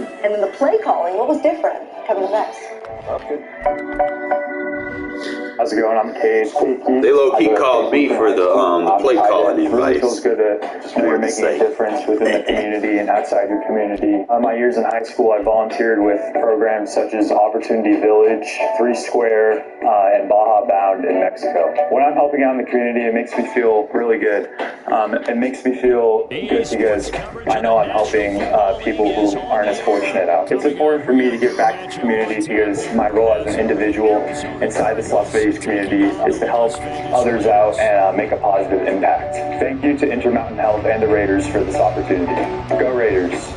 And then the play calling, what was different? Coming up next. How's it going? I'm Cade. They low-key called me for the play calling It really advice. feels good to know you're making a difference within the community and outside your community. On my years in high school, I volunteered with programs such as Opportunity Village, 3 Square, and Baja Bound in Mexico. When I'm helping out in the community, it makes me feel really good. It makes me feel good because I know I'm helping people who aren't as fortunate out. It's important for me to give back to the community because my role as an individual inside this Las Vegas community is to help others out and make a positive impact. Thank you to Intermountain Health and the Raiders for this opportunity. Go Raiders.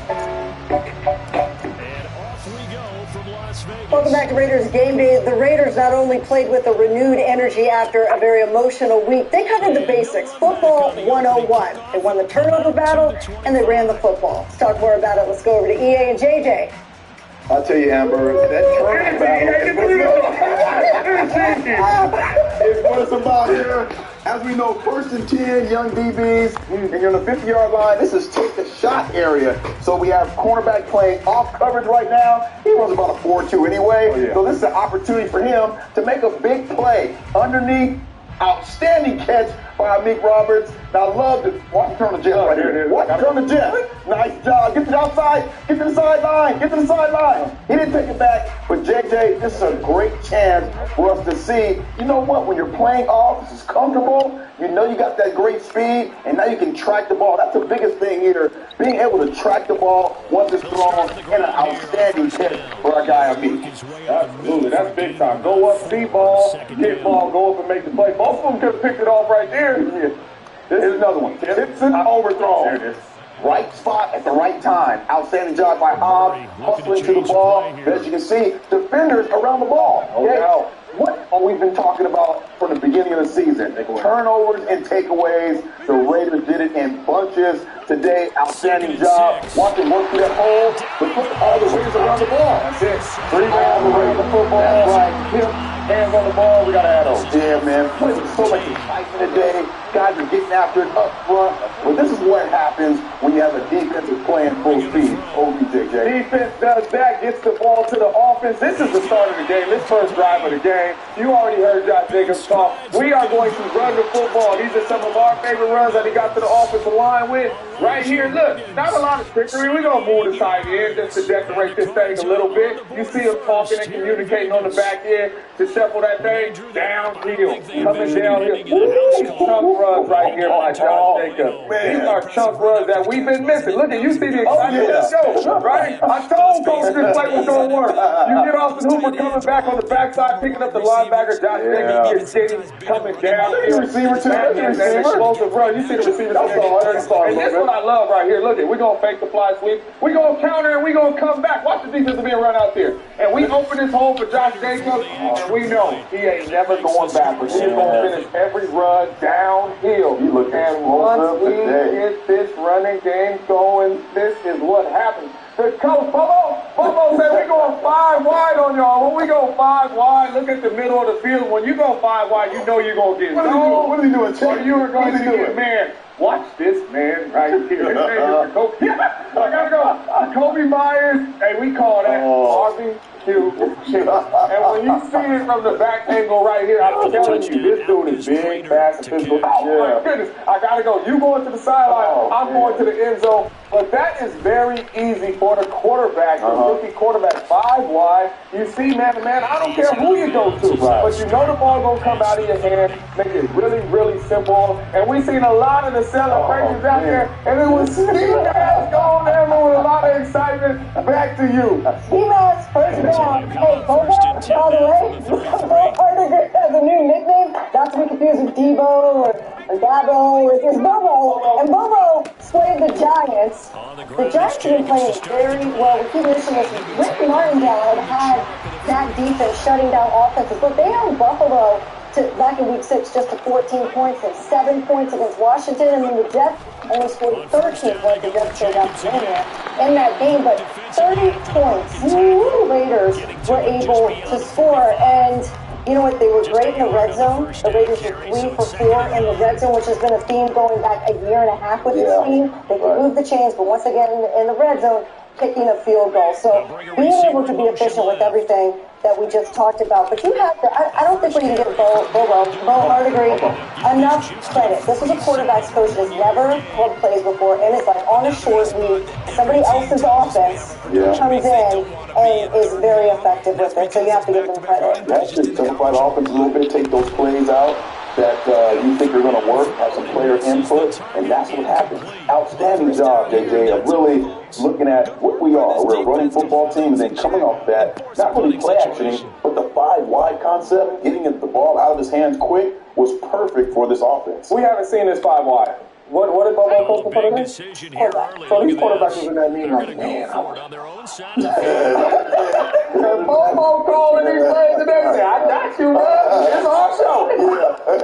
Welcome back to Raiders Game Day. The Raiders not only played with a renewed energy after a very emotional week, they covered the basics. Football 101. They won the turnover battle, and they ran the football. Let's talk more about it. Let's go over to EA and JJ. I'll tell you, Amber, that turnover battle is what it's about here. As we know, 1st and 10, young DBs, and you're on the 50-yard line. This is take the shot area. So we have cornerback playing off coverage right now. He runs about a 4.2 anyway. Oh, yeah. So this is an opportunity for him to make a big play underneath. Outstanding catch by Meek Roberts. Now I love to watch him turn the jet right here. Watch him turn the jet. Nice job. Get to the outside. Get to the sideline. Get to the sideline. He didn't take it back, but JJ, this is a great chance for us to see. You know what? When you're playing off, this is comfortable. You know you got that great speed, and now you can track the ball. That's the biggest thing here. Being able to track the ball once it's thrown, and an outstanding catch for our guy Meek. Absolutely, that's big time. Go up, see ball, get ball, go up and make the play. Both of them could have picked it off right there. This is another one. Simpson overthrown. There it is. Right spot at the right time. Outstanding job by Hobbs, hustling to the ball. As you can see, defenders around the ball. Okay? What have we been talking about from the beginning of the season? Turnovers and takeaways. The Raiders did it in bunches today. Outstanding job. Watch them work through that hole, but put all the Raiders around the ball. That's it. 3 rounds around the football. That's right. Hip, hands on the ball. We got to add those. Yeah, man. Playing so much excitement today. Guys are getting after it up front. But this is what happens when you have a defense that's playing full speed. JJ. Defense does that, gets the ball to the offense. This is the start of the game. This first drive of the game. You already heard Josh Jacobs talk. We are going to run the football. These are some of our favorite runs that he got to the offensive line with. Right here, look, not a lot of trickery. We're going to move the tight end just to decorate this thing a little bit. You see him talking and communicating on the back end to shuffle that thing downhill. Coming downhill. Chunk runs right here by Josh Jacobs. These are chunk runs that we've been missing. Look at you see the excitement of the show, right? I told Coach this play was going to work. You get Austin Hooper coming back on the backside, picking up the linebacker. Josh Jacobs gets sitting, coming down. Receiver too. Explosive run. You see the receiver. And this is what I love right here. Look at, we're going to fake the fly sweep. We're going to counter and we're going to come back. Watch the defensive being run out there. And we open this hole for Josh Jacobs, and we know he ain't never going backwards. He's going to finish every run downhill. And once we get this running game going, this is what happens. The coach, Bobo said we're going 5 wide on y'all. When we go 5 wide, look at the middle of the field. When you go 5 wide, you know you're going to get zone. What are you doing? Or you are going to get man. Watch this man right here. His name is Jacoby. Yeah, I gotta go. Jacoby Myers. Hey, we call that RB. And when you see it from the back angle right here, I'm telling you, this dude is big, fast, and physical. Oh my goodness, I gotta go. You going to the sideline, I'm going to the end zone. But that is very easy for the quarterback, the rookie quarterback, 5 wide. You see man to man, I don't care who you go to, but you know the ball gonna come out of your hand. Make it really, really simple. And we've seen a lot of the celebrations out there, and it was Steve Nash going there with a lot of excitement. Back to you. Steve Nash, first down. Hey, Bobo, by the way, Bo Hardiger has a new nickname. Not to be confused with Debo or Dabo. It's Bobo. And Bobo slayed the Giants. The Giants have been playing very well. We keep mentioning this. Rick Martindale had that defense shutting down offenses. But they held Buffalo back in week 6 just to 14 points and 7 points against Washington. And then the Jets only scored 13 points. The Jets showed up in that game. But 30 points. The Raiders were able to score. And you know what? They were great in the red zone. The Raiders were 3 for 4 in the red zone, which has been a theme going back a year and a half with this team. They can move the chains, but once again, in the red zone, kicking a field goal. So being able to be efficient with everything that we just talked about. But you have to, I don't think we can give Bo Hardigree enough credit. This is a quarterback's coach that's never called plays before, and it's like on a short week, somebody else's offense comes in and is very effective with it. So you have to give them credit. That's just simplify the offense a little bit, take those plays out that you think are going to work, have some player input, and that's what happened. Outstanding job, JJ, of really looking at what we are. We're a running football team, and then coming off that, not really play actioning, but the 5 wide concept, getting the ball out of his hands quick, was perfect for this offense. We haven't seen this 5 wide. What did Bobo coach put in? So these quarterbacks was in that meeting like, man, and Bobo calling these plays and everything. I got you, man. It's our show.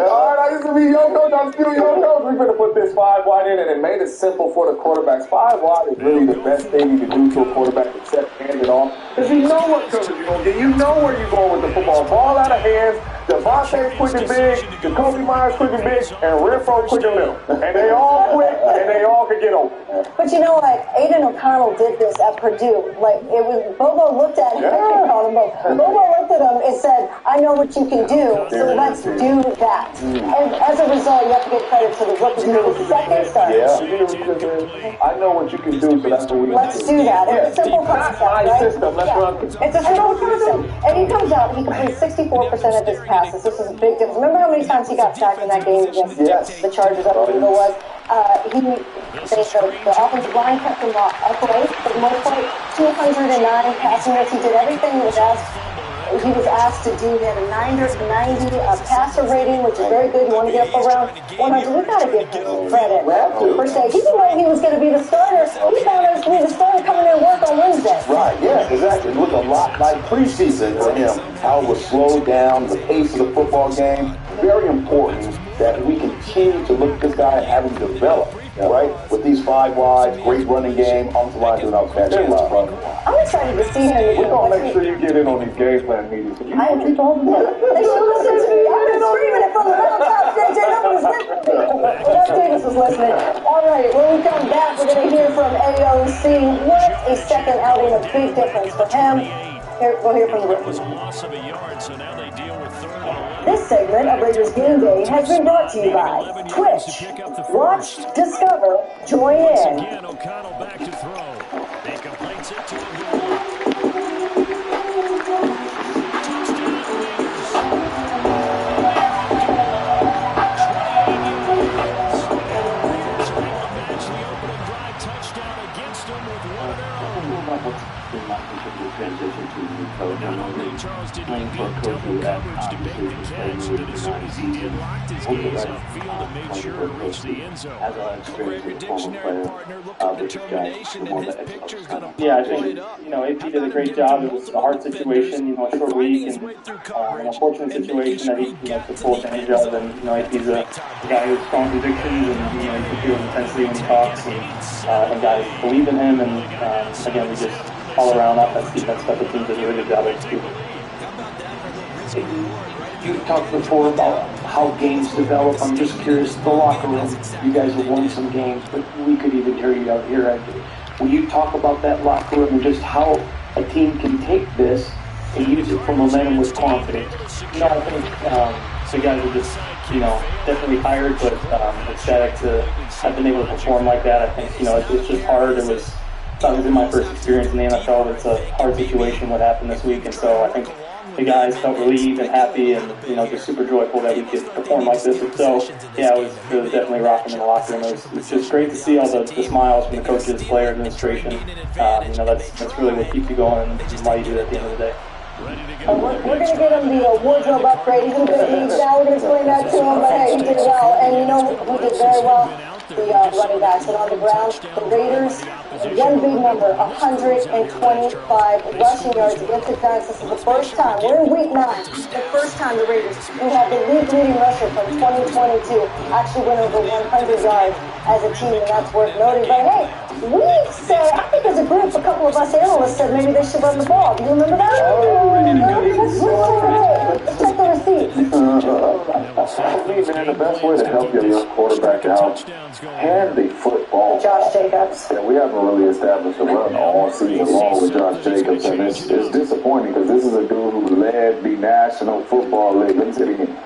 All right, I used to be your coach. I'm still your coach. We're going to put this 5 wide in, and it made it simple for the quarterbacks. 5 wide is really the best thing you can do to a quarterback except hand it off. Because you know what coverage you're going to get. You know where you're going with the football. Ball out of hands. Devontae's quick and big, Jacoby Myers quick and big, and Renfro quick and little. And they all quick, and they all can get open. But you know what? Aiden O'Connell did this at Purdue. Like, it was, Bobo looked at him, Bobo looked at him and said, I know what you can do, so let's do that. And as a result, you have to give credit to the rookie who was second start. I know what you can do, so that's what we Let's do that. It's a simple concept, right? It's a simple concept. And he comes out, he completes 64% of his passes. This is a big difference. Remember how many times he got sacked in that game against the Chargers, I believe it was? The offensive line kept him upright for the most part. 209 passing yards. He did everything he was asked to do. He had a 90 passer rating, which is very good. You want to get up around 100. We got to give him some credit. Per se. He didn't know he was going to be the starter. He found out he was going to be the starter coming in and work on Wednesday. Right, yeah, exactly. It looked a lot like preseason for him. How it was slowed down, the pace of the football game. Very important that we continue to look at this guy and have him develop. Right? With these 5 wide, great running game, offensive line doing outstanding job. I'm excited to see him. We're going to make sure you get in on these game plan meetings. I have been told them. They should listen to me. I've been screaming it from the mountaintops. JJ, nobody's listening to me. Well, Davis was listening. All right, when we come back, we're going to hear from AOC. What a second outing, a big difference for him. We'll hear from the rookie. This segment of Raiders Game Day has been brought to you by Twitch. Watch, discover, join in. Again, O'Connell back to throw. They completes it to a touchdown against them with one transition to new coach. I know that playing for a coach who had obviously played with as soon as he did, playing for a coach who has a lot of experience as a former player, which is the one that Yeah, I think, AP did a great job. It was a hard situation, a short week, and an unfortunate situation that he, took full advantage of. And, AP's a guy who has strong convictions, and, you can feel his intensity when he talks, and I think guys believe in him, and, again, we just all around offense, defense, special teams did a really good job executing. You talked before about how games develop. I'm just curious, the locker room, you guys have won some games, but we could even hear you out here. Will you talk about that locker room and just how a team can take this and use it for momentum with confidence? I think the guys are just, definitely tired, but ecstatic to have been able to perform like that. I think, it's just hard. It was in my first experience in the NFL. It's a hard situation what happened this week, and so I think the guys felt relieved and happy, and just super joyful that we could perform like this. And so, yeah, it was definitely rocking in the locker room. It's just great to see all the smiles from the coaches, player, administration. That's really what keeps you going and why you do it at the end of the day. We're going to get him the wardrobe upgrade. He's going to get these now. We're going to explain that to him, but hey, he did well. And who did very well? The running backs. And on the ground, the Raiders, one big number, 125 rushing yards against the Giants. This is the first time. We're in week 9. The first time the Raiders, who have the league-leading rusher from 2022, actually went over 100 yards as a team, and that's worth noting. But hey, we said, I think as a group, a couple of us analysts said maybe they should run the ball. Do you remember that? Let's check the receipt. Man, the best way to help your young quarterback out, hand the football. Josh Jacobs. Yeah, we haven't really established a run all season long with Josh Jacobs, and it's disappointing because this is a dude who led the National Football League. Let me say it again.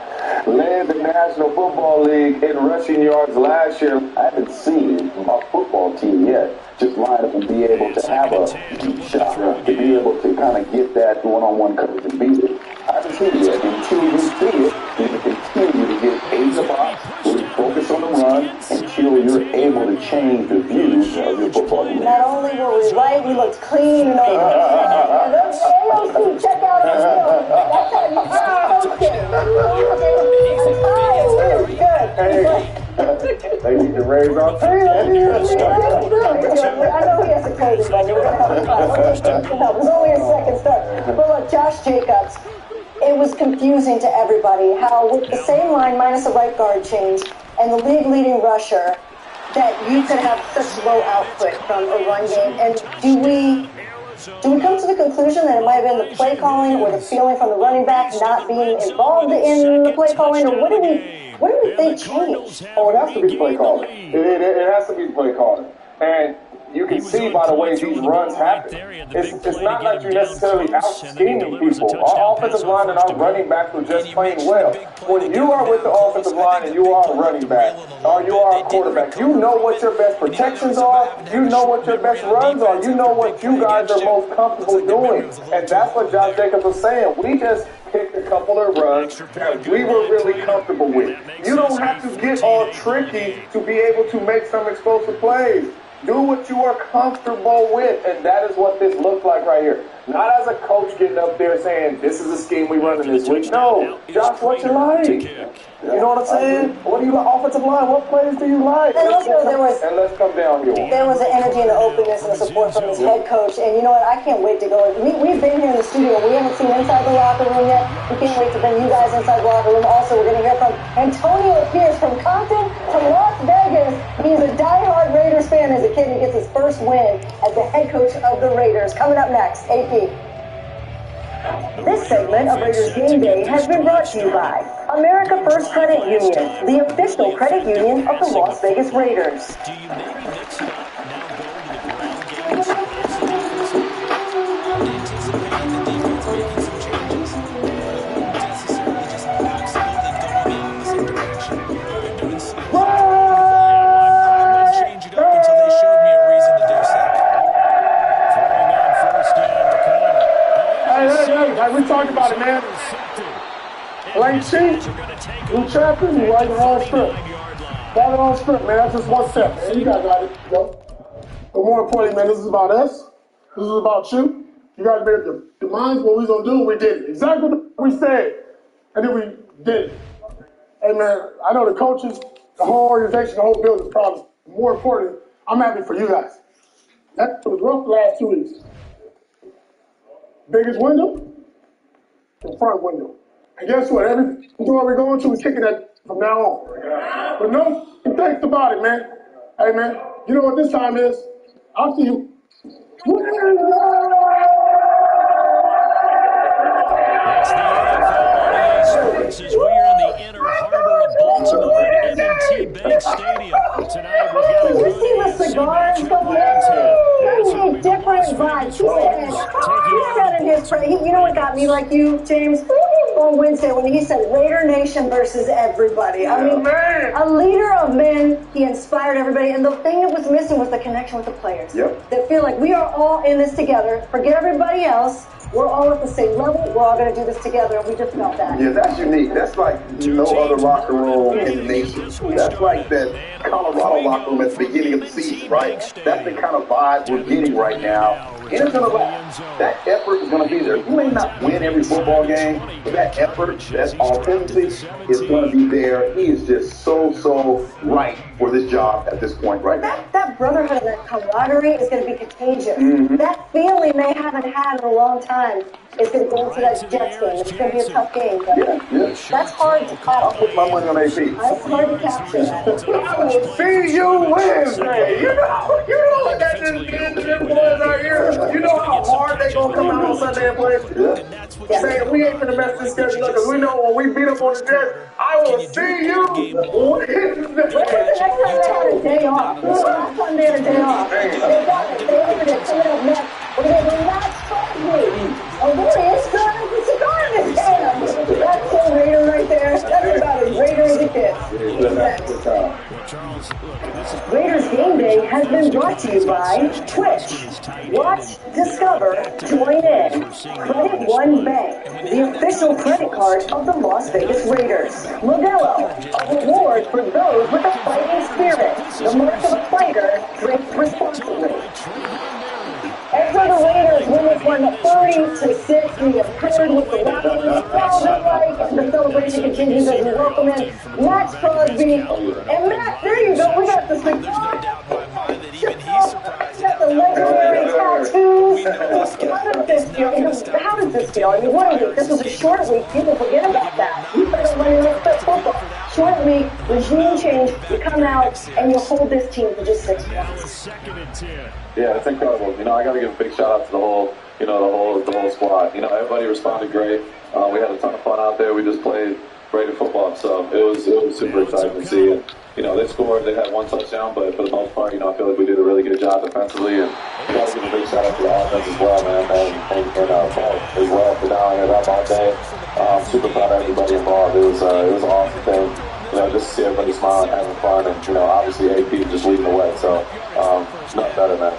Led the National Football League in rushing yards last year. I haven't seen our football team yet just line up and be able to have a deep shot, to be able to kind of get that one-on-one coverage and beat it. I haven't seen it yet. Until you see it, you can continue to get in the box, really focus on the run, until you're able to change the view of your football team. Not only were we right, we looked clean and all that. AOC, check out this film. That's how you They need to raise our I know he has a coding budget. We're going to have a class. It was only a second start. But look, Josh Jacobs, it was confusing to everybody how with the same line minus a right guard change and the league-leading rusher that you could have such low output from a run game. And do we come to the conclusion that it might have been the play calling or the feeling from the running back not being involved in the play calling, or what do we think changed? Oh, it has to be play calling. It has to be play calling. And you can see by the way these runs happen. It's not like you're necessarily out-scheming people. Our offensive line and our running back were just playing well. When you are with the offensive line and you are a running back, or you are a quarterback, you know what your best protections are, you know what your best runs are, you know what you guys are most comfortable doing. And that's what Josh Jacobs was saying. We just picked a couple of runs that we were really comfortable with. You don't have to get all tricky to be able to make some explosive plays. Do what you are comfortable with, and that is what this looks like right here. Not as a coach getting up there saying, this is a scheme we run in this week. No, Josh, what you like? You know what I'm saying? What do you like? Offensive line, what plays do you like? And also and let's come down here. There was an energy and an openness and a support from his head coach, and you know what? I can't wait to go. We've been here in the studio. We haven't seen inside the locker room yet. We can't wait to bring you guys inside the locker room. Also, we're going to hear from Antonio Pierce from Compton to Las Vegas. He's a diehard Raiders fan as a kid. He gets his first win as the head coach of the Raiders. Coming up next, AP. This segment of Raiders Game Day has been brought to you by America First Credit Union, the official credit union of the Las Vegas Raiders. Do you maybe mix it up now going to the ground game? Anticipating the defense making some changes. Necessarily just absolutely going in the same direction. They've been doing some change it up until they showed me a reason to do so. Throwing on first down to Connor. Hey, we talked about it, man. Lane sheet, new chapter, you write it on script. Write it on script, man. That's just one step, man. You guys got it. But more importantly, man, this is about us. This is about you. You guys made up your minds what we was going to do. We did it. Exactly what we said. And then we did it. Hey, man, I know the coaches, the whole organization, the whole building is proud. More importantly, I'm happy for you guys. That was rough the last 2 weeks. Biggest window, the front window. And guess what? Every door we're going to, we're kicking that from now on. But no thanks about it, man. Hey, man, you know what this time is? I'll see you. That's the NFL Sports. We are in the inner harbor of Baltimore at M&T Bank Stadium. Tonight we've got a Did you see the cigars going in? Different vibes. He said in his, you know what got me like you, James? On Wednesday when he said Raider Nation versus everybody. I mean, a leader of men, he inspired everybody. And the thing that was missing was the connection with the players. Yep. That feel like we are all in this together. Forget everybody else. We're all at the same level. We're all going to do this together. We just felt that. Yeah, that's unique. That's like no other locker room in the nation. That's like that Colorado locker room at the beginning of the season, right? That's the kind of vibe we're getting right now. And it's going to last. That effort is going to be there. You may not win every football game, but that effort, that authenticity is going to be there. He is just so right for this job at this point right now. That brotherhood and that camaraderie is going to be contagious. Mm-hmm. That feeling they haven't had in a long time is going to go into that Jets game. It's going to be a tough game. But that's hard to capture. I'll put my money on AP. That's hard to capture. I will see you Wednesday. You know what that is to them boys out here. You know how hard they gonna come out on Sunday and play. Saying we ain't gonna mess this schedule up because we know when we beat up on the Jets, I will see you Wednesday. When was the next time they had a day off? When was the last time they had a day off? They opened it coming up next. We're going to go Max Crosby. Oh, there he is, still has the cigar in his hand. That's so Raider right there. That's about as Raider as it gets. Raiders Game Day has been brought to you by Twitch. Watch, discover, join in. Credit One Bank, the official credit card of the Las Vegas Raiders. Modelo, a reward for those with a fighting spirit. The mark of a fighter, drink responsibly. And for the Raiders, win this one 30-6. We have heard with the Lions. Sounds like the celebration continues as we welcome in Max Crosby. And Max, there you go. We got the cigar. We got the legendary tattoos. How does this feel? How does this feel? I mean, what is it? This was a short week. People forget about that. You put on Monday Night Football. Short week, regime change. You come out and you hold this team for just 6 months. Yeah, it's incredible. You know, I got to give a big shout out to the whole, the whole squad. You know, everybody responded great. We had a ton of fun out there. We just played great football, so it was super exciting to see it. You know, they scored. They had 1 touchdown, but for the most part, I feel like we did a really good job defensively, and we got to give a big shout out to the offense as well, man, and Paul as well for dialing it up all day. Super proud of everybody involved. It was an awesome thing. You know, just to see everybody smiling, having fun, and obviously AP just leading the way. So, nothing better, man.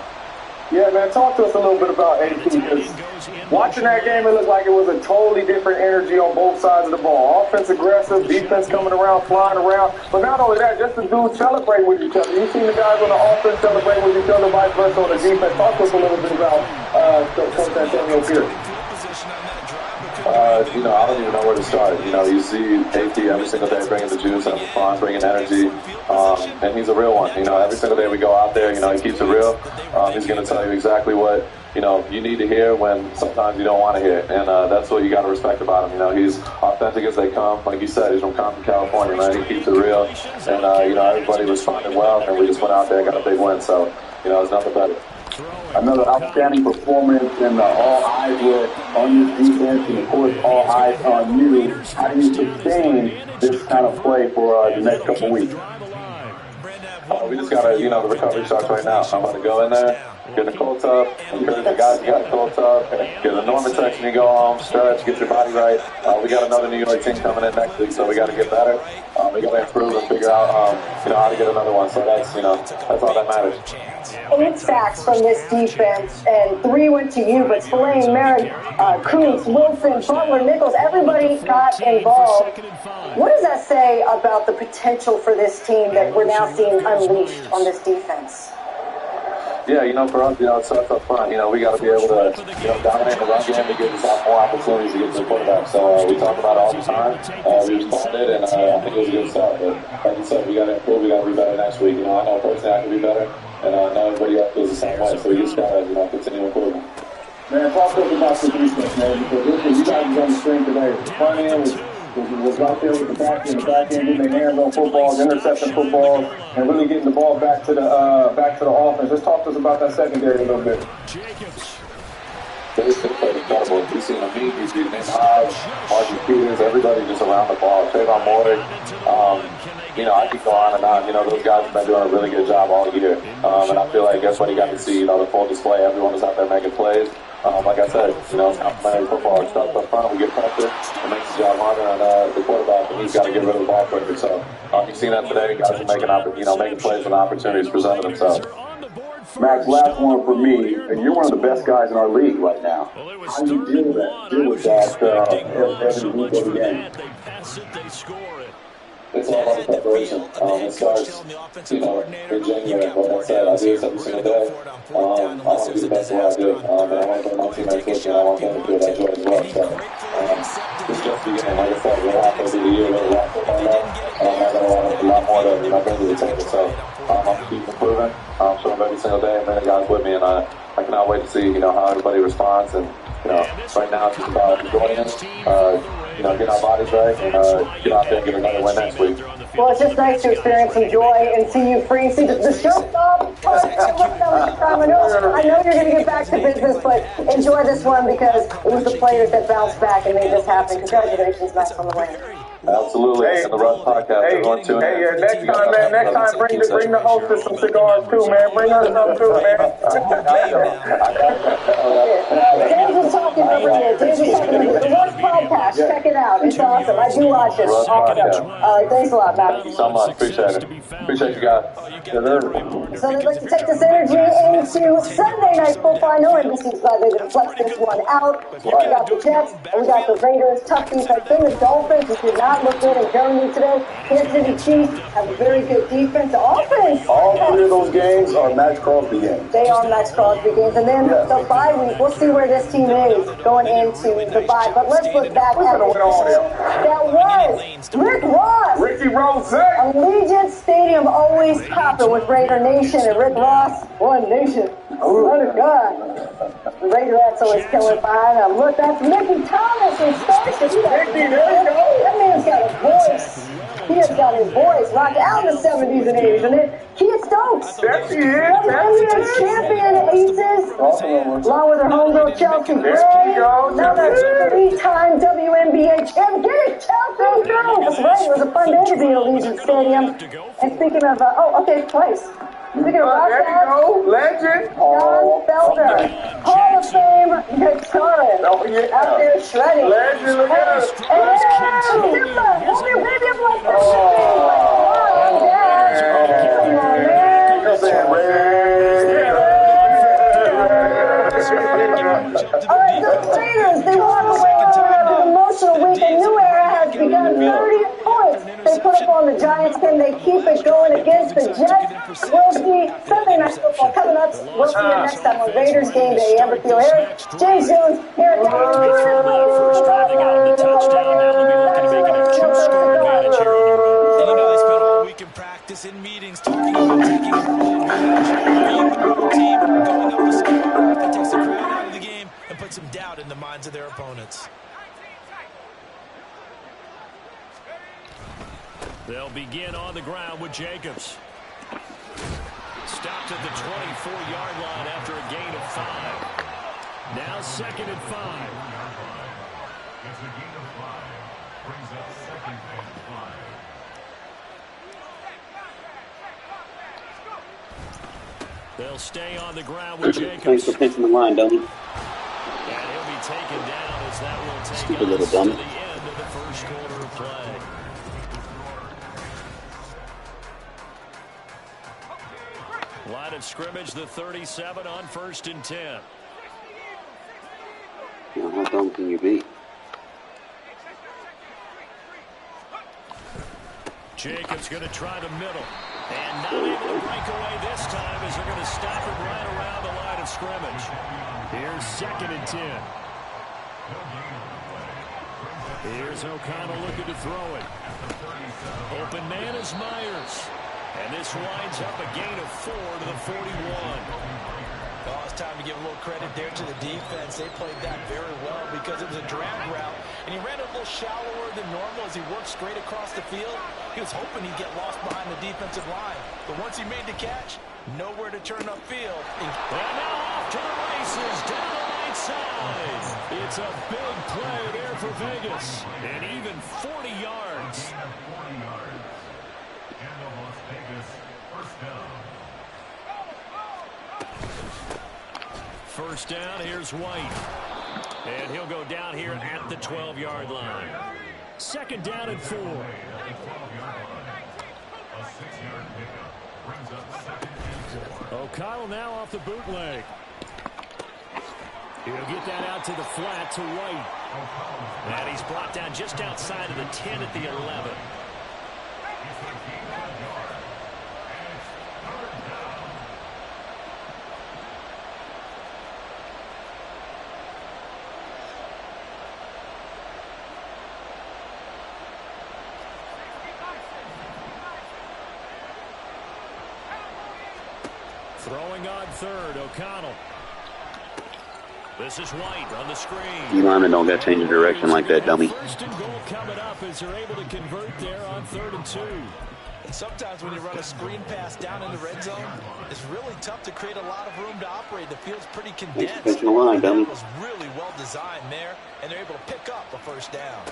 Yeah, man, talk to us a little bit about AP, because watching that game, it looked like it was a totally different energy on both sides of the ball. Offense aggressive, defense coming around, flying around. But not only that, just the dudes celebrate with each other. You've seen the guys on the offense celebrate with each other, vice versa on the defense. Talk to us a little bit about Coach Antonio Pierce. I don't even know where to start. You see AP every single day bringing the juice, having fun, bringing energy, and he's a real one. Every single day we go out there, he keeps it real. He's going to tell you exactly what, you need to hear when sometimes you don't want to hear, and that's what you got to respect about him. He's authentic as they come. Like you said, he's from Compton, California, man. He keeps it real, and, everybody responded well, and we just went out there and got a big win, so, it's nothing better. Another outstanding performance, and all eyes were on your defense, and of course all eyes on you. How do you sustain this kind of play for the next couple weeks? We just got to, the recovery starts right now. I'm about to go in there, get a cold tub, encourage the guys to get a cold tub, get a Norman section, you go home, stretch, get your body right. We got another New York team coming in next week, so we got to get better. We got to improve and figure out, how to get another one. So that's all that matters. 8 sacks from this defense, and 3 went to you, but Spillane, Merrick, Kuntz, Wilson, Butler, Nichols, everybody got involved. What does that say about the potential for this team that we're now seeing unleashed on this defense? Yeah, for us, it starts up front. We got to be able to, dominate the run game to give us more opportunities to get to the quarterback. So we talk about it all the time. We responded, and I think it was a good start. But like you said, we got to improve. We got to be better next week. I know personally I can be better, and I know everybody else feels the same way. So we just got to, continue improving. Man, talk to us about the defense, man, because you guys was on the screen today. The front end was out there with the back end, getting their hands on footballs, intercepting footballs, and really getting the ball back to the offense. Just talk to us about that secondary a little bit. They've played incredible. We've seen Amin, we've seen Nick Hodge, Marcus Peters, everybody just around the ball. Trayvon Moore, I could go on and on. Those guys have been doing a really good job all year. And I feel like everybody got to see, the full display. Everyone was out there making plays. Like I said, it's complimentary football. It starts up front, we get pressure, it makes the job harder on the quarterback, and he's got to get rid of the ball quicker. So you've seen that today. Guys are making plays when opportunities presented themselves. Max, last one for me, and you're one of the best guys in our league right now. How do you deal with that every week of the game? It's all about the preparation. It starts, in January. Like I said, I do this every single day. I want to do the best of what I do. And I want to put my teammates with me, and I want them to do what I enjoy as well. So, it's just beginning. Like I said, we're halfway through the year, we're a lot more now. I got a lot more to bring to the table. So, I'm going to keep improving. I'm showing every single day, and then the guys with me, and I cannot wait to see, you know, how everybody responds. And, you know, right now it's just about enjoying it, you know, get our bodies right, and get out there and get another win next week. Well, it's just nice to experience some joy and see you free. See the shortstop. I know you're going to get back to business, but enjoy this one because it was the players that bounced back and made this happen. Congratulations, Max, on the win. Absolutely. Hey, and the Rush Podcast. Everyone tune in. Next time, man. Next time, bring the hostess some cigars too, man. Bring her some too, man. James was talking over here. James was talking over here. The Rush Podcast. Check it out. It's awesome. I do watch it. Awesome. Thanks a lot, Matt. Thank you so much. Appreciate it. Appreciate you guys. So they'd like to take this energy into Sunday Night Football. I know NBC's glad they're going to flex this one out. We got the Jets, and we got the Raiders. Tough defense. Then the Dolphins, who did not look good in Germany today. Kansas City Chiefs have a very good defense. The offense. All three of those games are Max Crosby games. They are Max Crosby games. And then the bye week, we'll see where this team is going into the bye. But let's look back at the that was Rick Ross. Ricky Rose. Allegiant Stadium always popping with Raider Nation and Rick Ross. One nation. Under God. The Raiderettes always killing behind them. Look, that's Mickey Thomas in Stokes. Mickey, there you go. That man's got a voice. He has got his voice. Rocked out in the 70s and 80s. And then Keith Stokes. There she is. NBA champion Aces. Along with her homegirl Chelsea Gray. Another 3-time WNBA champ. Get it, Chelsea. That's right. It was a fun day to be at Allegiant Stadium. And speaking of, place. Speaking of rock there you go. Legend. John Felder. Hall of Fame guitarist. Oh, yeah. Out there shredding. Legend. Look at us. Hey, Zippa. Hold your baby up like that. Wow, Dad. Come on, man. All right, the Raiders, they walk away after an emotional week. A new era has begun. 30 points they put up on the Giants. Can they keep it going against the Jets? We'll see Sunday Night Football coming up. We'll see you next time on Raiders Game Day. Amber Field Harris, James Jones, Eric First drive, they got the touchdown. Now they'll be looking to make it a 2-score advantage here. And you know they spent all week in practice in meetings talking about taking an early advantage. Being the road team, going up the score, that takes the crowd out of the game and puts some doubt in the minds of their opponents. They'll begin on the ground with Jacobs. Stopped at the 24-yard line after a gain of 5. Now 2nd and 5. It's a gain of 5. Brings up 2nd and 5. They'll stay on the ground with Jacobs. Thanks for pinching the line, dummy. And he'll be taken down as that will take Stupid us little to dummy. the end of the first quarter of play. Line of scrimmage, the 37 on 1st and 10. Now, how dumb can you be? Jacobs going to try the middle. And not able to break away this time as they're going to stop him right around the line of scrimmage. Here's 2nd and 10. Here's O'Connell looking to throw it. Open man is Myers. And this winds up a gain of 4 to the 41. Oh, it's time to give a little credit there to the defense. They played that very well because it was a drag route. And he ran a little shallower than normal as he worked straight across the field. He was hoping he'd get lost behind the defensive line. But once he made the catch, nowhere to turn upfield. And now off to the races down the right side. It's a big play there for Vegas. And even 40 yards. First down, here's White. And he'll go down here at the 12-yard line. 2nd down and 4. O'Connell now off the bootleg. He'll get that out to the flat to White. And he's brought down just outside of the 10 at the 11. Throwing on 3rd, O'Connell. This is White on the screen. You linemen don't got to change the direction like that, dummy. First and goal coming up as they're able to convert there on 3rd and 2. And sometimes when you run a screen pass down in the red zone, it's really tough to create a lot of room to operate. The field's pretty condensed. Thanks for pitching the line, dummy. It was really well designed there, and they're able to pick up a first down.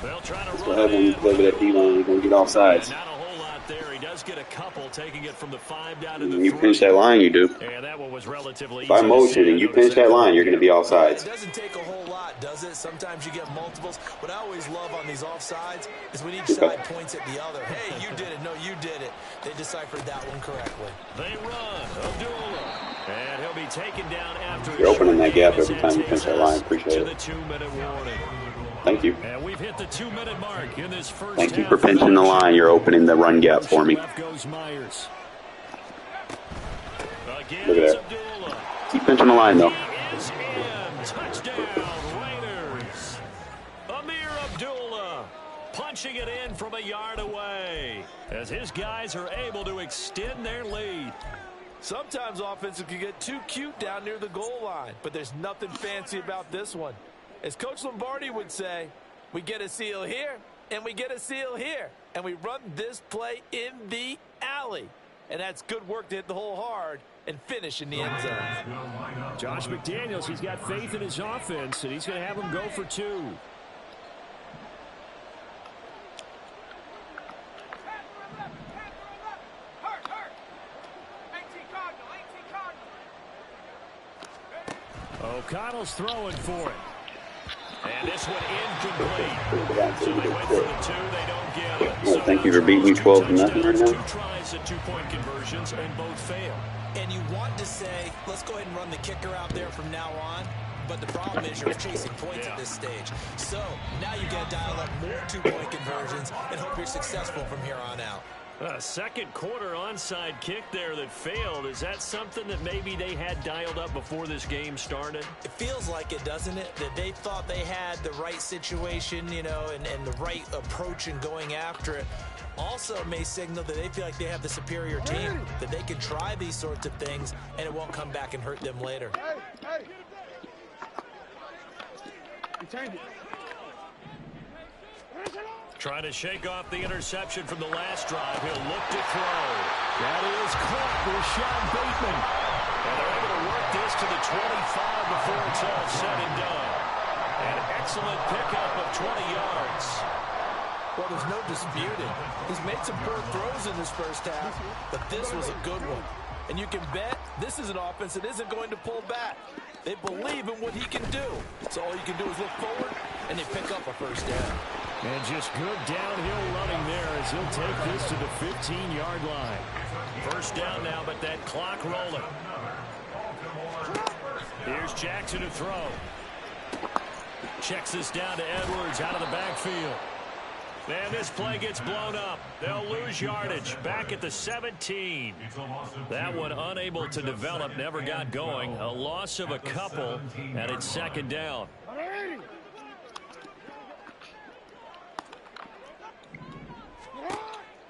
They'll try to That's what happens when you play with that D-line. You're going to get off sides. Not a whole lot there. He does get a couple, taking it from the 5 down to the 3. When you pinch that line, you do. Yeah, that one was relatively By easy motion and you pinch that line, you're going to be off sides. It doesn't take a whole lot, does it? Sometimes you get multiples. What I always love on these offsides is when each side points at the other. Hey, you did it. No, you did it. They deciphered that one correctly. They run. Abdullah. And he'll be taken down after. You're opening that gap every time you pinch that line. Appreciate it. The 2-minute warning. Thank you. And we've hit the 2-minute mark in this first Thank you for pinching the line. You're opening the run gap for me. Left goes Myers. Again, Look at that. Keep pinching the line, though. Is in. Touchdown, Raiders. Amir Abdullah punching it in from a yard away as his guys are able to extend their lead. Sometimes offenses can get too cute down near the goal line, but there's nothing fancy about this one. As Coach Lombardi would say, we get a seal here, and we get a seal here, and we run this play in the alley. And that's good work to hit the hole hard and finish in the end zone. Josh McDaniels, he's got faith in his offense, and he's going to have them go for 2. O'Connell's throwing for it. And this one incomplete. So they went for the 2, they don't get it. Well, thank you for beating me 12-0 right now. 2 tries at 2-point conversions, and both fail. And you want to say, let's go ahead and run the kicker out there from now on. But the problem is you're chasing points at this stage. So now you got to dial up more 2-point conversions and hope you're successful from here on out. A second quarter onside kick there that failed. Is that something that maybe they had dialed up before this game started? It feels like it, doesn't it? That they thought they had the right situation, you know, and the right approach in going after it. Also may signal that they feel like they have the superior team, that they can try these sorts of things and it won't come back and hurt them later. Hey. You change it. Trying to shake off the interception from the last drive. He'll look to throw. That is caught for Sean Bateman. And they're able to work this to the 25 before it's all said and done. An excellent pickup of 20 yards. Well, there's no disputing. He's made some poor throws in this first half, but this was a good one. And you can bet this is an offense that isn't going to pull back. They believe in what he can do. So all you can do is look forward, and they pick up a first down. And just good downhill running there as he'll take this to the 15-yard line. First down now, but that clock rolling. Here's Jackson to throw. Checks this down to Edwards out of the backfield. And this play gets blown up. They'll lose yardage. Back at the 17. That one unable to develop, never got going. A loss of a couple, and it's second down.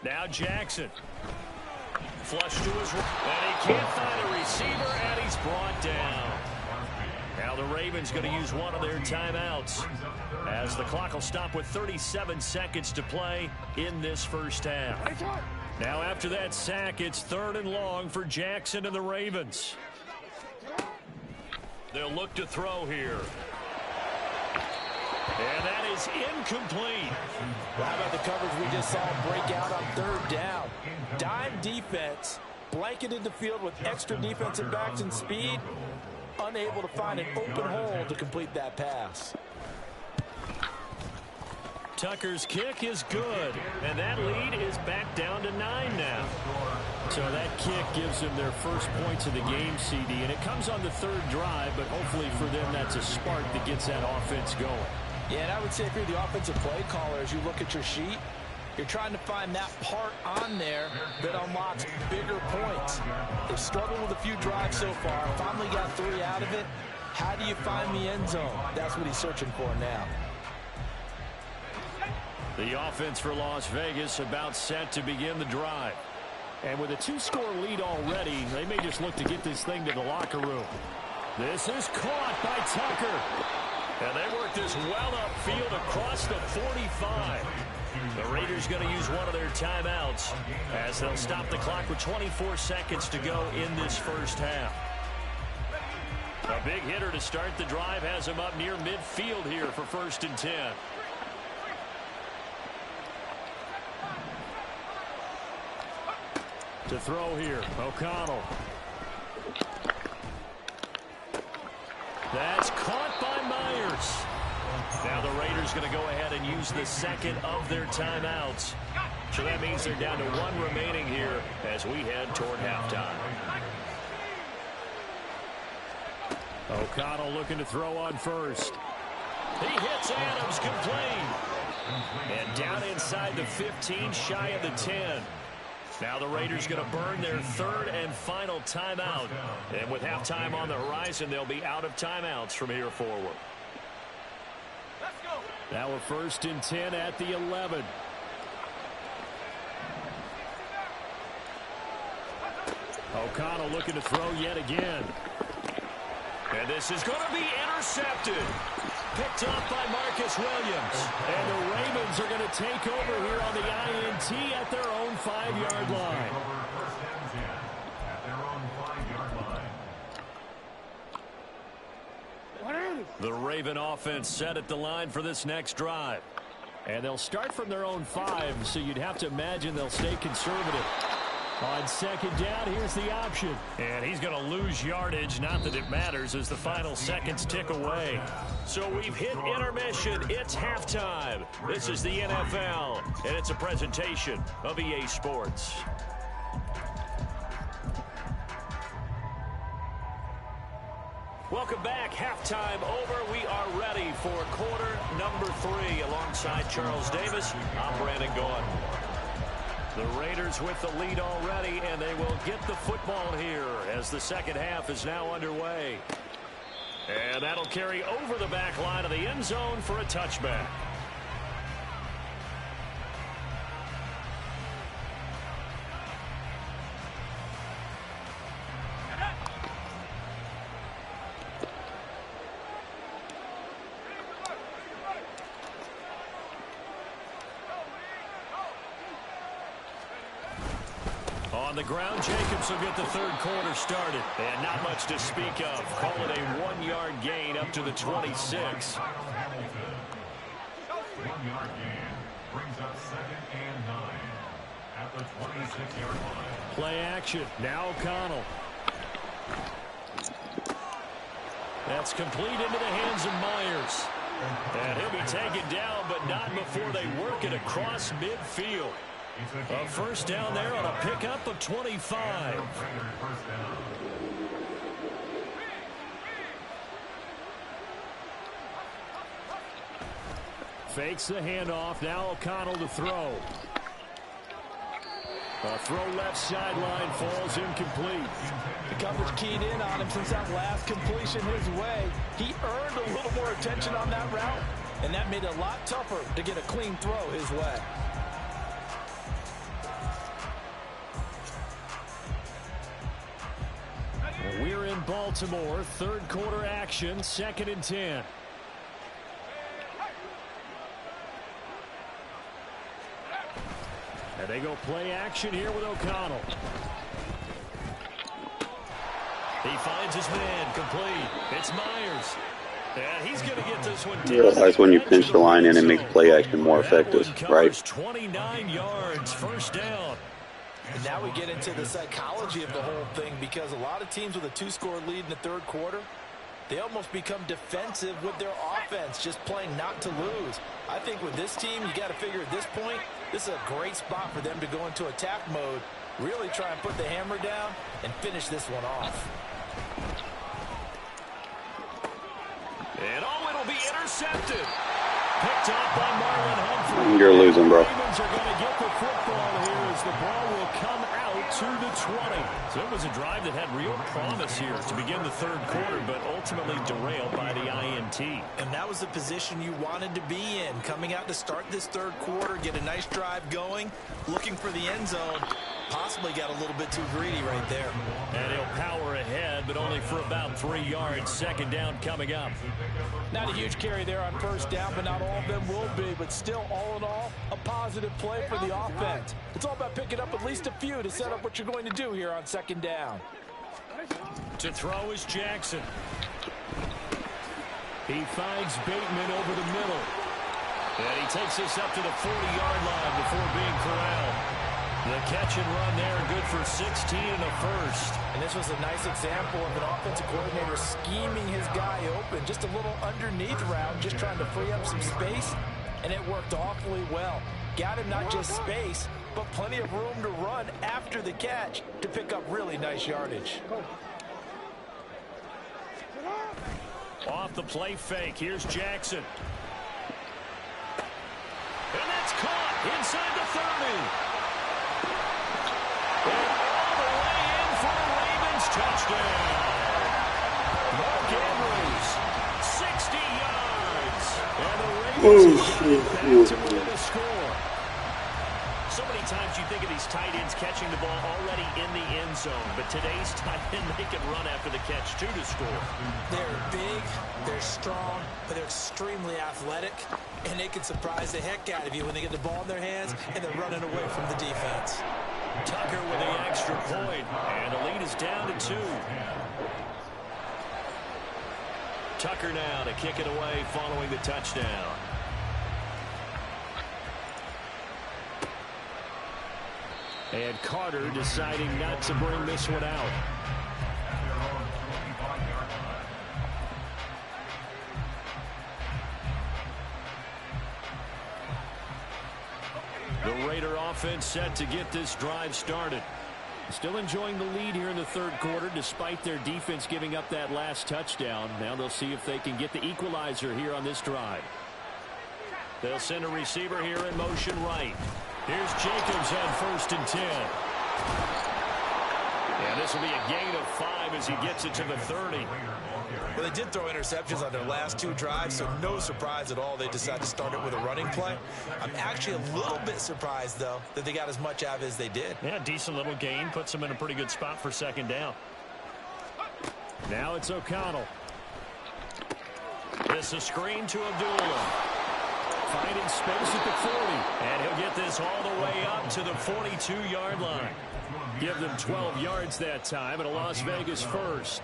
Now Jackson. Flush to his right. And he can't find a receiver, and he's brought down. Now the Ravens going to use one of their timeouts as the clock will stop with 37 seconds to play in this first half. Now after that sack, it's 3rd and long for Jackson and the Ravens. They'll look to throw here. And that is incomplete. Well, how about the coverage we just saw break out on 3rd down? Dime defense, blanketed the field with extra defensive backs and speed, unable to find an open hole to complete that pass. Tucker's kick is good, and that lead is back down to 9 now. So that kick gives them their first points of the game, CD, and it comes on the 3rd drive, but hopefully for them that's a spark that gets that offense going. Yeah, and I would say if you're the offensive play caller, as you look at your sheet, you're trying to find that part on there that unlocks bigger points. They've struggled with a few drives so far, finally got 3 out of it. How do you find the end zone? That's what he's searching for now. The offense for Las Vegas about set to begin the drive. And with a 2-score lead already, they may just look to get this thing to the locker room. This is caught by Tucker. And they work this well upfield across the 45. The Raiders going to use one of their timeouts as they'll stop the clock with 24 seconds to go in this first half. A big hitter to start the drive has him up near midfield here for 1st and 10. To throw here, O'Connell. That's caught by Myers. Now the Raiders going to go ahead and use the second of their timeouts. So that means they're down to 1 remaining here as we head toward halftime. O'Connell looking to throw on first. He hits Adams complete. And down inside the 15, shy of the 10. Now the Raiders going to burn their 3rd and final timeout. And with halftime on the horizon, they'll be out of timeouts from here forward. Now a 1st and 10 at the 11. O'Connell looking to throw yet again. And this is going to be intercepted. Picked off by Marcus Williams. And the Ravens are going to take over here on the INT at their own 5-yard line. The Raven offense set at the line for this next drive. And they'll start from their own 5, so you'd have to imagine they'll stay conservative. On 2nd down, here's the option. And he's going to lose yardage. Not that it matters as the final seconds tick away. So we've hit intermission. It's halftime. This is the NFL, and it's a presentation of EA Sports. Welcome back. Halftime over. We are ready for quarter number 3. Alongside Charles Davis, I'm Brandon Gaughan. The Raiders with the lead already, and they will get the football here as the second half is now underway. And that'll carry over the back line of the end zone for a touchback. On the ground, Jacobs will get the 3rd quarter started. And not much to speak of. Call it a 1-yard gain up to the 26. 1-yard gain brings up 2nd and 9 at the 26-yard line. Play action. Now O'Connell. That's complete into the hands of Myers. And he'll be taken down, but not before they work it across midfield. A 1st down there on a pickup of 25. Fakes the handoff. Now O'Connell to throw. A throw left sideline falls incomplete. The coverage keyed in on him since that last completion his way. He earned a little more attention on that route, and that made it a lot tougher to get a clean throw his way. We're in Baltimore. 3rd quarter action. 2nd and 10. And they go play action here with O'Connell. He finds his man complete. It's Myers. And he's going to get this one down. That's when you pinch the line in and make play action more effective, right? 29 yards, 1st down. And now we get into the psychology of the whole thing, because a lot of teams with a 2-score lead in the 3rd quarter, they almost become defensive with their offense, just playing not to lose. I think with this team, you got to figure at this point, this is a great spot for them to go into attack mode, really try and put the hammer down and finish this one off. And it'll be intercepted. Picked off by Marlon Humphrey. You're losing, bro. The Ravens are going to get the football here as the ball will come out to the 20. So it was a drive that had real promise here to begin the 3rd quarter, but ultimately derailed by the INT. And that was the position you wanted to be in, coming out to start this 3rd quarter, get a nice drive going, looking for the end zone. possibly got a little bit too greedy right there. And he'll power ahead, but only for about 3 yards. Second down coming up. Not a huge carry there on first down, but not all of them will be. But still, all in all, a positive play for the offense. It's all about picking up at least a few to set up what you're going to do here on second down. To throw is Jackson. He finds Bateman over the middle. And he takes this up to the 40-yard line before being corralled. The catch and run there, good for 16 and a first. And this was a nice example of an offensive coordinator scheming his guy open. Just a little underneath route, just trying to free up some space. And it worked awfully well. Got him not just space, but plenty of room to run after the catch to pick up really nice yardage. Off the play fake, here's Jackson. And that's caught inside the 30. And all the way in for the Ravens touchdown. Mark Andrews, 60 yards. And the Ravens back to win the score. So many times you think of these tight ends catching the ball already in the end zone, but today's tight end, they can run after the catch, too, to score. They're big, they're strong, but they're extremely athletic, and they can surprise the heck out of you when they get the ball in their hands and they're running away from the defense. Tucker with the extra point, and the lead is down to 2. Tucker now to kick it away following the touchdown. And Carter deciding not to bring this one out. The Raider offense set to get this drive started. Still enjoying the lead here in the third quarter despite their defense giving up that last touchdown. Now they'll see if they can get the equalizer here on this drive. They'll send a receiver here in motion right. Here's Jacobs on 1st and 10. And this will be a gain of 5 as he gets it to the 30. Well, they did throw interceptions on their last 2 drives, so no surprise at all they decided to start it with a running play. I'm actually a little bit surprised, though, that they got as much out of it as they did. Yeah, decent little gain. Puts them in a pretty good spot for second down. Now it's O'Connell. This a screen to Abdullah. Finding space at the 40. And he'll get this all the way up to the 42-yard line. Give them 12 yards that time, and a Las Vegas first.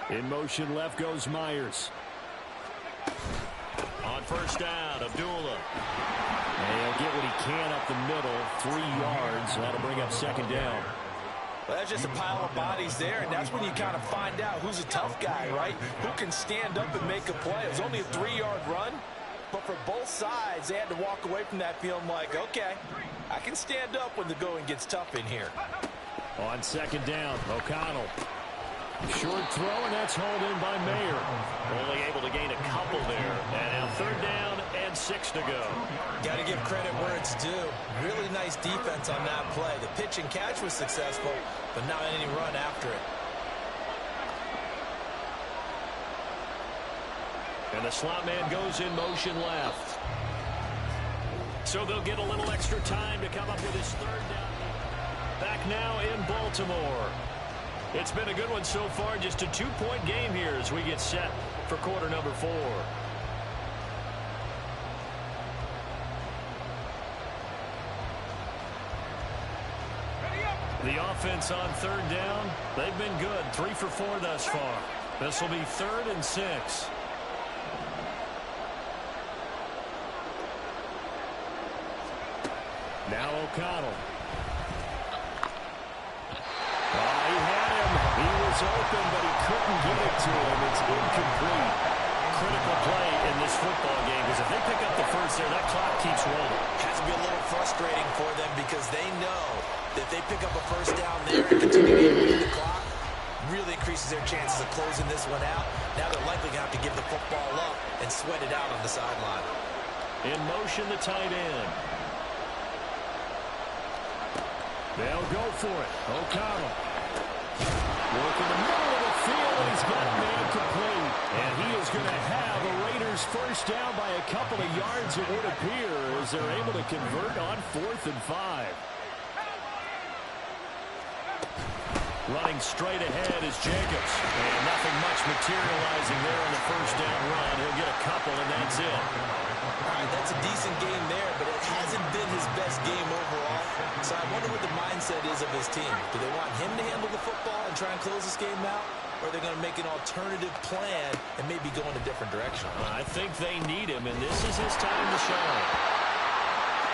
In motion left goes Myers. On first down, Abdullah. And he'll get what he can up the middle. 3 yards. That'll bring up second down. Well, that's just a pile of bodies there, and that's when you kind of find out who's a tough guy, right? Who can stand up and make a play. It was only a 3-yard run, but for both sides, they had to walk away from that feeling like, okay, I can stand up when the going gets tough in here. On second down, O'Connell. Short throw, and that's hauled in by Mayer. Only able to gain a couple there. And now 3rd down and 6 to go. Got to give credit where it's due. Really nice defense on that play. The pitch and catch was successful, but not any run after it. And the slot man goes in motion left. So they'll get a little extra time to come up with his 3rd down. Back now in Baltimore. It's been a good one so far. Just a 2-point game here as we get set for quarter number 4. The offense on 3rd down, they've been good. 3 for 4 thus far. This will be 3rd and 6. Now O'Connell. He had him. He was open, but he couldn't get it to him. It's incomplete. Critical play in this football game, because if they pick up the first there, that clock keeps rolling. Has to be a little frustrating for them because they know that they pick up a first down there and continue to use the clock, really increases their chances of closing this one out. Now they're likely going to have to give the football up and sweat it out on the sideline. In motion, the tight end. They'll go for it. O'Connell. Work in the middle of the field, and he's got man complete. And he is going to have a Raiders Raiders first down by a couple of yards, it would appear, as they're able to convert on 4th and 5. Running straight ahead is Jacobs. And nothing much materializing there on the first down run. He'll get a couple, and that's it. All right, that's a decent game there, but it hasn't been his best game overall. So I wonder what the mindset is of his team. Do they want him to handle the football and try and close this game out? Or are they going to make an alternative plan and maybe go in a different direction? I think they need him, and this is his time to shine.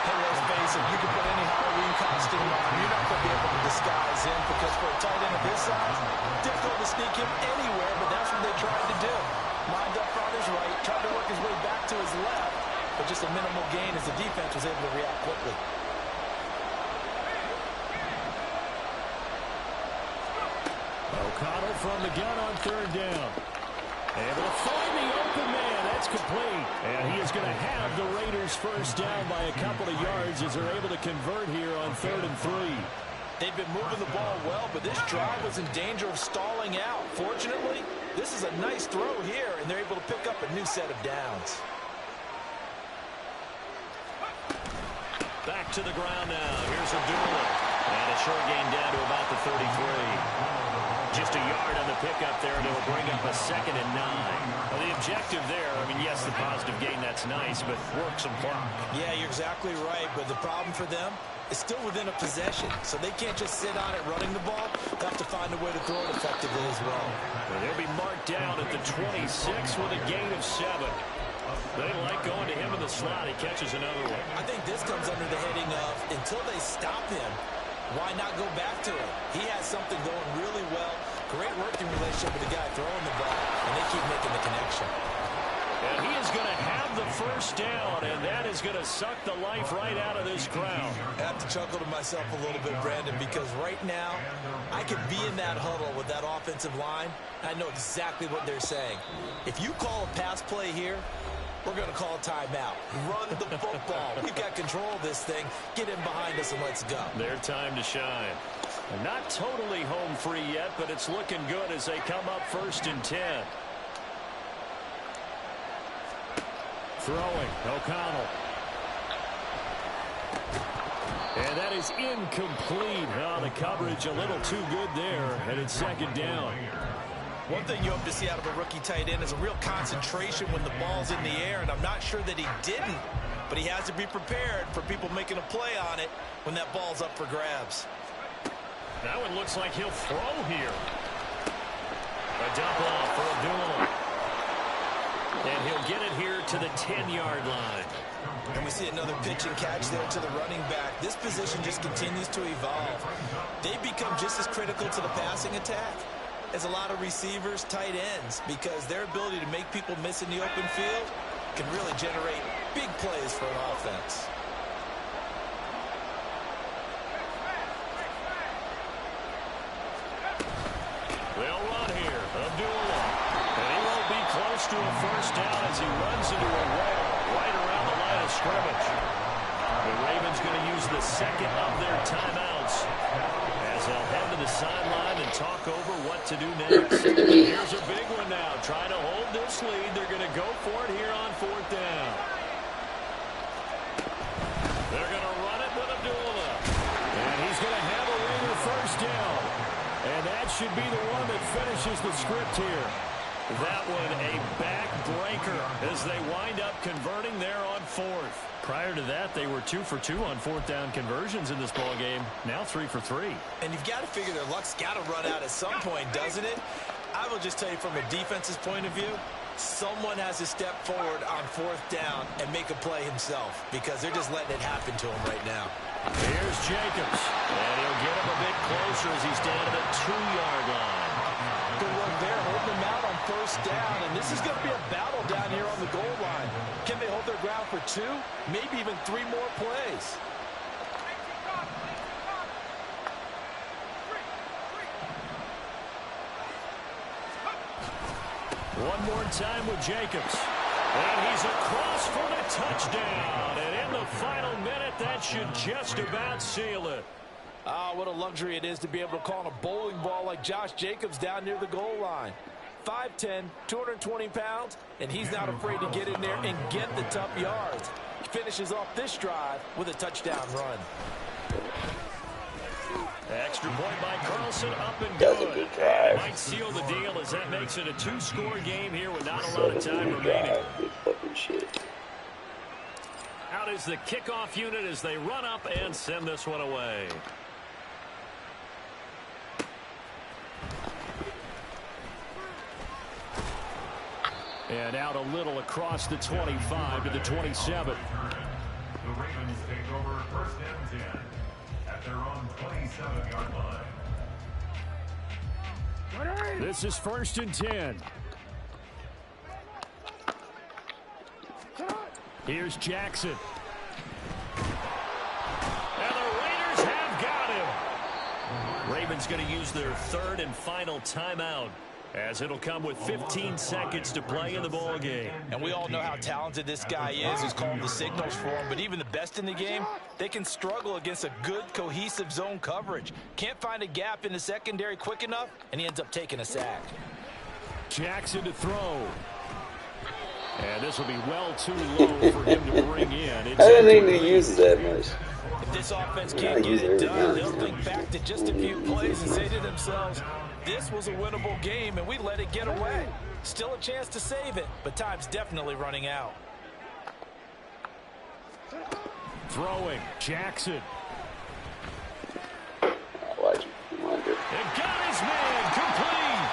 Hey, let's face it, you can put any Halloween costume on, you're not going to be able to disguise him, because for a tight end of this size, difficult to sneak him anywhere, but that's what they tried to do. Lined up on his right, tried to work his way back to his left, but just a minimal gain as the defense was able to react quickly. O'Connell from the gun on 3rd down. Able to find the open man. That's complete. And he is going to have the Raiders first down by a couple of yards as they're able to convert here on 3rd and 3. They've been moving the ball well, but this drive was in danger of stalling out. Fortunately, this is a nice throw here, and they're able to pick up a new set of downs. Back to the ground now. Here's Abdullah. And a short gain down to about the 33. Just a yard on the pickup there, and it'll bring up a 2nd and 9. Well, the objective there, I mean, yes, the positive gain, that's nice, but work some clock. Yeah, you're exactly right, but the problem for them is still within a possession, so they can't just sit on it running the ball. They have to find a way to throw it effectively as well. They'll be marked down at the 26 with a gain of 7. They like going to him in the slot. He catches another one. I think this comes under the heading of, until they stop him, why not go back to him? He has something going really well. Great working relationship with the guy throwing the ball, and they keep making the connection. And he is going to have the first down, and that is going to suck the life right out of this crowd. I have to chuckle to myself a little bit, Brandon, because right now I could be in that huddle with that offensive line. I know exactly what they're saying. If you call a pass play here, we're going to call a timeout. Run the football. We've got control of this thing. Get in behind us and let's go. Their time to shine. Not totally home free yet, but it's looking good as they come up 1st and 10. Throwing, O'Connell. And that is incomplete. Oh, the coverage a little too good there, and it's 2nd down. One thing you hope to see out of a rookie tight end is a real concentration when the ball's in the air, and I'm not sure that he didn't, but he has to be prepared for people making a play on it when that ball's up for grabs. That one looks like he'll throw here. A dump off for Abdullah. And he'll get it here to the 10-yard line. And we see another pitch and catch there to the running back. This position just continues to evolve. They become just as critical to the passing attack as a lot of receivers, tight ends, because their ability to make people miss in the open field can really generate big plays for an offense. They'll run here. Abdullah. And he won't be close to a first down as he runs into a wall right around the line of scrimmage. The Ravens going to use the 2nd of their timeouts as they'll head to the sideline and talk over what to do next. Here's a big one now. Trying to hold this lead. They're going to go for it here on 4th down. They're going to run it with Abdullah. And he's going to have a Raider first down. And that should be the one that finishes the script here. That one a backbreaker as they wind up converting there on 4th. Prior to that, they were 2 for 2 on 4th down conversions in this ball game. Now 3 for 3. And you've got to figure their luck's got to run out at some point, doesn't it? I will just tell you from a defense's point of view, someone has to step forward on 4th down and make a play himself, because they're just letting it happen to him right now. Here's Jacobs. And he'll get him a bit closer as he's down to the 2-yard line. Good work there, holding him out on 1st down, and this is going to be a battle down here on the goal line. Can they hold their ground for 2, maybe even 3 more plays? One more time with Jacobs. And he's across for the touchdown. And in the final minute, that should just about seal it. Ah, what a luxury it is to be able to call on a bowling ball like Josh Jacobs down near the goal line. 5'10", 220 pounds, and he's not afraid to get in there and get the tough yards. He finishes off this drive with a touchdown run. Extra point by Carlson, up and good. That's a good drive. Might seal the deal as that makes it a 2-score game here with not a lot of time remaining. Good fucking shit. Out is the kickoff unit as they run up and send this one away. And out a little across the 25 to the 27. The Ravens take over first and 10 at their own 27-yard line. This is first and 10. Here's Jackson. And the Raiders have got him. Ravens going to use their third and final timeout, as it'll come with 15 seconds to play in the ball game. And we all know how talented this guy is, who's calling the signals for him. But even the best in the game, they can struggle against a good, cohesive zone coverage. Can't find a gap in the secondary quick enough, and he ends up taking a sack. Jackson to throw. And this will be well too low for him to bring in. I didn't think he uses that much. If this offense can't get it done, they'll think back to just a few plays and say to themselves, this was a winnable game, and we let it get away. Still a chance to save it, but time's definitely running out. Throwing, Jackson. Watch him. And got his man complete.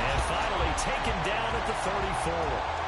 And finally taken down at the 34.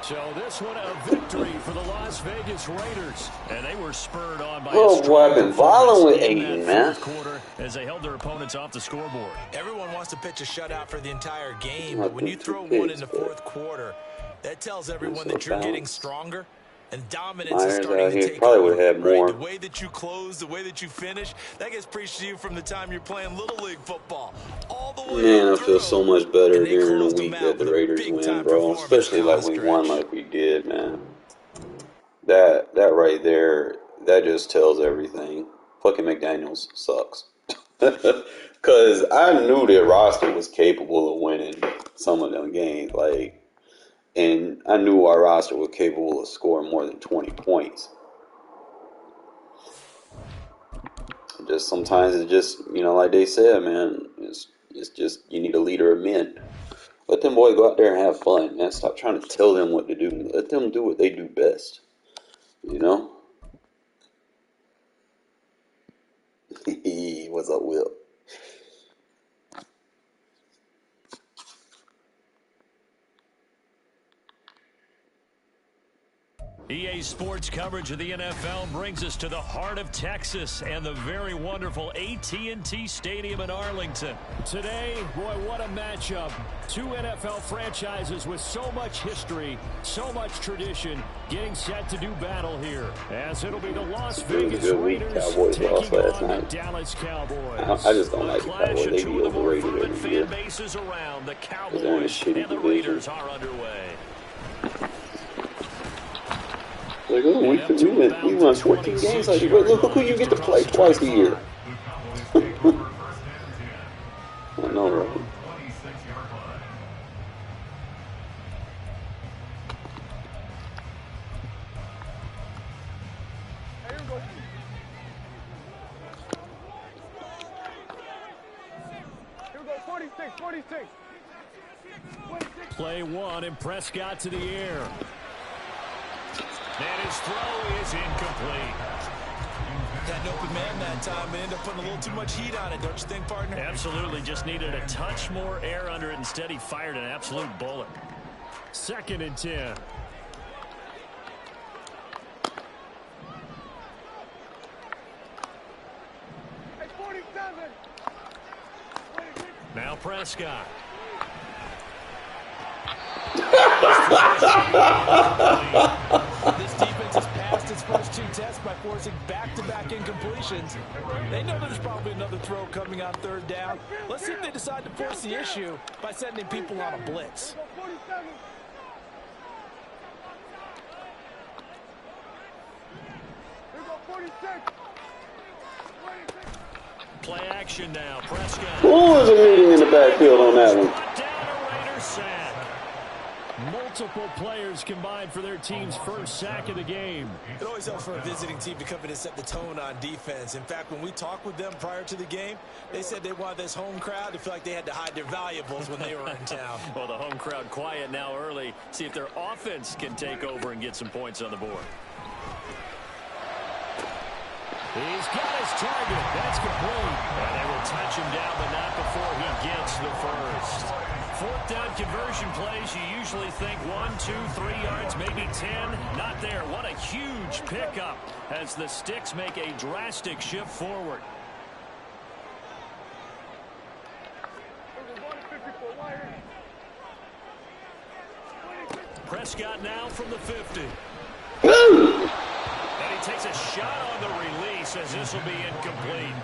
So this one a victory for the Las Vegas Raiders. And they were spurred on by oh, boy, I've been violent with Aiden, man. Quarter as they held their opponents off the scoreboard. Everyone wants to pitch a shutout for the entire game, but when you throw one in the fourth quarter, that tells everyone that you're getting stronger. And dominance is starting to take probably over. would have more. Right? The way that you close, the way that you finish, that gets preached to you from the time you're playing Little League football. All the way Man, I feel so much better during the week that the Raiders win, bro. Especially like we won like we did, man. That right there, that just tells everything. Fucking McDaniels sucks. Because I knew their roster was capable of winning some of them games, like. And I knew our roster was capable of scoring more than 20 points. Just sometimes it's just, you know, like they said, man, it's just you need a leader of men. Let them boys go out there and have fun, man. Stop trying to tell them what to do. Let them do what they do best. You know? What's up, Will? EA Sports coverage of the NFL brings us to the heart of Texas and the very wonderful AT&T Stadium in Arlington. Today, boy, what a matchup. Two NFL franchises with so much history, so much tradition, getting set to do battle here. As it'll be the Las Vegas Raiders taking on the Dallas Cowboys. I just don't like the Cowboys. They be overrated every year. Fan bases around the Cowboys and the Raiders are underway. Like, oh, we won 14 games. Like, look who you get to play twice a year. I know, right? Play one, and Prescott to the air. And his throw is incomplete. Had an open man that time, but ended up putting a little too much heat on it, don't you think, partner? Absolutely, just needed a touch more air under it. Instead, he fired an absolute bullet. 2nd and 10. Now Prescott. This defense has passed its first two tests by forcing back-to-back incompletions. They know there's probably another throw coming on 3rd down. Let's see if they decide to force the issue by sending people on a blitz. Play action now. Prescott. Who was a meeting in the backfield on that one? Down a Raider sack. Multiple players combined for their team's first sack of the game. It always helps for a visiting team to come in and set the tone on defense. In fact, when we talked with them prior to the game, they said they wanted this home crowd to feel like they had to hide their valuables when they were in town. Well, the home crowd quiet now early. See if their offense can take over and get some points on the board. He's got his target. That's complete. And they will touch him down, but not before he gets the first. Fourth down conversion plays, you usually think 1, 2, 3 yards, maybe 10. Not there. What a huge pickup as the Sticks make a drastic shift forward. Prescott now from the 50. And he takes a shot on the release as this will be incomplete.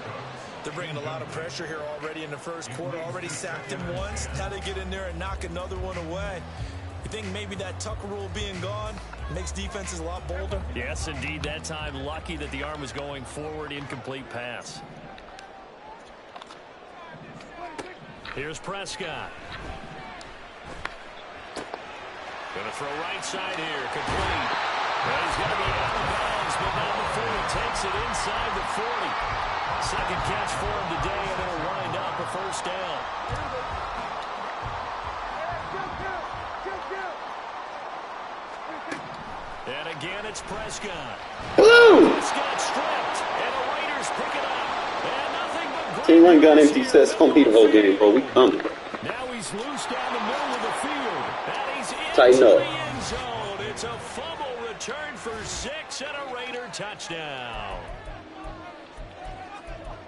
They're bringing a lot of pressure here already in the first quarter. Already sacked him once. Now they get in there and knock another one away. You think maybe that Tucker rule being gone makes defenses a lot bolder? Yes, indeed. That time, lucky that the arm was going forward. Incomplete pass. Here's Prescott. Going to throw right side here. Complete. Well, he's going to be out of bounds, but not before he takes it inside the 40. Second catch for him today, and it'll wind up a first down. And again, it's Prescott. Prescott stripped, and the Raiders pick it up. And nothing but Team run gun empty sets compete the whole game, bro. We coming. Now he's loose down the middle of the field. And he's Tighten into up. the end zone. It's a fumble return for 6 and a Raider touchdown.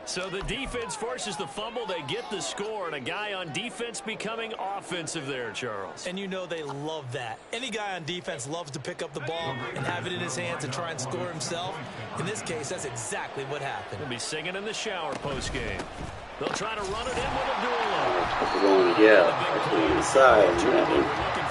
So the defense forces the fumble. They get the score, and a guy on defense becoming offensive there, Charles. And you know they love that. Any guy on defense loves to pick up the ball and have it in his hands and try and score himself. In this case, that's exactly what happened. He'll be singing in the shower post-game. They'll try to run it in with Abdullah. Yeah, inside. They were looking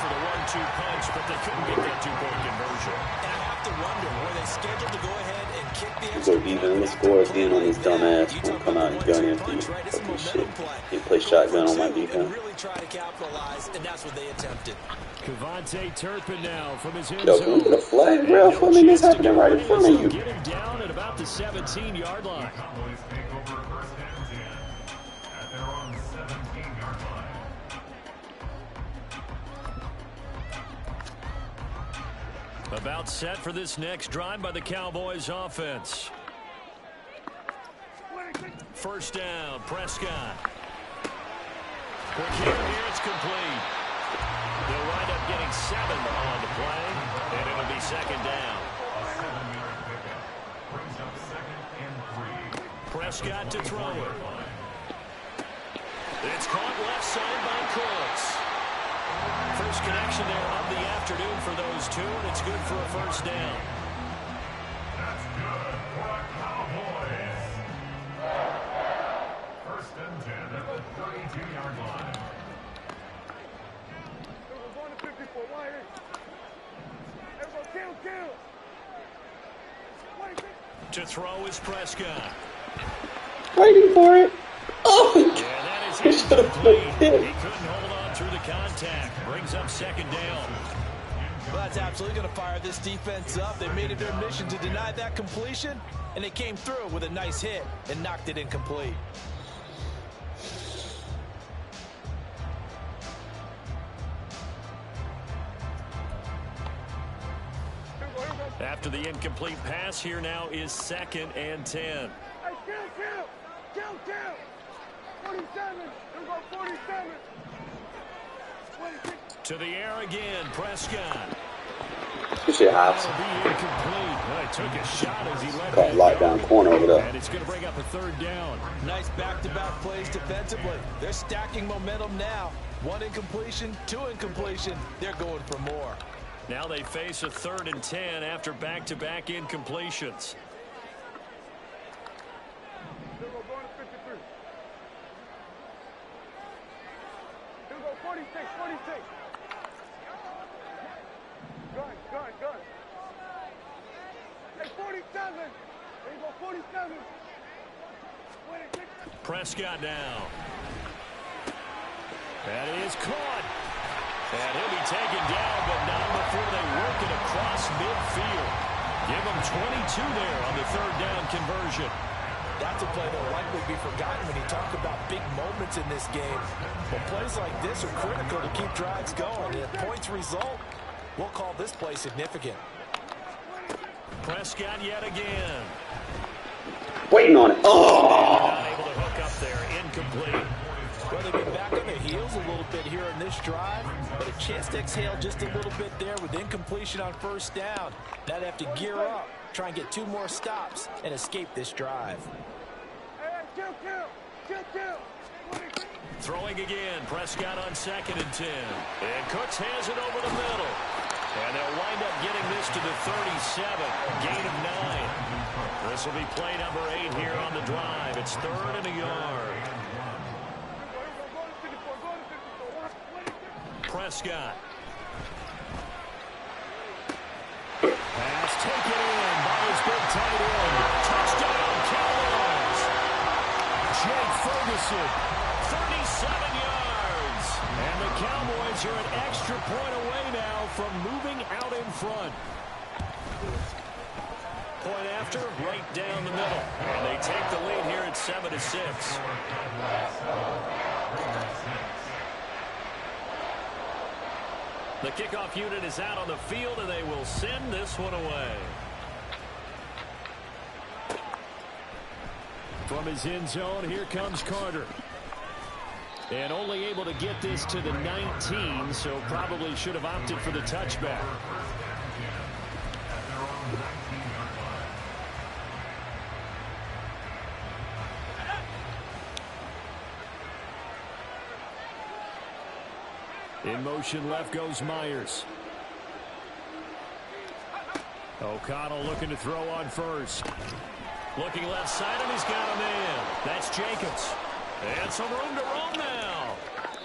for the 1-2 punch, but they couldn't get that two-point conversion. And I have to wonder, were they scheduled to go ahead and kick the He's gonna even score again on his dumb ass. Gonna come out and gun empty. Fucking shit. He play shotgun on my defense. Really try to capitalize, and that's what they attempted. Cavante Turpin now from his end Yo, zone. can we get a flag, bro? For me, this happening right in front of you. Get him down at about the 17-yard line. Cowboys take over first and 10 at their own 17-yard line. About set for this next drive by the Cowboys offense. First down, Prescott. Quick here, it's complete. They'll wind up getting 7 on the play, and it'll be second down. Brings up 2nd and 3. Prescott to throw it. It's caught left side by Cooks. First connection there of the afternoon for those two, and it's good for a first down. That's good for the Cowboys. First and 10 at the 32-yard line. To throw is Prescott. Waiting for it. Oh, yeah, that is incomplete. He couldn't hold on through the contact. Brings up second down. Well, that's absolutely going to fire this defense up. They made it their mission to deny that completion, and they came through with a nice hit and knocked it incomplete. After the incomplete pass, here now is 2nd and 10. Hey, kill. 47. Here we go, 47. To the air again, Prescott. Good shit, Hobbs. Well, he took a shot as he let Caught lockdown corner over there. and it's going to bring up a third down. Nice back-to-back plays defensively. They're stacking momentum now. 1 incompletion, 2 incompletion. They're going for more. Now they face a 3rd and 10 after back-to-back incompletions. Here we go, going to 53. Here we go, 46. Gun. Hey, 47. There you go, 47. 26. Prescott now. That is caught. And he'll be taken down, but not before they work it across midfield. Give him 22 there on the third down conversion. That's a play that will likely be forgotten when you talk about big moments in this game. But plays like this are critical to keep drives going. And if points result, we'll call this play significant. Prescott yet again. Waiting on it. Oh! Not able to hook up there. Incomplete. Well, they've been back on their heels a little bit here in this drive, but a chance to exhale just a little bit there with incompletion on first down. Now they have to gear up, try and get 2 more stops, and escape this drive. Throwing again. Prescott on 2nd and 10. And Cooks has it over the middle. And they'll wind up getting this to the 37. Gain of 9. This will be play number 8 here on the drive. It's 3rd and a yard. Prescott. Pass taken in by his big tight end. Touchdown, Cowboys. Jake Ferguson, 37 yards. And the Cowboys are an extra point away now from moving out in front. Point after, right down the middle. And they take the lead here at 7-6. The kickoff unit is out on the field, and they will send this one away. From his end zone, here comes Carter. And only able to get this to the 19, so probably should have opted for the touchback. In motion left goes Myers. O'Connell looking to throw on first. Looking left side, and he's got a man. That's Jacobs. And some room to roam now.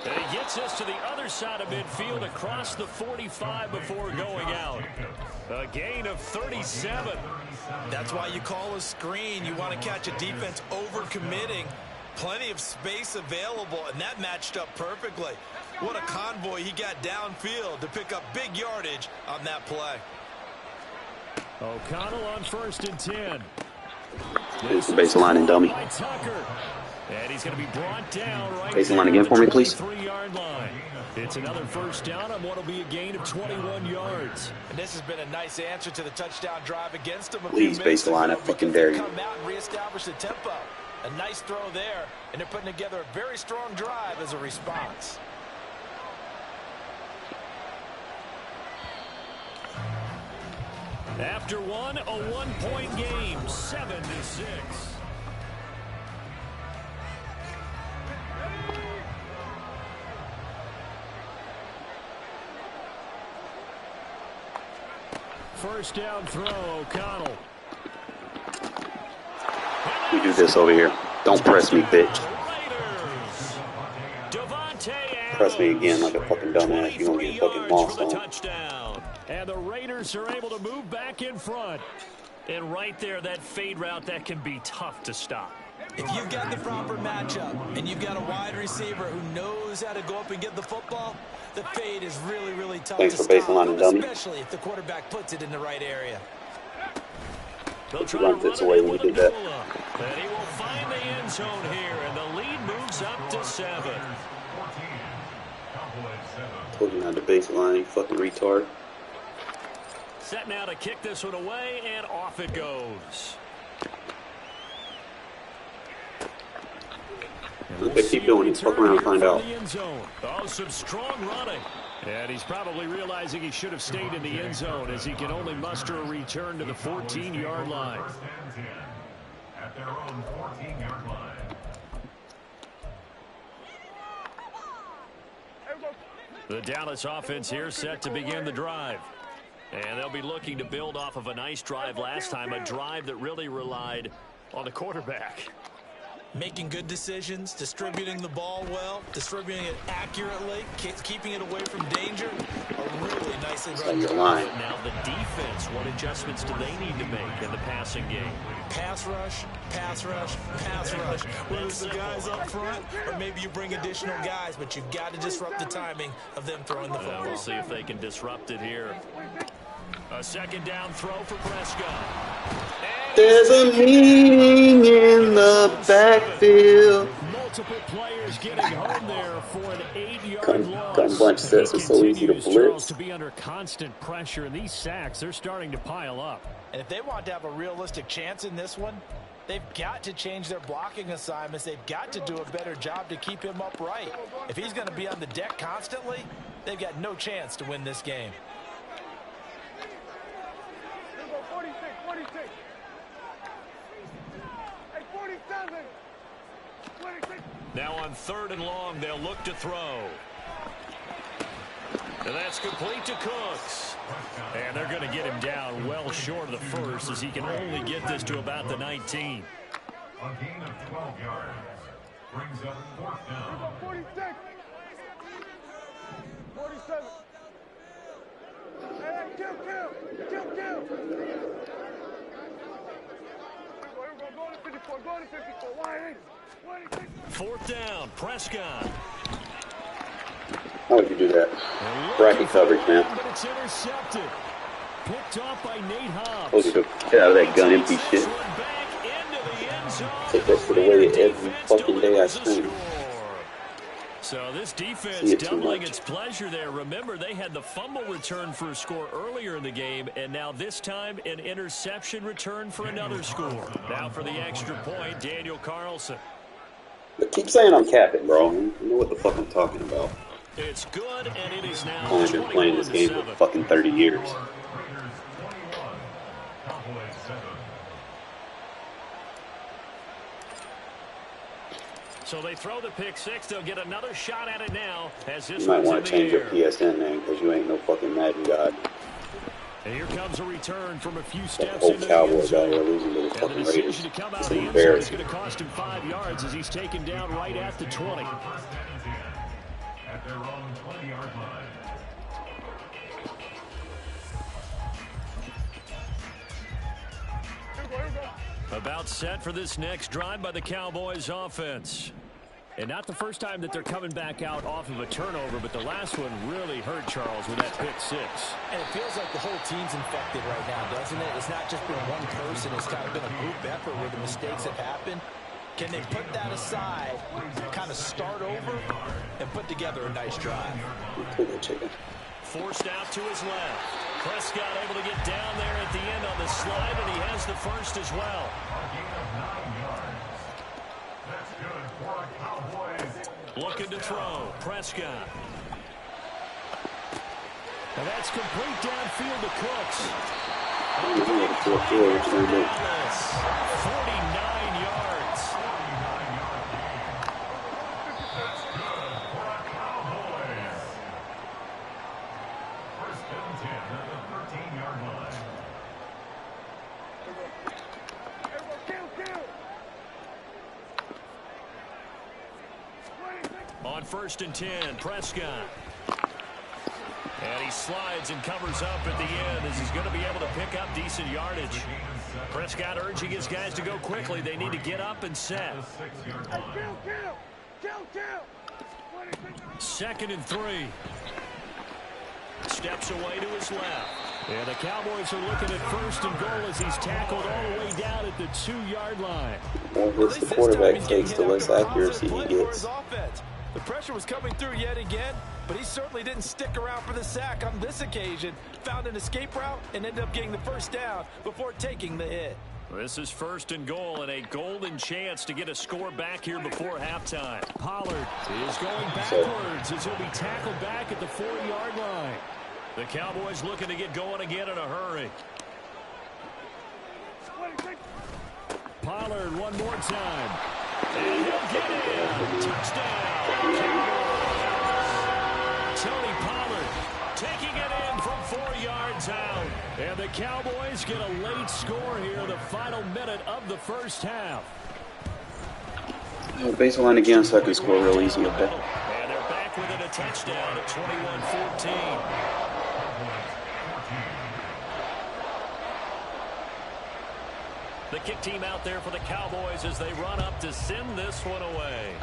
And he gets us to the other side of midfield across the 45 before going out. A gain of 37. That's why you call a screen. You want to catch a defense over-committing. Plenty of space available, and that matched up perfectly. What a convoy he got downfield to pick up big yardage on that play. O'Connell on 1st and 10. It's the baseline and dummy. And he's going to be brought down right baseline again for me, please. 3-yard line. It's another first down on what will be a gain of 21 yards. And this has been a nice answer to the touchdown drive against him. Please, baseline, I fucking dare you. Come out and reestablish the tempo. A nice throw there, and they're putting together a very strong drive as a response. After one, a 1-point game, 7-6. First down throw, O'Connell. We do this over here. Don't press me, bitch. Press me again like a fucking dumbass. You're going to get fucking lost on. And the Raiders are able to move back in front. And right there, that fade route, that can be tough to stop. If you've got the proper matchup and you've got a wide receiver who knows how to go up and get the football, the fade is really, really tough to stop, especially if the quarterback puts it in the right area. They'll try to run it away when we did that. And he will find the end zone here, and the lead moves up to 7. Told you not the baseline, you fucking retard. Set now to kick this one away, and off it goes. What they keep doing is fuck around and find out. Oh, some strong running. And he's probably realizing he should have stayed in the end zone as he can only muster a return to the 14-yard line. At their own 14-yard line. The Dallas offense here set to begin the drive. And they'll be looking to build off of a nice drive last time, a drive that really relied on the quarterback. Making good decisions, distributing the ball well, distributing it accurately, keeping it away from danger. A really nicely run drive. Now the defense, what adjustments do they need to make in the passing game? Pass rush, pass rush, pass rush. Whether it's the guys up front or maybe you bring additional guys, but you've got to disrupt the timing of them throwing the football. We'll see if they can disrupt it here. A second down throw for Prescott. There's a meeting in the backfield. Multiple players getting home there for an 8-yard loss. Gun bunch sets are so easy to blitz. To be under constant pressure, and these sacks, they're starting to pile up. And if they want to have a realistic chance in this one, they've got to change their blocking assignments. They've got to do a better job to keep him upright. If he's going to be on the deck constantly, they've got no chance to win this game. 46. Now on 3rd and long, they'll look to throw. And that's complete to Cooks. And they're going to get him down well short of the first, as he can only get this to about the 19. A gain of 12 yards brings up 4th down. 46. 47. Hey, kill. Go to 54. Why 4th down, Prescott. How would you do that? Bracket coverage, man. But it's intercepted. Picked off by Nate Hobbs. Told you to get out of that gun empty shit. Take that shit away every fucking day I swim. So this defense doubling its pleasure there. Remember, they had the fumble return for a score earlier in the game, and now this time an interception return for another score. Now for the extra point, Daniel Carlson. But keep saying I'm capping, bro. You know what the fuck I'm talking about. It's good, and it is now I've only been playing this game for fucking 30 years. So they throw the pick six. They'll get another shot at it now. As this You might want to change your PSN name because you ain't no fucking Madden god. And here comes a return from a few steps whole into Cowboys the out end here zone. losing to the fucking And the Raiders. decision to come out It's of the end zone is embarrassing. going to cost him 5 yards as he's taken down right at the 20. At their own 20-yard line. About set for this next drive by the Cowboys offense. And not the first time that they're coming back out off of a turnover, but the last one really hurt Charles with that pick six. And it feels like the whole team's infected right now, doesn't it? It's not just been one person. It's kind of been a group effort where the mistakes have happened. Can they put that aside, kind of start over, and put together a nice drive? Forced out to his left. Prescott able to get down there at the end on the slide, and he has the first as well. Looking to throw. Prescott. And that's complete downfield to Cooks. 49 yards. First and 10 at the 13-yard line. On 1st and 10, Prescott. And he slides and covers up at the end as he's going to be able to pick up decent yardage. Prescott urging his guys to go quickly. They need to get up and set. 2nd and 3. Steps away to his left. And the Cowboys are looking at 1st and goal as he's tackled all the way down at the 2-yard line. More hits the quarterback takes, the less accuracy he gets. The pressure was coming through yet again, but he certainly didn't stick around for the sack on this occasion. Found an escape route and ended up getting the first down before taking the hit. This is 1st and goal and a golden chance to get a score back here before halftime. Pollard is going backwards as he'll be tackled back at the 4-yard line. The Cowboys looking to get going again in a hurry. Pollard one more time. And he'll get in. Touchdown. Tony Pollard taking it in from 4 yards out. And the Cowboys get a late score here in the final minute of the first half. Baseline again so I can score real easy, okay? And they're back within a touchdown at 21-14. The kick team out there for the Cowboys as they run up to send this one away.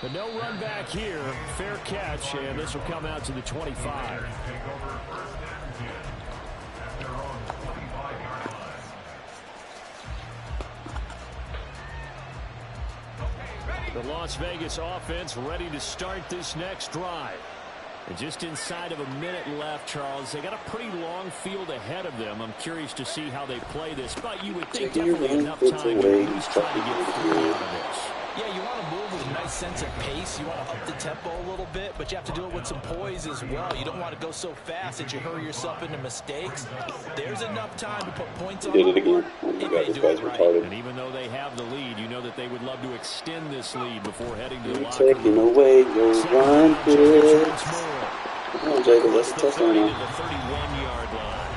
But no run back here. Fair catch, and this will come out to the 25. The Las Vegas offense ready to start this next drive. And just inside of a minute left, Charles. They got a pretty long field ahead of them. I'm curious to see how they play this, but you would think definitely enough time to at least try to get through out of this. Yeah, you want to move with a nice sense of pace. You want to up the tempo a little bit, but you have to do it with some poise as well. You don't want to go so fast that you hurry yourself into mistakes. There's enough time to put points on the board if they do it right. And even though they have the lead, you know that they would love to extend this lead before heading to the locker room. Taking away your run hits. Come on, Jacob, let's touchdown now. The 31-yard line.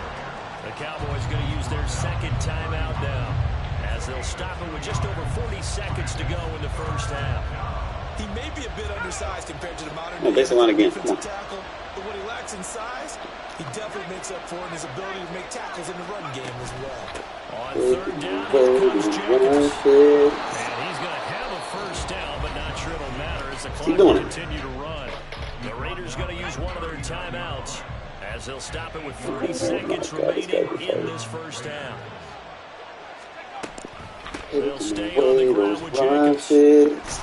The Cowboys going to use their second timeout now, as they'll stop it with just over 40 seconds to go in the first half. He may be a bit undersized compared to the modern baseline again. tackle, but what he lacks in size, he definitely makes up for in his ability to make tackles in the run game as well. On third down, here comes Jacobs. And he's going to have a first down, but not sure it'll matter as the clock will continue to run. The Raiders going to use one of their timeouts as they'll stop it with 30 seconds remaining in this first half. They'll stay on the ground with Jacobs.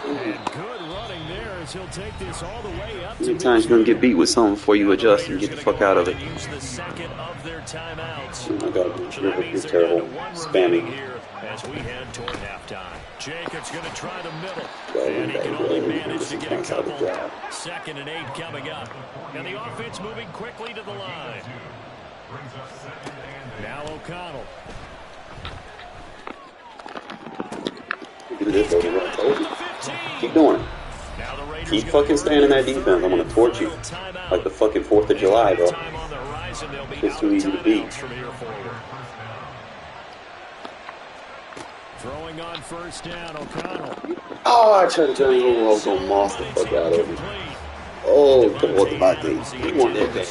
And good running there as he'll take this all the way up to Sometimes you're going to get beat with something before you adjust and get the fuck out of it. use the second of their timeouts. Oh my god, you're terrible. Spamming. As we head toward halftime. Jacobs going to try the middle. And he can only manage to get a couple. 2nd and 8 coming up. And the offense moving quickly to the line. Now O'Connell. Do this over what I told you. Keep doing it. Keep fucking staying in that defense. I'm gonna torch you. Like the fucking 4th of July, bro. It's too easy to beat. Throwing on first down, O'Connell. Oh, I tried to turn you over. I was gonna moss the fuck out of him. Oh, come on, the back lead. He want that back.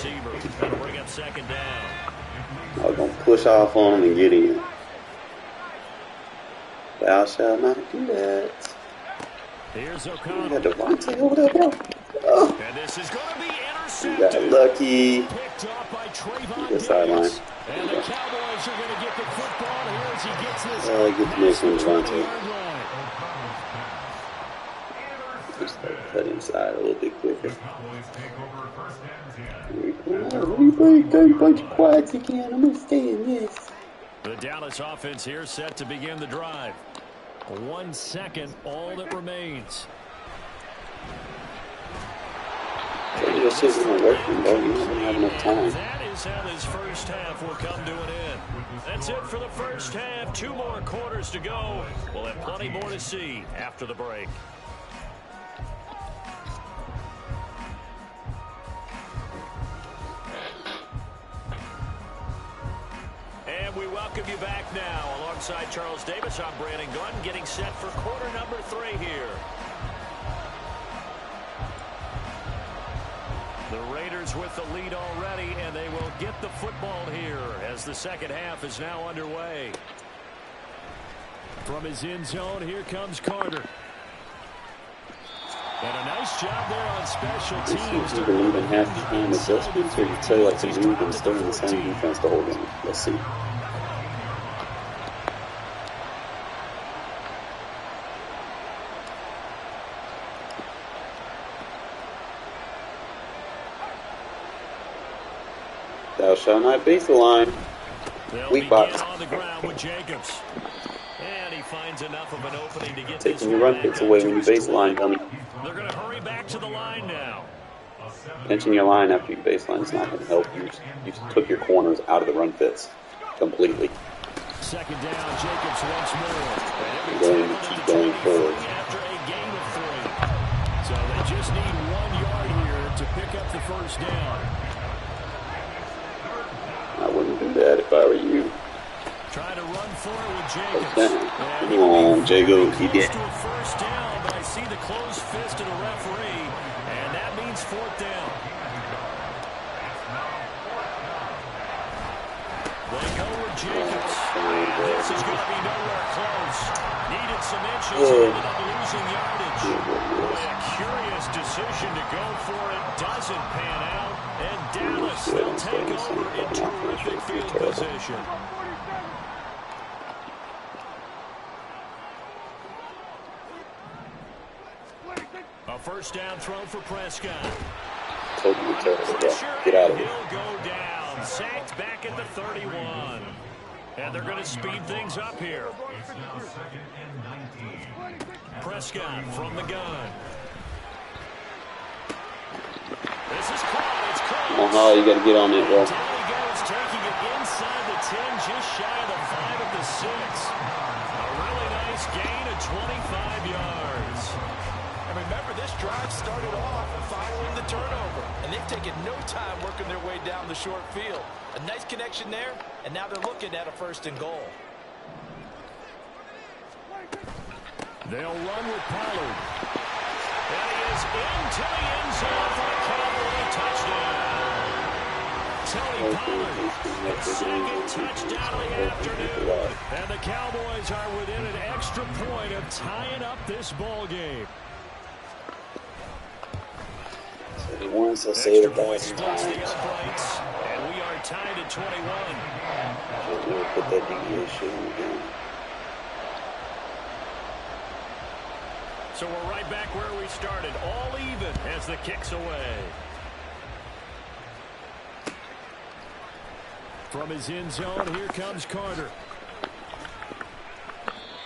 Bring up second down. I was gonna push off on him and get in. Thou shalt not do that. Here's O'Connell. You got Devontae over there, bro. Oh. And this is going to be You got lucky. picked off by Trayvon The sideline. And the Cowboys are going to get the football here as he gets this. Get the next one, Devontae. Just cut inside a little bit quicker. We play a bunch of quads again. I'm going to stay in this. The Dallas offense here set to begin the drive. 1 second, all that remains. This isn't working, though. You don't have enough time. That is how this first half will come to an end. That's it for the first half. 2 more quarters to go. We'll have plenty more to see after the break. And we welcome you back now. Alongside Charles Davis, I'm Brandon Gunn, getting set for quarter number 3 here. The Raiders with the lead already, and they will get the football here as the second half is now underway. From his end zone, here comes Carter. And a nice job there on special teams. You believe in half-time adjustments, or you tell you like to move and stay in the same defense the whole game? Let's see. Thou shalt not beat the line. Weak box. On the ground with Jacobs. And he finds enough of an opening to get Taking your run picks away when you baseline, dummy. They're going to hurry back to the line now. Pinching your line after you baseline is not going to help you. You took your corners out of the run fits completely. Second down, Jacobs once more. Keep going forward. After a gain of 3. So they just need 1 yard here to pick up the first down. I wouldn't do that if I were you. Try to run forward with Jacobs. He Come on, Jago. He did. to a first down, but I see the closed fist of the referee, and that means fourth down. They go with Jacobs. This is going to be nowhere close. Needed some inches and ended up losing yardage. Boy, a curious decision to go for it. Doesn't pan out. And Dallas, they'll take over in terrific field position. A first down throw for Prescott. Totally terrible. Get out of here. He'll go down. Sacked back at the 31. And they're going to speed things up here. Prescott from the gun. This is caught. It's close. Oh, you got to get on it, bro. Down he goes, taking it inside the 10, just shy of the 5 at the 6. A really nice gain of 25 yards. And remember, this drive started off following the turnover, and they've taken no time working their way down the short field. A nice connection there, and now they're looking at a first and goal. They'll run with Pollard. And he is into the end zone for a Cowboy touchdown. Tony Pollard, his second touchdown of the afternoon. And the Cowboys are within an extra point of tying up this ball game. So he wants to say the ball splits the uprights, and we are tied at 21. We'll put that deviation again. So we're right back where we started, all even as the kick's away. From his end zone, here comes Carter.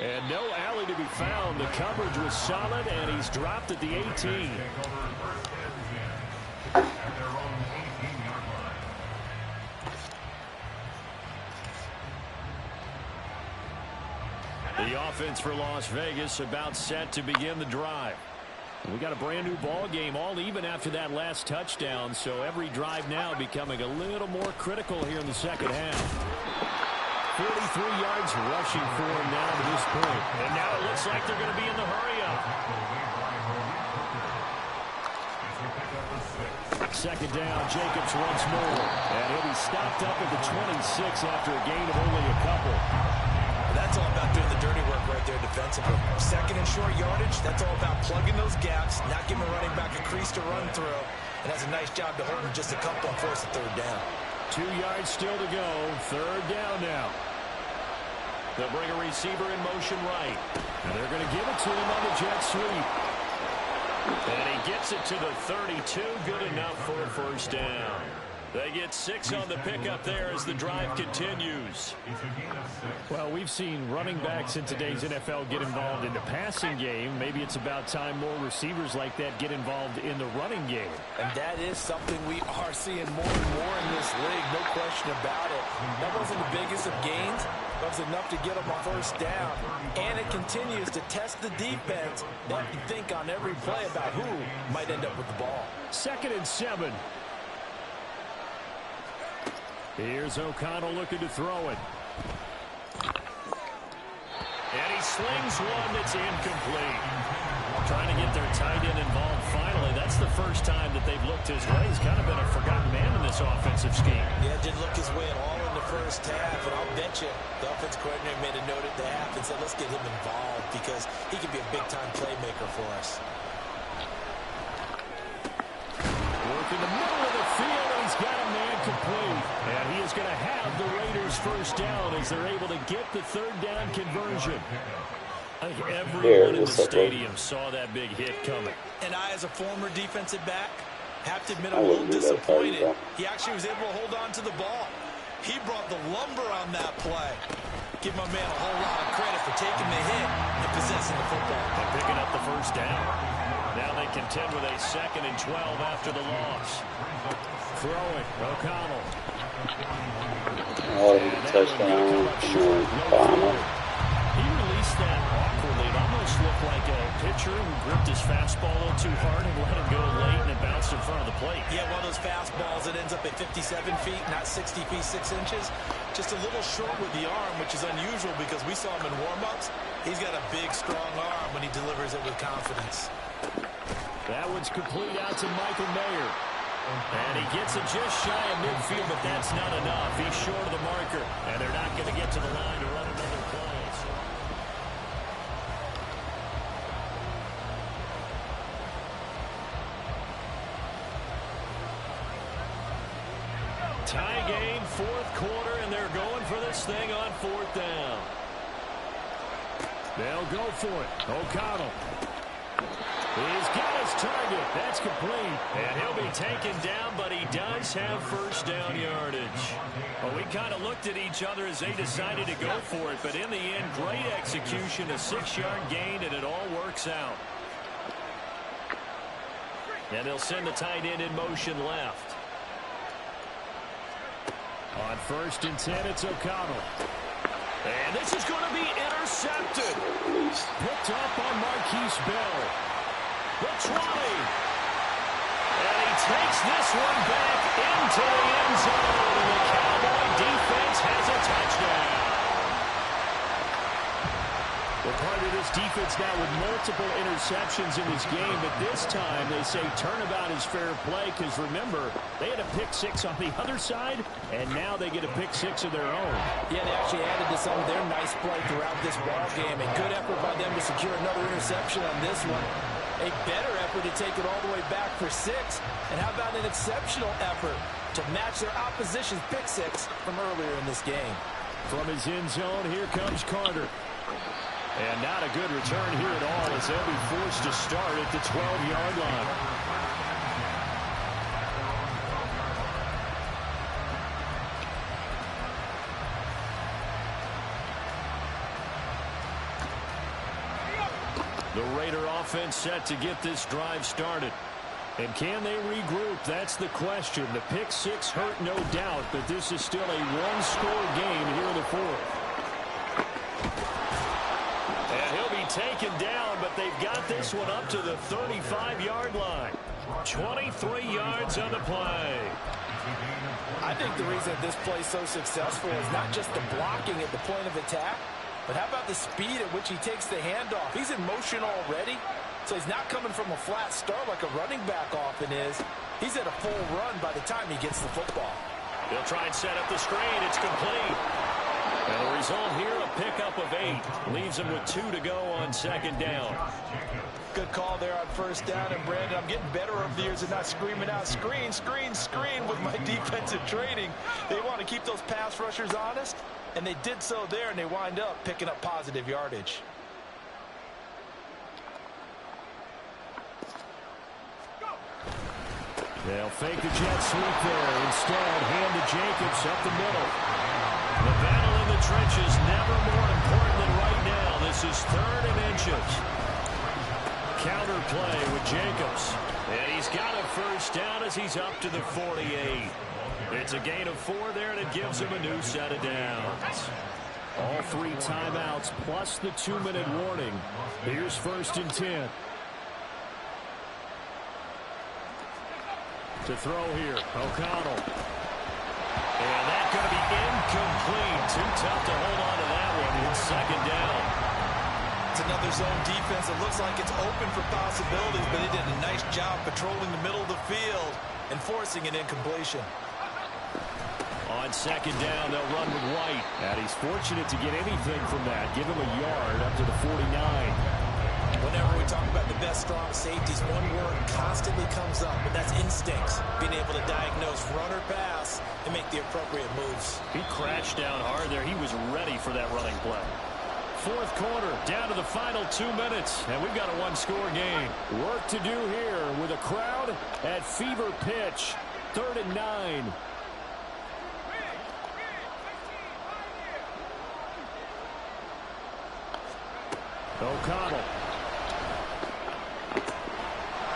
And no alley to be found. The coverage was solid, and he's dropped at the 18. The offense for Las Vegas about set to begin the drive. We got a brand new ball game, all even after that last touchdown, so every drive now becoming a little more critical here in the second half. 43 yards rushing for him now to this point. And now it looks like they're going to be in the hurry-up. Second down, Jacobs once more. And he'll be stopped up at the 26 after a gain of only a couple. That's all about doing the dirty work right there defensively. Second and short yardage, that's all about plugging those gaps, not giving a running back a crease to run through. And that's a nice job to hold him just a couple on fourth and third down. 2 yards still to go. Third down now. They'll bring a receiver in motion right. And they're going to give it to him on the jet sweep. And he gets it to the 32. Good enough for a first down. They get 6 on the pickup there as the drive continues. Well, we've seen running backs in today's NFL get involved in the passing game. Maybe it's about time more receivers like that get involved in the running game. And that is something we are seeing more and more in this league, no question about it. That wasn't the biggest of gains. That was enough to get them a first down. And it continues to test the defense. They have to think on every play about who might end up with the ball. 2nd and 7. Here's O'Connell looking to throw it. And he slings one that's incomplete. Trying to get their tight end involved finally. That's the first time that they've looked his way. He's kind of been a forgotten man in this offensive scheme. Yeah, didn't look his way at all in the first half. And I'll bet you the offensive coordinator made a note at the half and said, let's get him involved because he can be a big-time playmaker for us. Work in the middle of the field, and he's got a man complete. And he is going to have the Raiders first down as they're able to get the third down conversion. I think everyone in the stadium saw that big hit coming. And I, as a former defensive back, have to admit I'm a little disappointed. He actually was able to hold on to the ball. He brought the lumber on that play. Give my man a whole lot of credit for taking the hit and possessing the football. And picking up the first down. Now they contend with a 2nd and 12 after the loss. Throwing, O'Connell. Oh, touchdown. He released that awkwardly. It almost almost looked like a pitcher who gripped his fastball a little too hard and let him go late, and it bounced in front of the plate. Yeah, one of those fastballs that ends up at 57 feet, not 60 feet 6 inches. Just a little short with the arm, which is unusual because we saw him in warm-ups. He's got a big, strong arm when he delivers it with confidence. That one's complete out to Michael Mayer. And he gets it just shy of midfield, but that's not enough. He's short of the marker, and they're not going to get to the line to run another play. Tie game, fourth quarter, and they're going for this thing on fourth down. They'll go for it. O'Connell. He's got his target. That's complete. And he'll be taken down, but he does have first down yardage. Well, we kind of looked at each other as they decided to go for it, but in the end, great execution, a 6-yard gain, and it all works out. And they'll send the tight end in motion left. On 1st and 10, it's O'Connell. And this is going to be intercepted. Picked up on Marquise Bell. The 20. And he takes this one back into the end zone. And the Cowboy defense has a touchdown. Well, part of this defense now with multiple interceptions in this game, but this time they say turnabout is fair play because, remember, they had a pick-6 on the other side, and now they get a pick-6 of their own. Yeah, they actually added to some of their nice play throughout this ball game, and good effort by them to secure another interception on this one. A better effort to take it all the way back for 6, and how about an exceptional effort to match their opposition's pick-6 from earlier in this game. From his end zone, here comes Carter. And not a good return here at all as they'll be forced to start at the 12-yard line. The Raider offense set to get this drive started. And can they regroup? That's the question. The pick-6 hurt, no doubt, but this is still a one-score game here in the fourth. And he'll be taken down, but they've got this one up to the 35-yard line. 23 yards on the play. I think the reason this play is so successful is not just the blocking at the point of attack, but how about the speed at which he takes the handoff? He's in motion already, so he's not coming from a flat start like a running back often is. He's at a full run by the time he gets the football. He'll try and set up the screen. It's complete. And the result here, a pickup of 8. Leaves him with 2 to go on 2nd down. Good call there on 1st down. And, Brandon, I'm getting better over the years and not screaming out, screen, screen, screen with my defensive training. They want to keep those pass rushers honest, and they did so there, and they wind up picking up positive yardage. They'll fake the jet sweep there. Instead, hand to Jacobs up the middle. The battle in the trenches never more important than right now. This is 3rd and inches. Counter play with Jacobs. And he's got a first down as he's up to the 48. It's a gain of 4 there, and it gives him a new set of downs. All 3 timeouts plus the 2-minute warning. Here's 1st and 10. To throw here, O'Connell. And that's going to be incomplete. Too tough to hold on to that one. It's 2nd down. It's another zone defense. It looks like it's open for possibilities, but they did a nice job patrolling the middle of the field and forcing an incompletion. On 2nd down, they'll run with White. And he's fortunate to get anything from that. Give him a yard up to the 49. Whenever we talk about the best strong safeties, one word constantly comes up, and that's instincts. Being able to diagnose run or pass and make the appropriate moves. He crashed down hard there. He was ready for that running play. 4th quarter, down to the final 2 minutes, and we've got a one-score game. Work to do here with a crowd at fever pitch. 3rd and 9. O'Connell.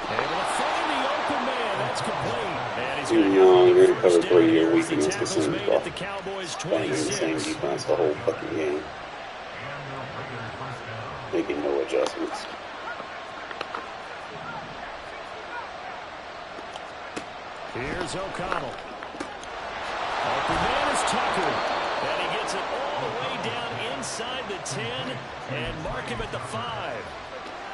Able to find the open man. That's complete. And he's going to you're going to cover 3 here your week as the against the tackle's same made ball. at the Cowboys' Playing the same 26. defense the whole fucking game. Making no adjustments. Here's O'Connell. Open man is Tucker. And he gets it all the way down inside the 10 and mark him at the 5.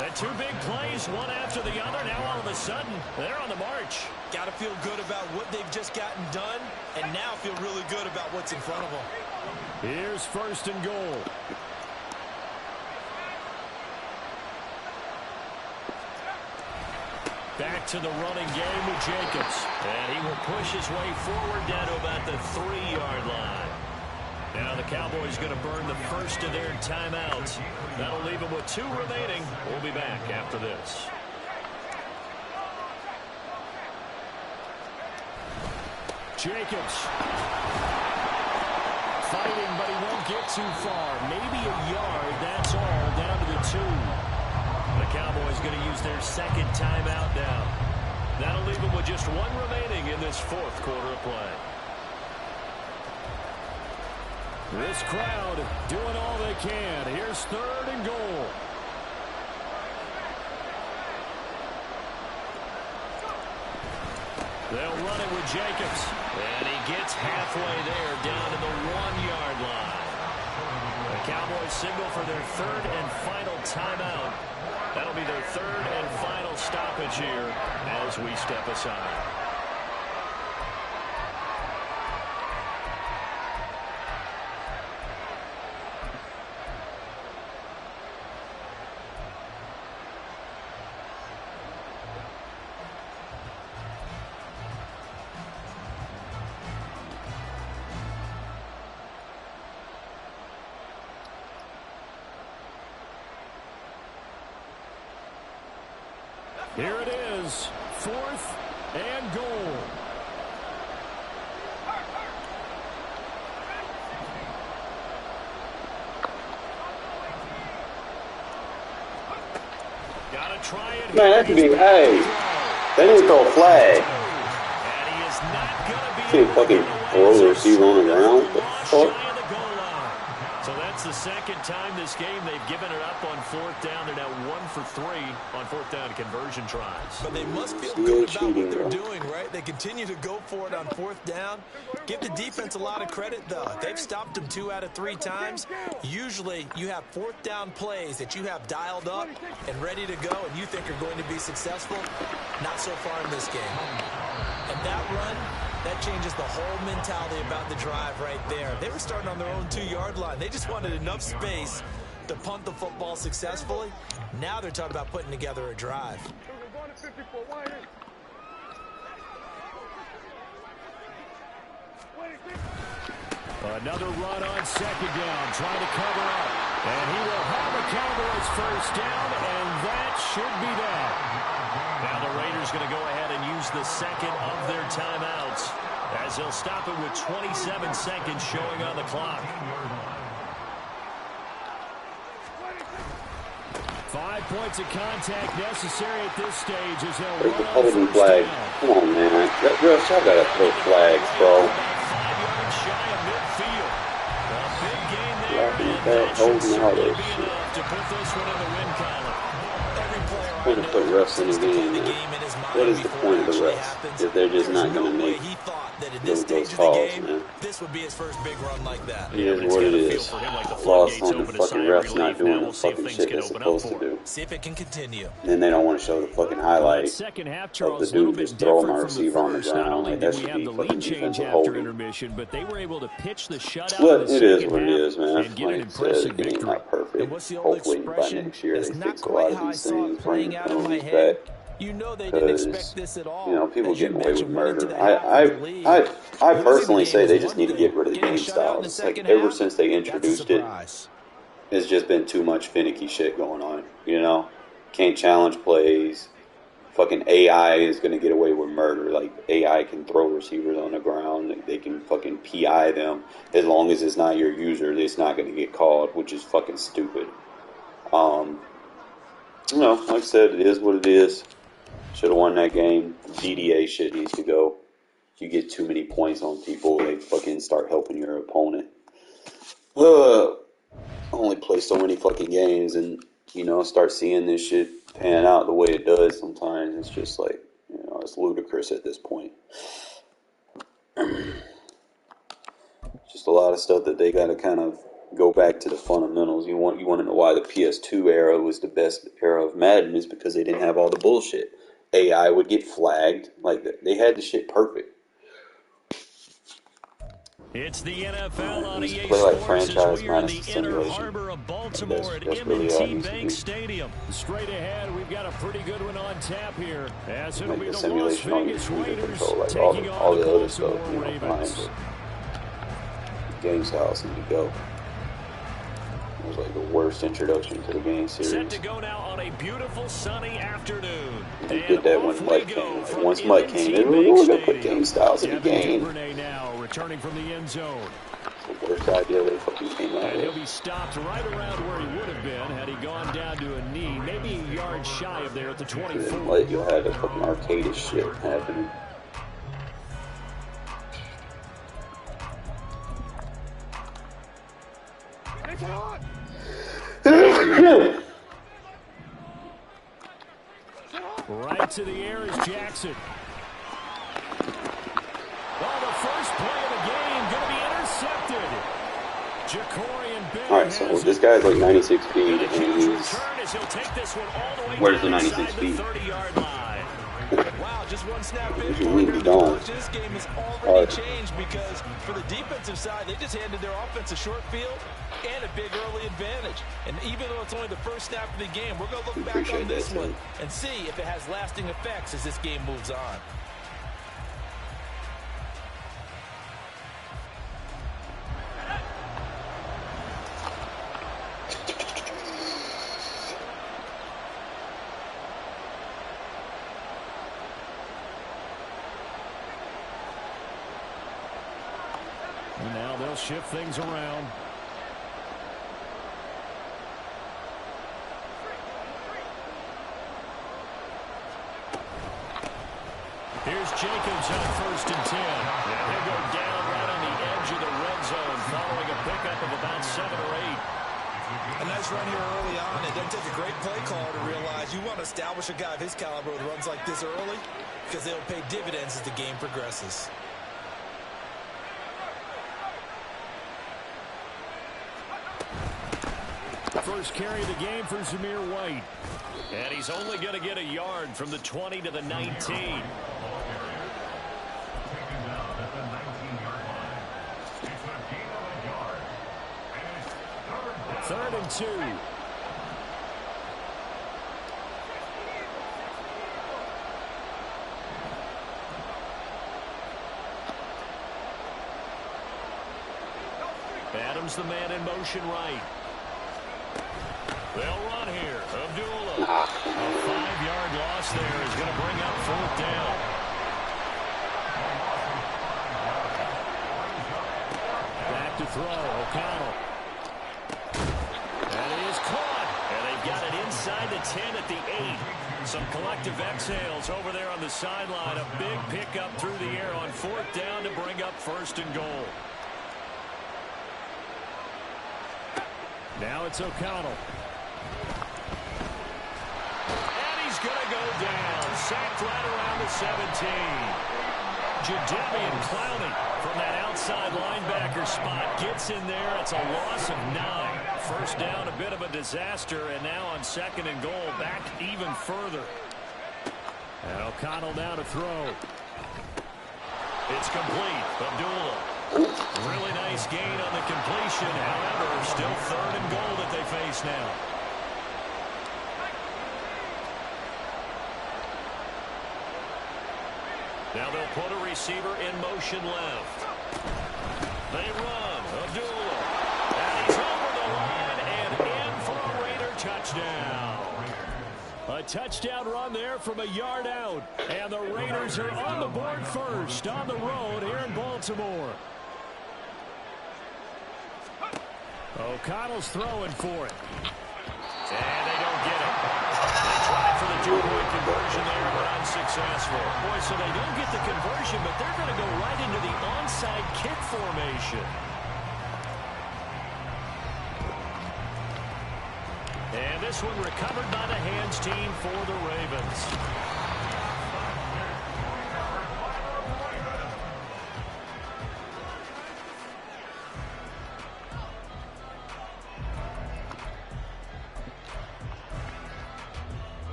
And two big plays, one after the other. Now all of a sudden, they're on the march. Got to feel good about what they've just gotten done, and now feel really good about what's in front of them. Here's first and goal. Back to the running game with Jacobs. And he will push his way forward down to about the 3-yard line. Now the Cowboys going to burn the first of their timeouts. That'll leave them with 2 remaining. We'll be back after this. Jacobs. Fighting, but he won't get too far. Maybe a yard, that's all, down to the 2. The Cowboys going to use their second timeout now. That'll leave them with just 1 remaining in this 4th quarter of play. This crowd doing all they can. Here's 3rd and goal. They'll run it with Jacobs. And he gets halfway there down to the 1-yard line. The Cowboys signal for their 3rd and final timeout. That'll be their 3rd and final stoppage here as we step aside. Here it is, 4th and goal. Gotta try it. Man, that could be, hey, they didn't throw a flag. Can't fucking throw the receiver on the ground. What the fuck? So that's the second time this game they've given it up on 4th down. They're now 1 for 3 on 4th down conversion tries. But they must feel good about what they're doing, right? They continue to go for it on 4th down. Give the defense a lot of credit, though. They've stopped them 2 out of 3 times. Usually you have 4th down plays that you have dialed up and ready to go and you think are going to be successful. Not so far in this game. And that run, that changes the whole mentality about the drive right there. They were starting on their own 2-yard line. They just wanted enough space to punt the football successfully. Now they're talking about putting together a drive. Another run on 2nd down, trying to cover up. And he will have a Cowboys first down, and that should be that. Now the Raiders going to go ahead and use the second of their timeouts as they'll stop it with 27 seconds showing on the clock. 5 points of contact necessary at this stage as they'll run on Holding first flag. down. Come on, man. Refs, y'all gotta throw flags, bro. 5 yards shy of midfield. A big gain there, Laughing at and that, that should holding all certainly this be shit. enough to put this one in the win column. Trying to put refs in the game, man. What is the point of the refs if they're just not gonna make those calls, man? This would be his first big run like that. It is what it is. Lost on the fucking refs not doing the fucking shit they're supposed to do. See if it can continue. Then they don't want to show the fucking highlight Second half, of Charles, the a little dude bit just throwing my different from the receiver on the first. Not ground. only Like, did that we should have be the fucking lead change defensive after holding. intermission, but they were able to pitch the shutout But in the it is second what it half is, man. and get Like an I said, impressive the game victory. not perfect. And what's the old Hopefully by expression? next year It's they not fix a lot quite of how I these saw things, it bring playing the out in my penalties head. back. You know they didn't expect this at all. You know, people As you getting away with mentioned, went into murder. the half of the league. I personally say they just need to get rid of the game styles. It's like ever since they introduced it, it's just been too much finicky shit going on. You know, can't challenge plays. Fucking AI is gonna get away with murder. Like AI can throw receivers on the ground. They can fucking PI them as long as it's not your user. It's not gonna get called, which is fucking stupid. You know, like I said, it is what it is. Should have won that game. GDA shit needs to go. You get too many points on people, they fucking start helping your opponent. I only play so many fucking games, and you know, start seeing this shit pan out the way it does sometimes, it's just like, you know, it's ludicrous at this point. Just a lot of stuff that they got to kind of go back to the fundamentals. You want to know why the PS2 era was the best era of Madden is because they didn't have all the bullshit. AI would get flagged. Like, they had the shit perfect. It's the NFL on EA play like Sports as franchise we are in minus the inner simulation. harbor of Baltimore at That's really all it M&T needs to Bank be. Stadium. Straight ahead, we've got a pretty good one on tap here. As it'll Make be the the Las simulation all you Vegas need to Raiders control, like taking all on the the other stuff, Baltimore you know, behind Ravens. the game styles need to go. It was like the worst introduction to the game series. Set to go now on a beautiful sunny afternoon. They did that when Mud came. Like, once Mud came, they were going to put game styles in the game. Now returning from the end zone. It's the worst idea they fucking came out And he'll with. be stopped right around where he would have been had he gone down to a knee, maybe a yard shy of there at the 24. Like, you'll have the fucking arcade shit happening. Right to the air is Jackson. Well, the first play of the game going to be intercepted. Ja'Cory Bell. Alright, so this guy's like 96 feet, and he's... Where's the 96 feet? Wow, just one snap in. He's gone. This game has already changed because for the defensive side, they just handed their offense a short field and a big early advantage. And even though it's only the first snap of the game, we're going to look back on this one and see if it has lasting effects as this game moves on. And now they'll shift things around. Here's Jacobs on 1st and 10. And he'll go down right on the edge of the red zone following a pickup of about 7 or 8. A nice run here early on. It doesn't take a great play caller to realize you want to establish a guy of his caliber with runs like this early because they'll pay dividends as the game progresses. First carry of the game for Zamir White. And he's only going to get a yard from the 20 to the 19. 3rd and 2. Adams the man in motion right. They'll run here. Abdullah. A 5-yard loss there is going to bring up 4th down. Back to throw. O'Connell. And he is caught. And they've got it inside the 10 at the 8. Some collective exhales over there on the sideline. A big pickup through the air on 4th down to bring up 1st and goal. Now it's O'Connell. Going to go down. Sacked right around the 17. Jadeveon Clowney from that outside linebacker spot gets in there. It's a loss of 9. 1st down, a bit of a disaster, and now on 2nd and goal, back even further. And O'Connell now to throw. It's complete. Abdullah. Really nice gain on the completion. However, still 3rd and goal that they face now. Now they'll put a receiver in motion left. They run. Abdullah. And he's over the line and in for a Raider touchdown. A touchdown run there from a yard out. And the Raiders are on the board first on the road here in Baltimore. O'Connell's throwing for it. And they don't get it. They tried for the 2-point conversion there, but unsuccessful. Boy, so they don't get the conversion, but they're going to go right into the onside kick formation. And this one recovered by the hands team for the Ravens.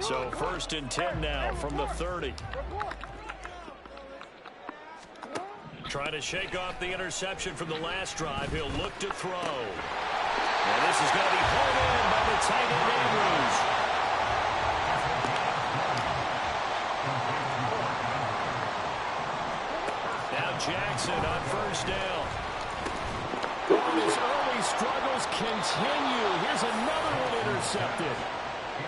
So 1st and 10 now from the 30. Trying to shake off the interception from the last drive. He'll look to throw. And this is going to be pulled in by the tight end Andrews. Now Jackson on 1st down. His early struggles continue. Here's another one intercepted.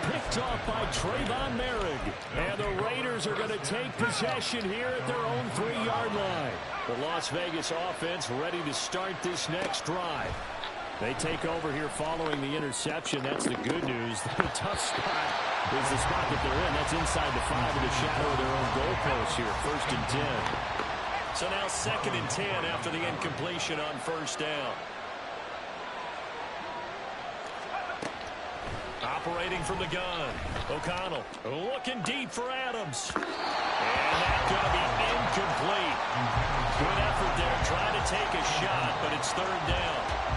Picked off by Trayvon Merrick. And the Raiders are going to take possession here at their own 3-yard line. The Las Vegas offense ready to start this next drive. They take over here following the interception. That's the good news. The tough spot is the spot that they're in. That's inside the 5 in the shadow of their own goalpost here. 1st and 10. So now 2nd and 10 after the incompletion on 1st down. Operating from the gun. O'Connell looking deep for Adams. And that's going to be incomplete. Good effort there trying to take a shot, but it's 3rd down.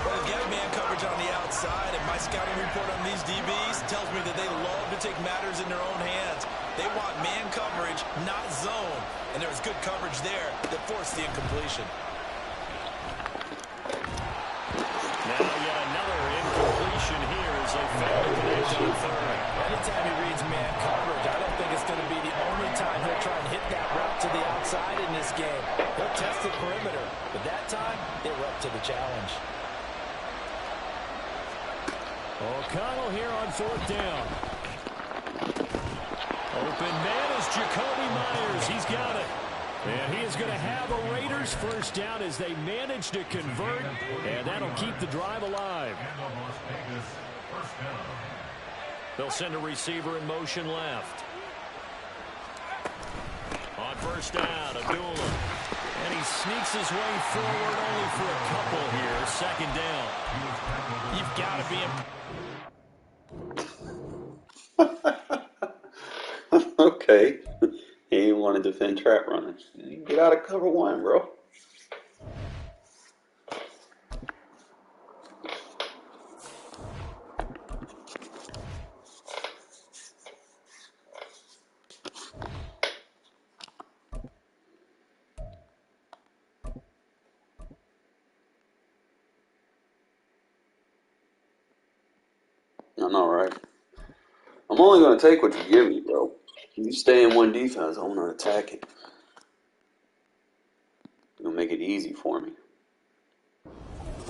Well, get man coverage on the outside, and my scouting report on these DBs tells me that they love to take matters in their own hands. They want man coverage, not zone. And there was good coverage there that forced the incompletion. Now yet another incompletion here as they fail to connect on 3rd. Anytime he reads man coverage, I don't think it's going to be the only time he'll try and hit that route to the outside in this game. He'll test the perimeter, but that time, they were up to the challenge. O'Connell here on 4th down. Open man is Jacoby Myers. He's got it. And he is going to have a Raiders 1st down as they manage to convert, and that'll keep the drive alive. They'll send a receiver in motion left. On 1st down, Abdullah. And he sneaks his way forward only for a couple here. 2nd down. You've got to be Okay. He didn't want to defend trap runners. Get out of cover 1, bro. I know, right? I'm only going to take what you give me, bro. You stay in one defense, I want to attack it. You'll make it easy for me.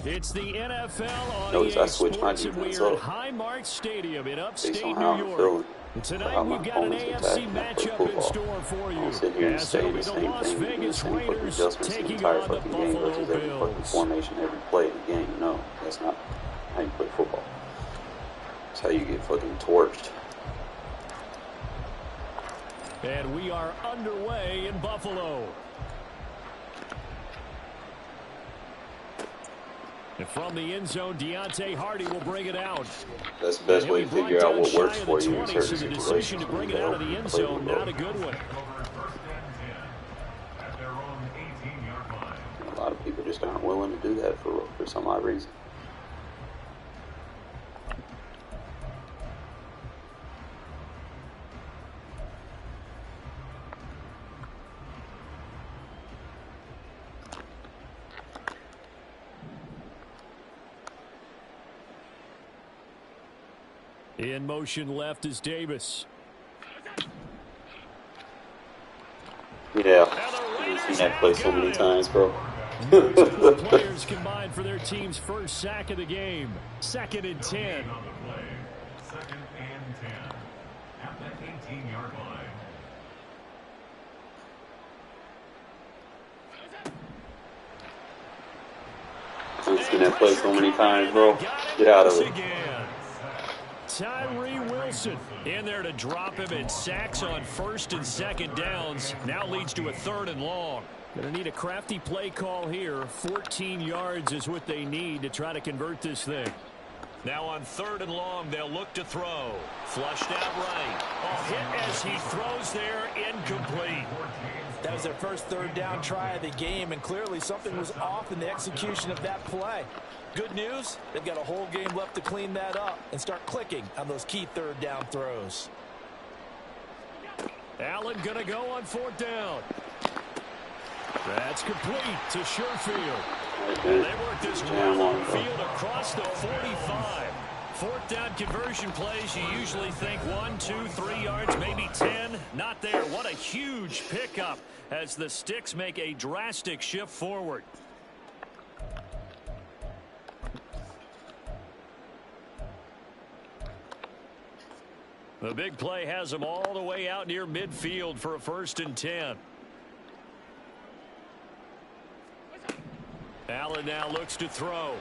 It's the NFL on Notice EA I switched my Sports, and defense we are up at Highmark Stadium in based upstate on New how I'm York. feeling. Tonight we've got an AFC matchup in store for you. I'll sit here and As say it'll the be the same Las thing, do the Vegas same fucking Raiders adjustments the taking entire on the fucking game Buffalo versus every fucking Bills. formation, every play of the game. No, that's not how you play football. That's how you get fucking torched. And we are underway in Buffalo. And from the end zone, Deontay Hardy will bring it out. That's the best way to figure out what works for you in 20, certain so the decision situations. to bring it out of the end zone, not a good one. A lot of people just aren't willing to do that for some odd reason. In motion left is Davis. Yeah, I've seen that play so many times, bro. Multiple players combined for their team's first sack of the game. 2nd and 10. 2nd and 10 at the 18-yard line. I've seen that play so many times, bro. Get out of it. Tyree Wilson in there to drop him, and sacks on 1st and 2nd downs. Now leads to a 3rd and long. Going to need a crafty play call here. 14 yards is what they need to try to convert this thing. Now on 3rd and long, they'll look to throw. Flushed out right. A hit as he throws there, incomplete. That was their first 3rd down try of the game, and clearly something was off in the execution of that play. Good news, they've got a whole game left to clean that up and start clicking on those key 3rd down throws. Allen going to go on 4th down. That's complete to Sherfield. And they work this well on field across the 45. 4th down conversion plays, you usually think 1, 2, 3 yards, maybe 10. Not there. What a huge pickup as the Sticks make a drastic shift forward. The big play has them all the way out near midfield for a 1st and 10. Allen now looks to throw.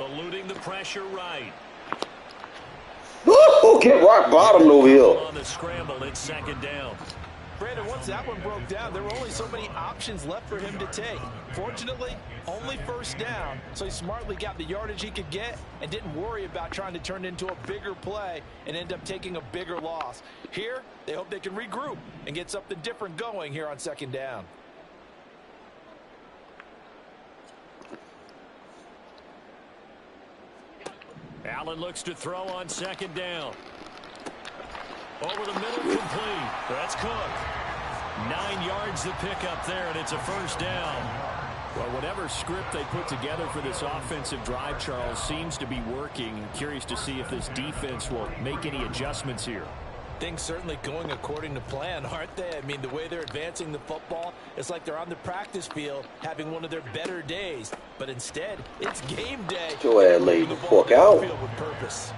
Eluding the pressure right. Woo! Get rock bottom over here. On the scramble, it's 2nd down. Brandon, once that one broke down, there were only so many options left for him to take. Fortunately, only 1st down, so he smartly got the yardage he could get and didn't worry about trying to turn it into a bigger play and end up taking a bigger loss. Here, they hope they can regroup and get something different going here on 2nd down. Allen looks to throw on 2nd down. Over the middle, complete. That's Cook. 9 yards to pick up there, and it's a 1st down. Well, whatever script they put together for this offensive drive, Charles, seems to be working. Curious to see if this defense will make any adjustments here. Things certainly going according to plan, aren't they? I mean, the way they're advancing the football, it's like they're on the practice field having one of their better days. But instead, it's game day. Go ahead, lay the fuck out. With purpose.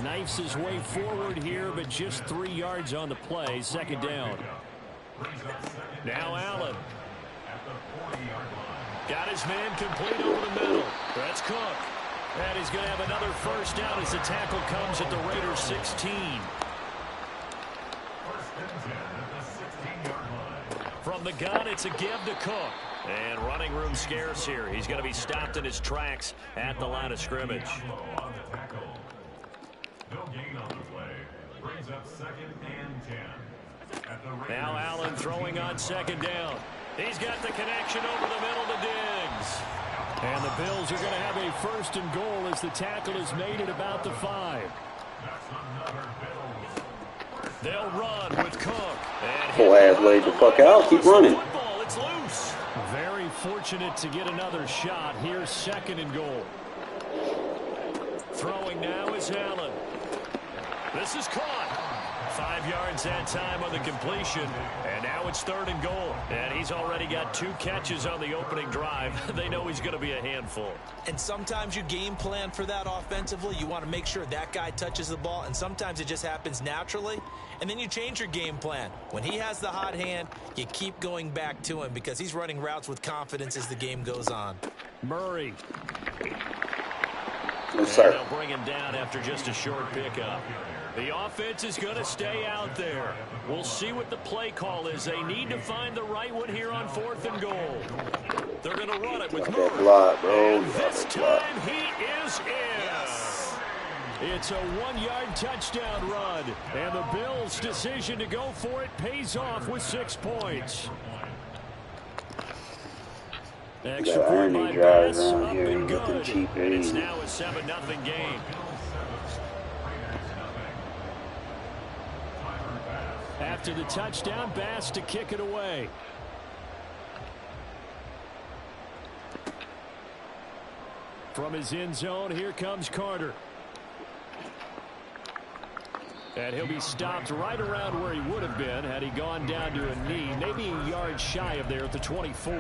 Knifes his way forward here, but just 3 yards on the play. 2nd down. Now Allen. Got his man complete over the middle. That's Cook. And he's going to have another 1st down as the tackle comes at the Raiders' 16. From the gun, it's a give to Cook. And running room scarce here. He's going to be stopped in his tracks at the line of scrimmage. No gain on the play. Brings up 2nd and 10. Now Allen throwing on 2nd down. He's got the connection over the middle to Diggs. And the Bills are going to have a 1st and goal as the tackle is made at about the 5. They'll run with Cook. Whole ass laid the fuck out. Keep running. Football, it's loose. Very fortunate to get another shot. Here's 2nd and goal. Throwing now is Allen. This is caught. 5 yards that time on the completion. And now it's 3rd and goal. And he's already got 2 catches on the opening drive. They know he's going to be a handful. And sometimes you game plan for that offensively. You want to make sure that guy touches the ball. And sometimes it just happens naturally. And then you change your game plan. When he has the hot hand, you keep going back to him because he's running routes with confidence as the game goes on. Murray. Yes, sir. And they'll bring him down after just a short pickup. The offense is going to stay out there. We'll see what the play call is. They need to find the right one here on 4th and goal. They're going to run it with Murray. Block, bro. And this time he is in. Yes. It's a 1-yard touchdown run. And the Bills' decision to go for it pays off with 6 points. Extra point by Bass, up and good. And it's now a 7-0 game. After the touchdown, Bass to kick it away. From his end zone, here comes Carter. And he'll be stopped right around where he would have been had he gone down to a knee, maybe a yard shy of there at the 24.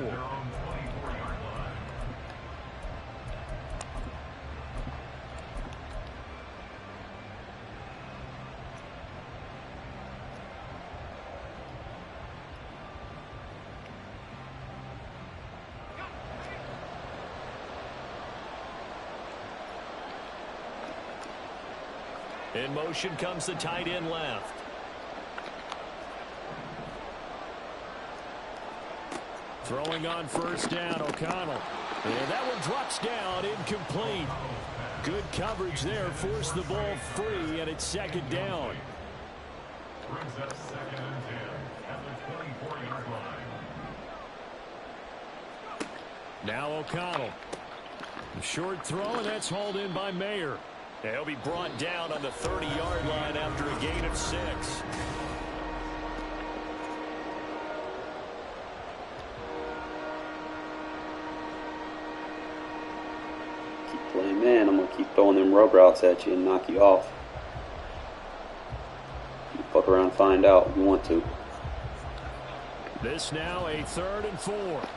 In motion comes the tight end left. Throwing on 1st down, O'Connell. And that one drops down, incomplete. Good coverage there. Forced the ball free, and it's second down. Brings up 2nd and 10 at the 24-yard line. Now O'Connell. The short throw, and that's hauled in by Mayer. And he'll be brought down on the 30-yard line after a gain of 6. Keep playing man. I'm going to keep throwing them rub routes at you and knock you off. You fuck around and find out if you want to. This now a 3rd and 4.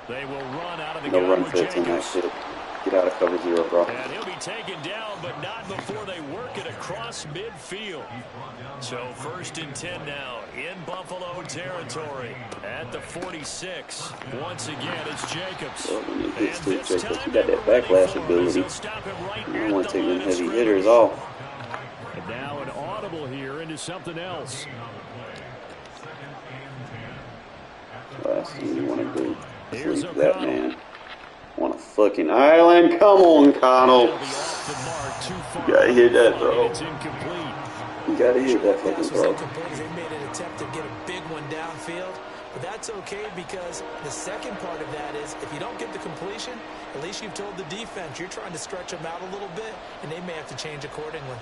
They will run out of the gun. No run fits on that shit. Get out of cover 0, bro. And he'll be taken down, but not before they work it across midfield. So 1st and 10 now in Buffalo territory at the 46. Once again, it's Jacobs. So when it hits to Jacobs, he got that backlash ability. I want to take them heavy hitters off. And now an audible here into something else. Last thing you want to do. Sleep that man. Want a fucking island? Come on, Connell. You gotta hit that, bro. You gotta hit that fucking throw. They made an attempt to get a big one downfield, but that's okay because the second part of that is if you don't get the completion, at least you've told the defense you're trying to stretch them out a little bit, and they may have to change accordingly.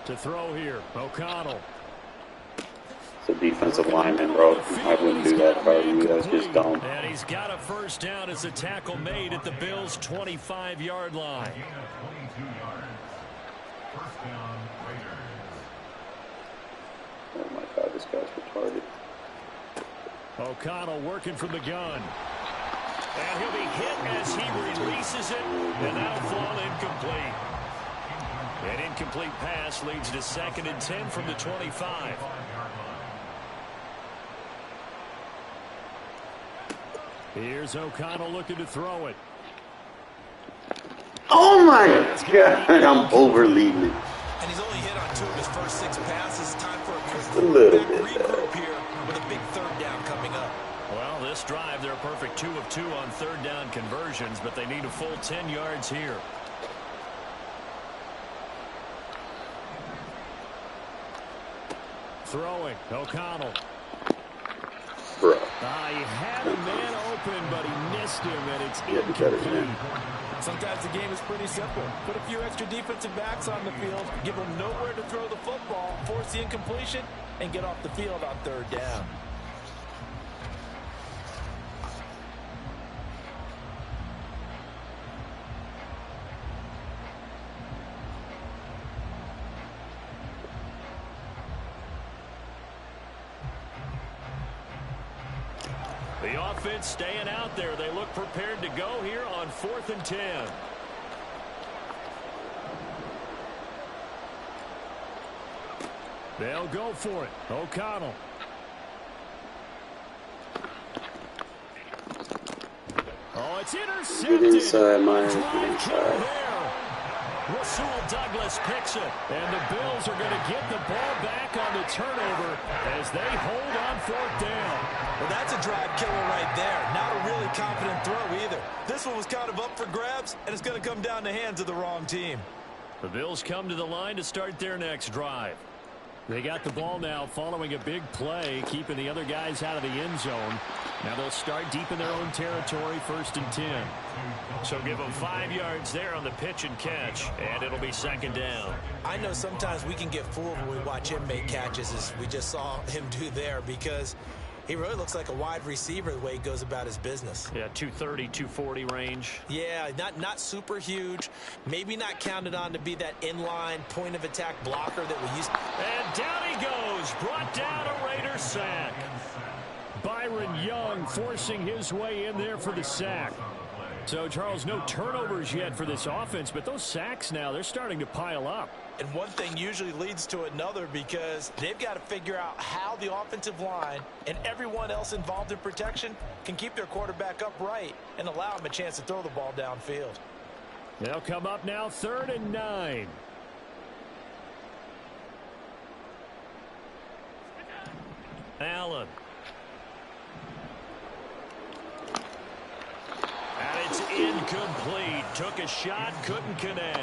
To throw here, O'Connell. It's a defensive lineman, bro. I wouldn't do that if I were you. That's just dumb. And he's got a 1st down as a tackle made at the Bills' 25-yard line. Oh my God, this guy's retarded. O'Connell working from the gun. And he'll be hit as he releases it, and that'll fall incomplete. An incomplete pass leads to 2nd and 10 from the 25. Here's O'Connell looking to throw it. Oh my God, I'm overleading it. And he's only hit on 2 of his first 6 passes. Time for a quick a little bit regroup here with a big 3rd down coming up. Well, this drive, they're a perfect 2 of 2 on 3rd down conversions, but they need a full 10 yards here. Throwing, O'Connell. Bro. He had a man open, but he missed him, and it's incomplete. Sometimes the game is pretty simple. Put a few extra defensive backs on the field, give them nowhere to throw the football, force the incompletion, and get off the field on 3rd down. The offense staying out there. They look prepared to go here on 4th and 10. They'll go for it. O'Connell. Oh, it's intercepted. Get inside, Myers. Get inside. Rasul Douglas picks it, and the Bills are going to get the ball back on the turnover as they hold on 4th down. Well, that's a drive killer right there. Not a really confident throw either. This one was kind of up for grabs, and it's going to come down the hands of the wrong team. The Bills come to the line to start their next drive. They got the ball now following a big play, keeping the other guys out of the end zone. Now they'll start deep in their own territory, 1st and 10. So give them 5 yards there on the pitch and catch, and it'll be 2nd down. I know sometimes we can get fooled when we watch him make catches, as we just saw him do there, because he really looks like a wide receiver the way he goes about his business. Yeah, 230, 240 range. Yeah, not super huge. Maybe not counted on to be that inline point of attack blocker that we used. And down he goes, brought down a Raider sack. Byron Young forcing his way in there for the sack. So, Charles, no turnovers yet for this offense, but those sacks now, they're starting to pile up. And one thing usually leads to another, because they've got to figure out how the offensive line and everyone else involved in protection can keep their quarterback upright and allow him a chance to throw the ball downfield. They'll come up now 3rd and 9. Allen. And it's incomplete. Took a shot, couldn't connect.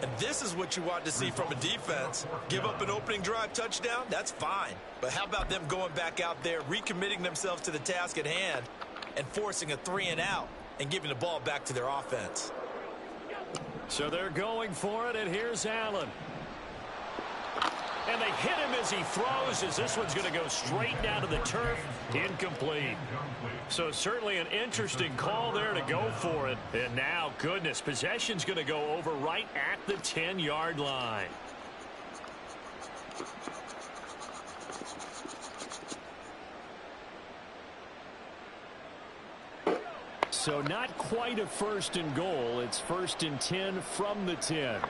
And this is what you want to see from a defense. Give up an opening drive touchdown, that's fine. But how about them going back out there, recommitting themselves to the task at hand, and forcing a 3-and-out and giving the ball back to their offense. So they're going for it, and here's Allen. And they hit him as he throws, as this one's going to go straight down to the turf. Incomplete. So certainly an interesting call there to go for it. And now, goodness, possession's going to go over right at the 10-yard line. So not quite a 1st and goal. It's 1st and 10 from the 10.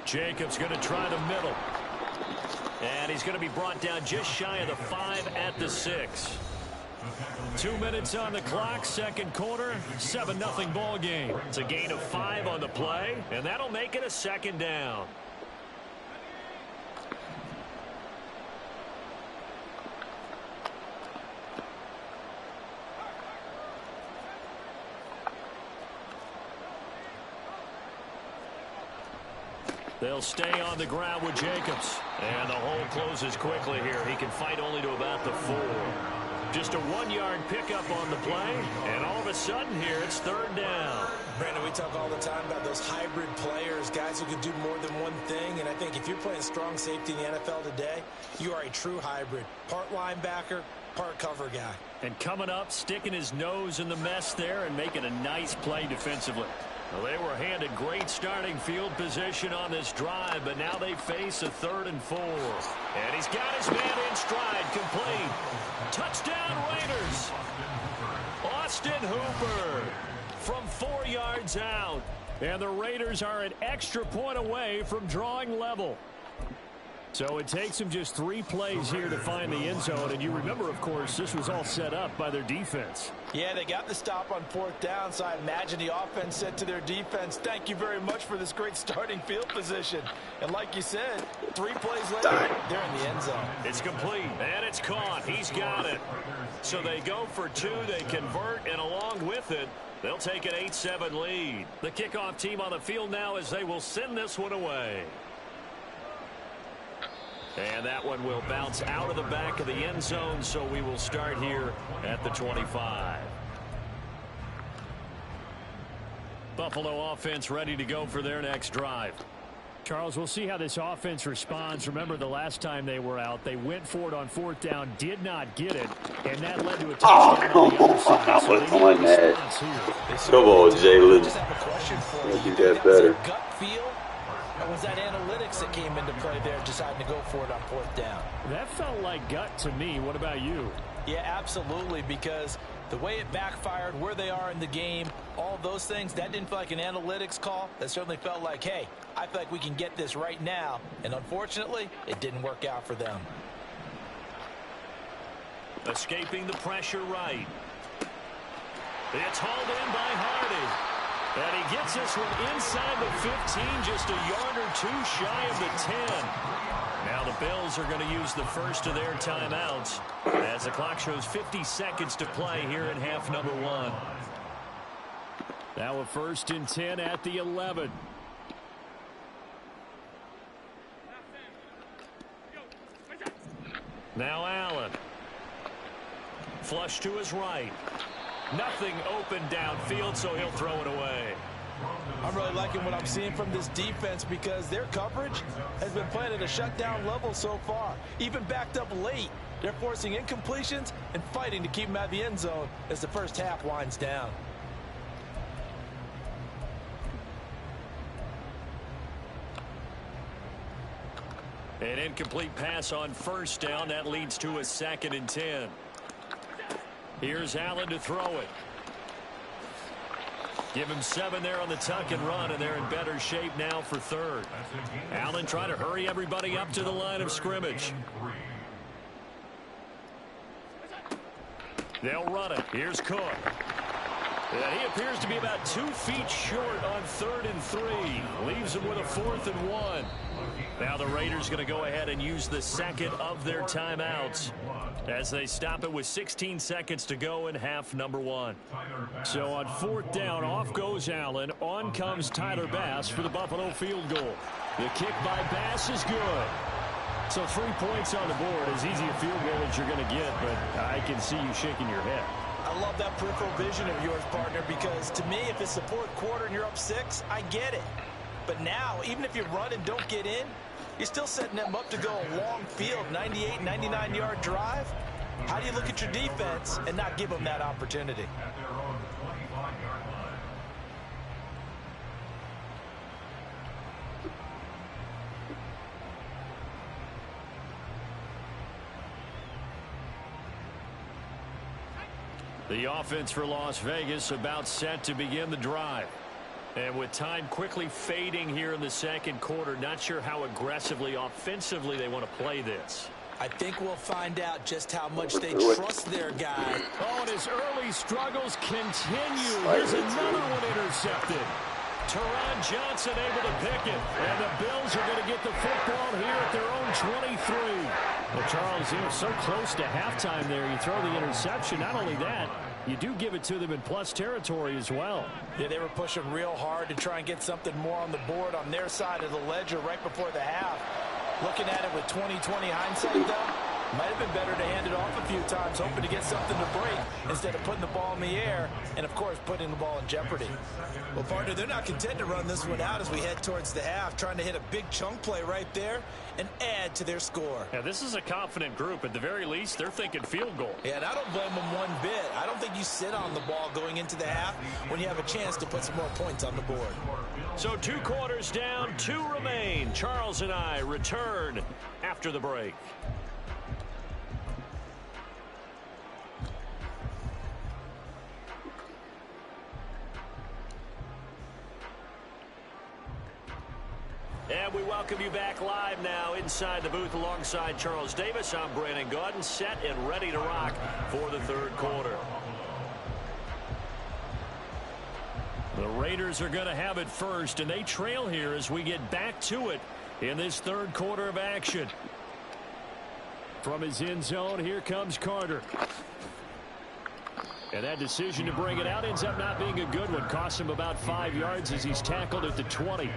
Jacobs going to try the middle. And he's going to be brought down just shy of the 5 at the 6. 2 minutes on the clock, 2nd quarter, 7-0 ball game. It's a gain of 5 on the play, and that'll make it a 2nd down. They'll stay on the ground with Jacobs. And the hole closes quickly here. He can fight only to about the 4. Just a 1-yard pickup on the play. And all of a sudden here, it's 3rd down. Brandon, we talk all the time about those hybrid players, guys who can do more than one thing. And I think if you're playing strong safety in the NFL today, you are a true hybrid. Part linebacker, part cover guy. And coming up, sticking his nose in the mess there and making a nice play defensively. Well, they were handed great starting field position on this drive, but now they face a 3rd and 4. And he's got his man in stride, complete. Touchdown Raiders. Austin Hooper from 4 yards out. And the Raiders are an extra point away from drawing level. So it takes them just 3 plays here to find the end zone. And you remember, of course, this was all set up by their defense. Yeah, they got the stop on 4th down, so I imagine the offense said to their defense, thank you very much for this great starting field position. And like you said, 3 plays later, they're in the end zone. It's complete, and it's caught. He's got it. So they go for 2, they convert, and along with it, they'll take an 8-7 lead. The kickoff team on the field now as they will send this one away. And that one will bounce out of the back of the end zone, so we will start here at the 25. Buffalo offense ready to go for their next drive. Charles, we'll see how this offense responds. Remember, the last time they were out, they went for it on 4th down, did not get it, and that led to a touchdown on the other side. So Come on, Jalen. You do that better. Gut feel? Or was that analytics that came into play there, deciding to go for it on 4th down? That felt like gut to me. What about you? Yeah, absolutely, because the way it backfired, where they are in the game, all those things, that didn't feel like an analytics call. That certainly felt like, hey, I feel like we can get this right now. And unfortunately, it didn't work out for them. Escaping the pressure right. It's hauled in by Hardy. And he gets this one inside the 15, just a yard or 2 shy of the 10. Now the Bills are going to use the first of their timeouts as the clock shows 50 seconds to play here in half number 1. Now a 1st and 10 at the 11. Now Allen. Flush to his right. Nothing open downfield, so he'll throw it away. I'm really liking what I'm seeing from this defense because their coverage has been playing at a shutdown level so far. Even backed up late, they're forcing incompletions and fighting to keep them out of the end zone as the first half winds down. An incomplete pass on 1st down. That leads to a 2nd and 10. Here's Allen to throw it. Give him 7 there on the tuck and run, and they're in better shape now for 3rd. Allen trying to hurry everybody up to the line of scrimmage. They'll run it. Here's Cook. And he appears to be about 2 feet short on 3rd and 3. Leaves him with a 4th and 1. Now the Raiders going to go ahead and use the second of their timeouts as they stop it with 16 seconds to go in half number 1. So on 4th down, off goes Allen. On comes Tyler Bass for the Buffalo field goal. The kick by Bass is good. So 3 points on the board, as easy a field goal as you're going to get, but I can see you shaking your head. I love that peripheral vision of yours, partner, because to me, if it's the 4th quarter and you're up 6, I get it. But now, even if you run and don't get in, you're still setting them up to go a long field, 98, 99-yard drive. How do you look at your defense and not give them that opportunity? The offense for Las Vegas about set to begin the drive. And with time quickly fading here in the second quarter, not sure how aggressively, offensively they want to play this. I think we'll find out just how much they trust their guy. Oh, and his early struggles continue. Here's another one intercepted. Teron Johnson able to pick it. And the Bills are going to get the football here at their own 23. Well, Charles, you know, so close to halftime there. You throw the interception. Not only that, you do give it to them in plus territory as well. Yeah, they were pushing real hard to try and get something more on the board on their side of the ledger right before the half. Looking at it with 20/20 hindsight, though, might have been better to hand it off a few times, hoping to get something to break instead of putting the ball in the air and, of course, putting the ball in jeopardy. Well, partner, they're not content to run this one out as we head towards the half, trying to hit a big chunk play right there and add to their score. Yeah, this is a confident group. At the very least, they're thinking field goal. Yeah, and I don't blame them one bit. I don't think you sit on the ball going into the half when you have a chance to put some more points on the board. So 2 quarters down, 2 remain. Charles and I return after the break. And we welcome you back live now inside the booth alongside Charles Davis. I'm Brandon Gaudin, set and ready to rock for the 3rd quarter. The Raiders are going to have it first, and they trail here as we get back to it in this 3rd quarter of action. From his end zone, here comes Carter. And that decision to bring it out ends up not being a good one. Costs him about 5 yards as he's tackled at the 20.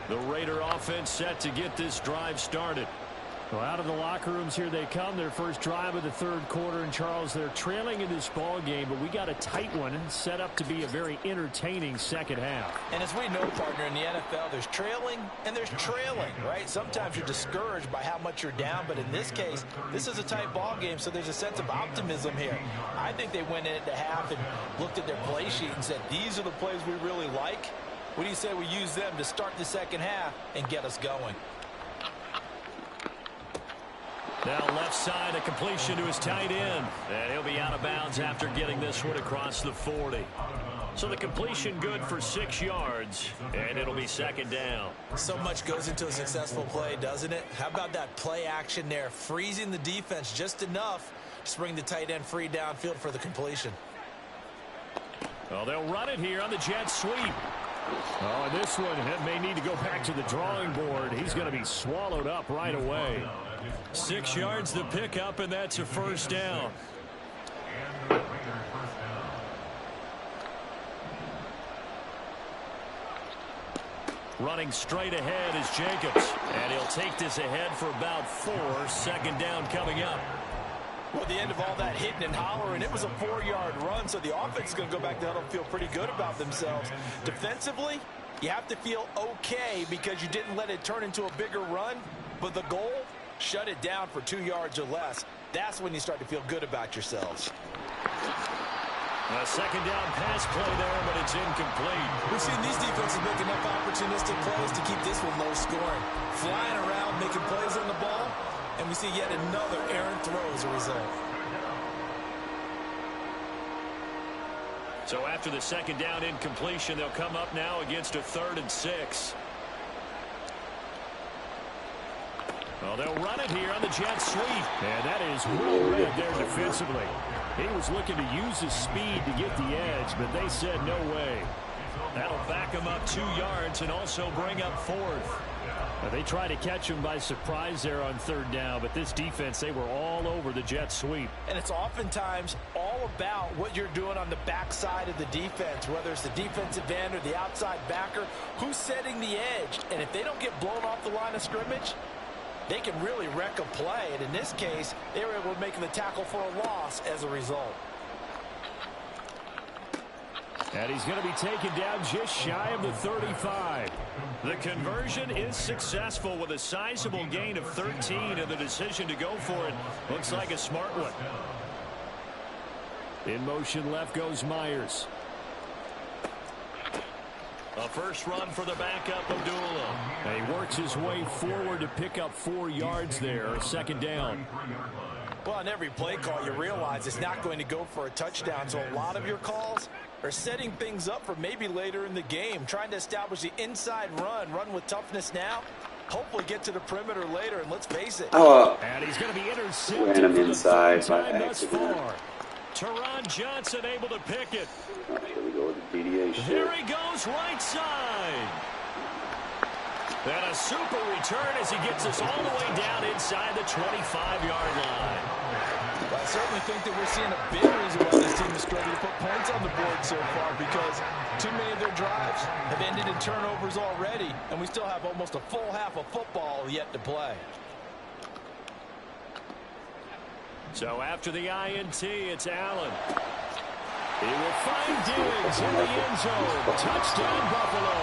The Raider offense set to get this drive started. Well, out of the locker rooms here they come. Their first drive of the 3rd quarter. And, Charles, they're trailing in this ball game, but we got a tight one set up to be a very entertaining second half. And as we know, partner, in the NFL, there's trailing and there's trailing, right? Sometimes you're discouraged by how much you're down, but in this case, this is a tight ball game, so there's a sense of optimism here. I think they went into half and looked at their play sheet and said, these are the plays we really like. What do you say we use them to start the second half and get us going? Now left side, a completion to his tight end. And he'll be out of bounds after getting this one across the 40. So the completion good for 6 yards, and it'll be 2nd down. So much goes into a successful play, doesn't it? How about that play action there, freezing the defense just enough to bring the tight end free downfield for the completion. Well, they'll run it here on the jet sweep. Oh, and this one may need to go back to the drawing board. He's going to be swallowed up right away. 6 yards the pickup, and that's a 1st down. Running straight ahead is Jacobs. And he'll take this ahead for about 4. 2nd down coming up. Well, at the end of all that hitting and hollering, it was a 4-yard run, so the offense is going to go back to huddle and feel pretty good about themselves. Defensively, you have to feel okay because you didn't let it turn into a bigger run, but the goal, shut it down for 2 yards or less. That's when you start to feel good about yourselves. A 2nd down pass play there, but it's incomplete. We've seen these defenses make enough opportunistic plays to keep this one low scoring. Flying around, making plays on the ball. And we see yet another errant throw as a result. So after the second down incompletion, they'll come up now against a 3rd and 6. Well, they'll run it here on the jet sweep. And that is well read there defensively. He was looking to use his speed to get the edge, but they said no way. That'll back him up 2 yards and also bring up 4th. They tried to catch him by surprise there on 3rd down, but this defense, they were all over the jet sweep. And it's oftentimes all about what you're doing on the backside of the defense, whether it's the defensive end or the outside backer, who's setting the edge. And if they don't get blown off the line of scrimmage, they can really wreck a play. And in this case, they were able to make the tackle for a loss as a result. And he's going to be taken down just shy of the 35. The conversion is successful with a sizable gain of 13, and the decision to go for it looks like a smart one. In motion left goes Myers. A first run for the backup, Abdullah. And he works his way forward to pick up 4 yards there, 2nd down. Well, on every play call, you realize it's not going to go for a touchdown. So a lot of your calls are setting things up for maybe later in the game, trying to establish the inside run with toughness now, hopefully get to the perimeter later, and let's face it. And he's going to be intercepted. Ran him inside by accident. Teron Johnson able to pick it. Here we go with the DDA shit. Here he goes right side. And a super return as he gets us all the way down inside the 25-yard line. Well, I certainly think that we're seeing a big reason why this team is struggling to put points on the board so far, because too many of their drives have ended in turnovers already, and we still have almost a full half of football yet to play. So after the INT, it's Allen. He will find Diggs in the end zone. Touchdown, Buffalo.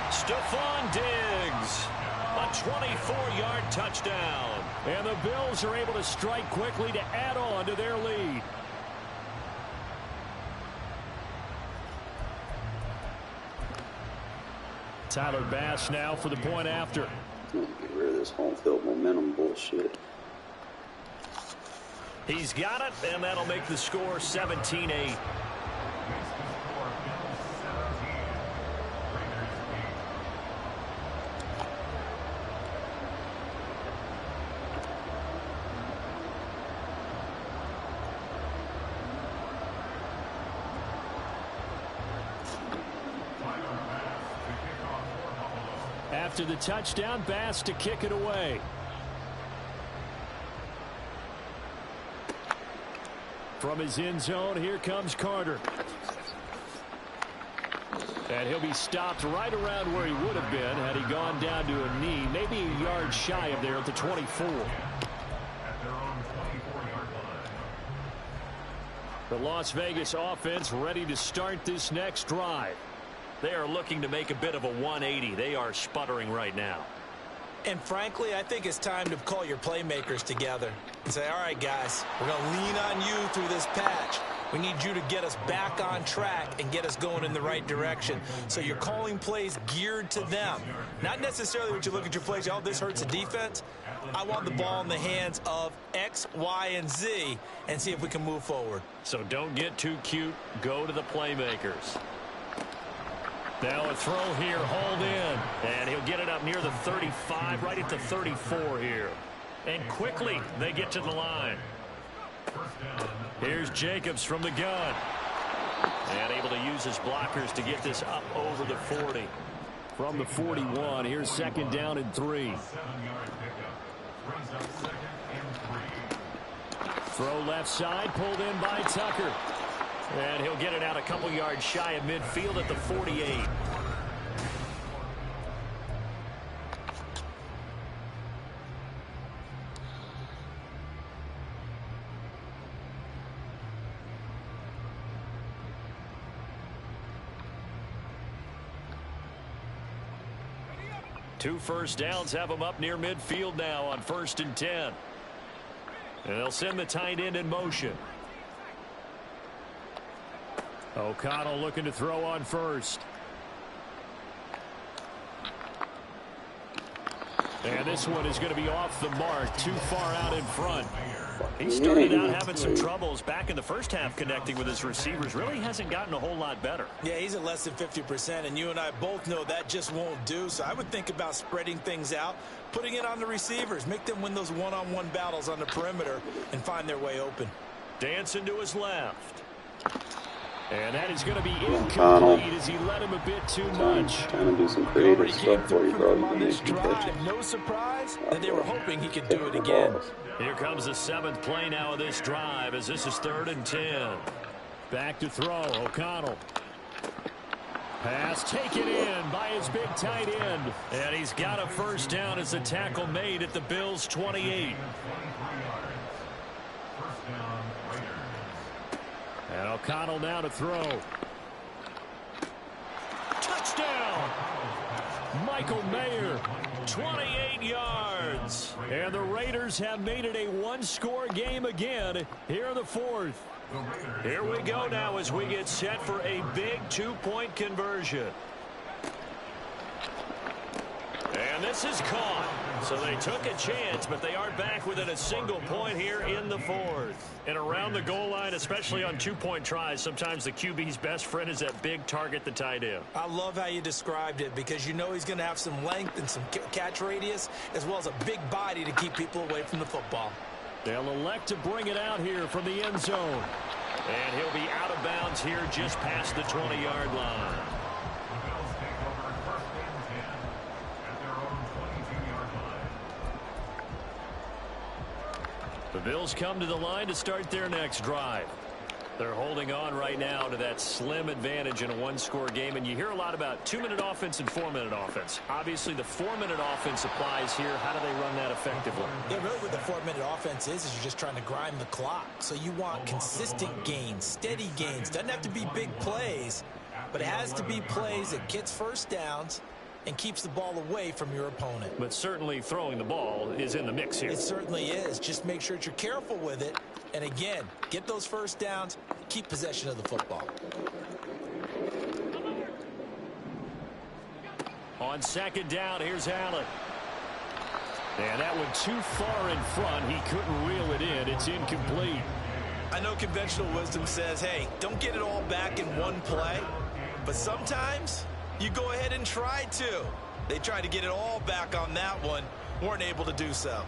Stephon Diggs, a 24-yard touchdown. And the Bills are able to strike quickly to add on to their lead. Tyler Bass now for the point after. Get rid of this home field momentum bullshit. He's got it, and that'll make the score 17-8. After the touchdown, Bass to kick it away. From his end zone, here comes Carter. And he'll be stopped right around where he would have been had he gone down to a knee, maybe a yard shy of there at the 24. The Las Vegas offense ready to start this next drive. They are looking to make a bit of a 180. They are sputtering right now. And frankly, I think it's time to call your playmakers together and say, all right, guys, we're going to lean on you through this patch. We need you to get us back on track and get us going in the right direction. So you're calling plays geared to them. Not necessarily when you look at your plays, oh, this hurts the defense. I want the ball in the hands of X, Y, and Z and see if we can move forward. So don't get too cute. Go to the playmakers. Now a throw here, hauled in, and he'll get it up near the 35, right at the 34 here. And quickly, they get to the line. Here's Jacobs from the gun. And able to use his blockers to get this up over the 40. From the 41, here's 2nd down and 3. Throw left side, pulled in by Tucker. And he'll get it out a couple yards shy of midfield at the 48. Two first downs have them up near midfield now on 1st and 10. And they'll send the tight end in motion. O'Connell looking to throw on first. And this one is going to be off the mark, too far out in front. He started out having some troubles back in the first half connecting with his receivers. Really hasn't gotten a whole lot better. Yeah, he's at less than 50%, and you and I both know that just won't do. So I would think about spreading things out, putting it on the receivers, make them win those one-on-one battles on the perimeter and find their way open. Dancing to his left. And that is going to be incomplete as he let him a bit too much. Trying to do some creative stuff for you, bro. On this drive, no surprise that they were hoping he could do it again. Here comes the 7th play now of this drive as this is 3rd and 10. Back to throw, O'Connell. Pass taken in by his big tight end. And he's got a first down as the tackle made at the Bills' 28. And O'Connell now to throw. Touchdown! Michael Mayer, 28 yards. And the Raiders have made it a one-score game again here in the 4th. Here we go now as we get set for a big 2-point conversion. And this is caught. So they took a chance, but they are back within a single point here in the 4th. And around the goal line, especially on 2-point tries, sometimes the QB's best friend is that big target, the tight end. I love how you described it because you know he's going to have some length and some catch radius as well as a big body to keep people away from the football. They'll elect to bring it out here from the end zone. And he'll be out of bounds here just past the 20-yard line. The Bills come to the line to start their next drive. They're holding on right now to that slim advantage in a one-score game, and you hear a lot about 2-minute offense and 4-minute offense. Obviously, the 4-minute offense applies here. How do they run that effectively? Yeah, really what the 4-minute offense is you're just trying to grind the clock. So you want consistent gains, steady gains. Doesn't have to be big plays, but it has to be plays that gets first downs and keeps the ball away from your opponent. But certainly throwing the ball is in the mix here. It certainly is. Just make sure that you're careful with it. And again, get those first downs, keep possession of the football. On 2nd down, here's Allen. And that one too far in front. He couldn't reel it in. It's incomplete. I know conventional wisdom says, hey, don't get it all back in one play. But sometimes you go ahead and try to. They tried to get it all back on that one. Weren't able to do so.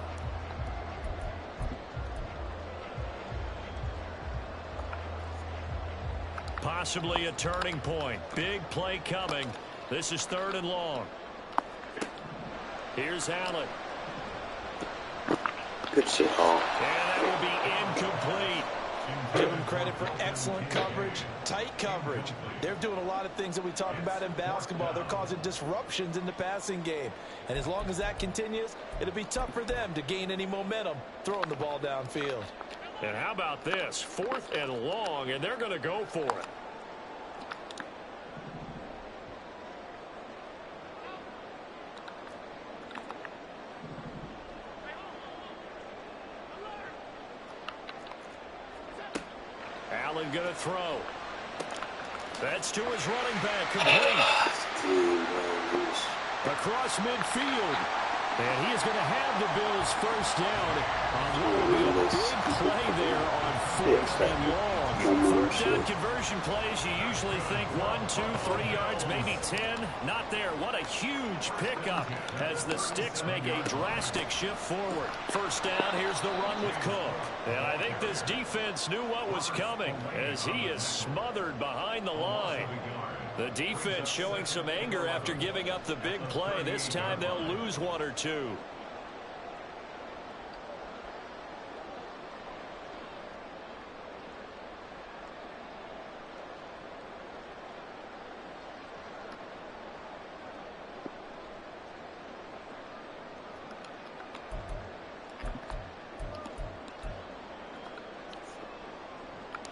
Possibly a turning point. Big play coming. This is 3rd and long. Here's Allen. Good shit, Hall. And that will be incomplete. Give them credit for excellent coverage, tight coverage. They're doing a lot of things that we talk about in basketball. They're causing disruptions in the passing game. And as long as that continues, it'll be tough for them to gain any momentum throwing the ball downfield. And how about this? 4th and long, and they're going to go for it. Allen going to throw. That's to his running back, complete. Across midfield. And he is going to have the Bills first down on what will be a big play there on 4th and long. 4th down conversion plays, you usually think 1, 2, 3 yards, maybe 10. Not there. What a huge pickup as the Sticks make a drastic shift forward. First down, here's the run with Cook. And I think this defense knew what was coming as he is smothered behind the line. The defense showing some anger after giving up the big play. This time they'll lose 1 or 2.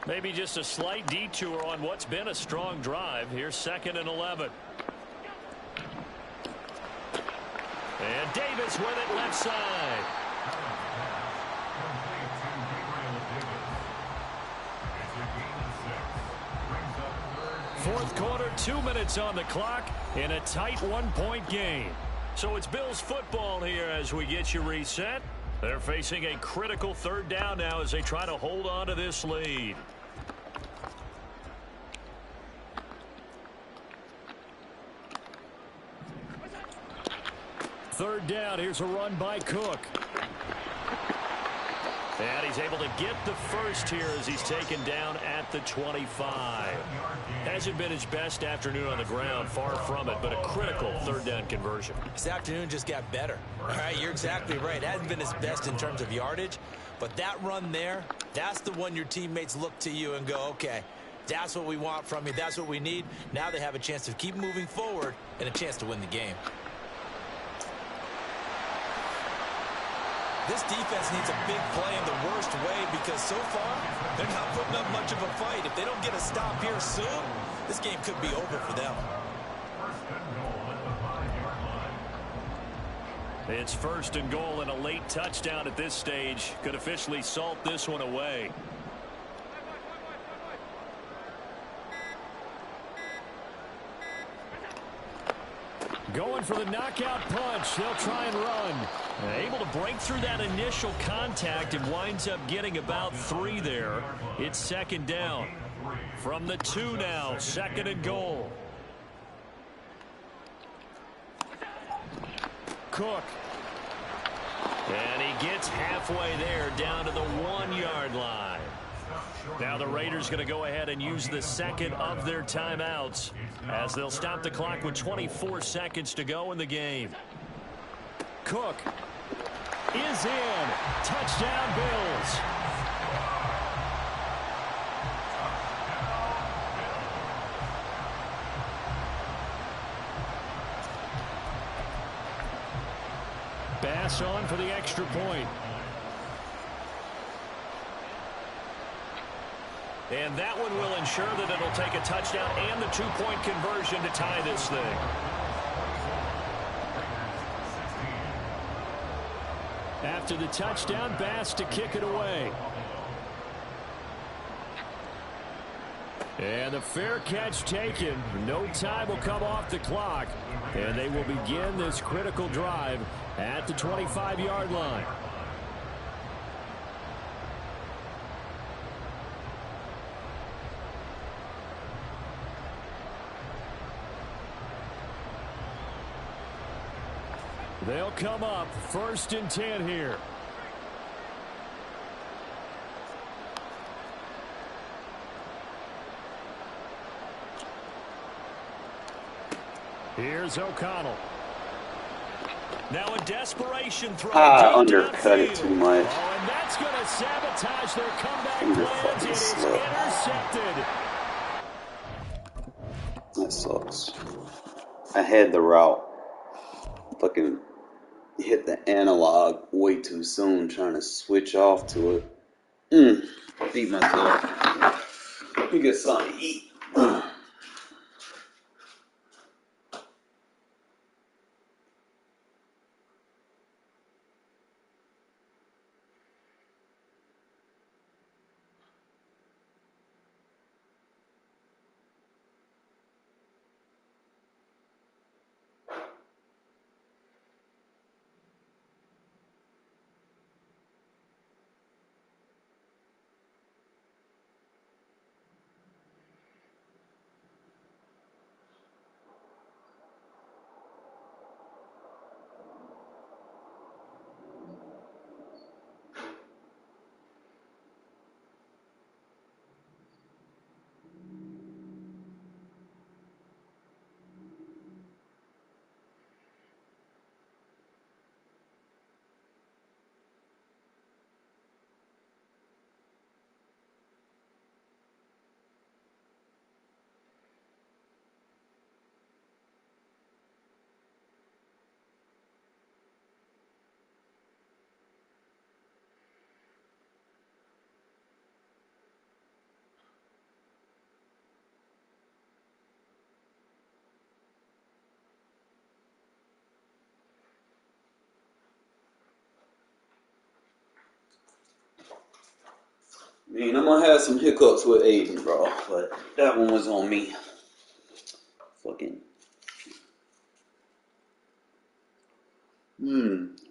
Maybe just a slight detour on what's been a strong drive. Here's 2nd and 11. And Davis with it left side. Fourth quarter, 2 minutes on the clock in a tight 1-point game. So it's Bills football here as we get you reset. They're facing a critical third down now as they try to hold on to this lead. Third down, here's a run by Cook. And he's able to get the first here as he's taken down at the 25. Hasn't been his best afternoon on the ground, far from it, but a critical third down conversion. This afternoon just got better. All right, you're exactly right. It hasn't been his best in terms of yardage, but that run there, that's the one your teammates look to you and go, okay, that's what we want from you. That's what we need. Now they have a chance to keep moving forward and a chance to win the game. This defense needs a big play in the worst way because so far, they're not putting up much of a fight. If they don't get a stop here soon, this game could be over for them. It's first and goal and a late touchdown at this stage. Could officially salt this one away. Going for the knockout punch. They'll try and run. Able to break through that initial contact and winds up getting about 3 there. It's second down. From the 2 now, second and goal. Cook. And he gets halfway there down to the 1-yard line. Now the Raiders going to go ahead and use the second of their timeouts as they'll stop the clock with 24 seconds to go in the game. Cook is in. Touchdown, Bills. Bass on for the extra point. And that one will ensure that it'll take a touchdown and the 2-point conversion to tie this thing. After the touchdown, Bass to kick it away. And the fair catch taken. No time will come off the clock. And they will begin this critical drive at the 25-yard line. They'll come up first and 10 here. Here's O'Connell. Now a desperation throw. Undercut it too much. Oh, and that's going to sabotage their comeback plans. It is intercepted. That sucks. I had the route. Fucking hit the analog way too soon trying to switch off to it. Beat myself. Let me get something to eat. I mean, I'm gonna have some hiccups with Aiden, bro, but that one was on me. Fucking Besides,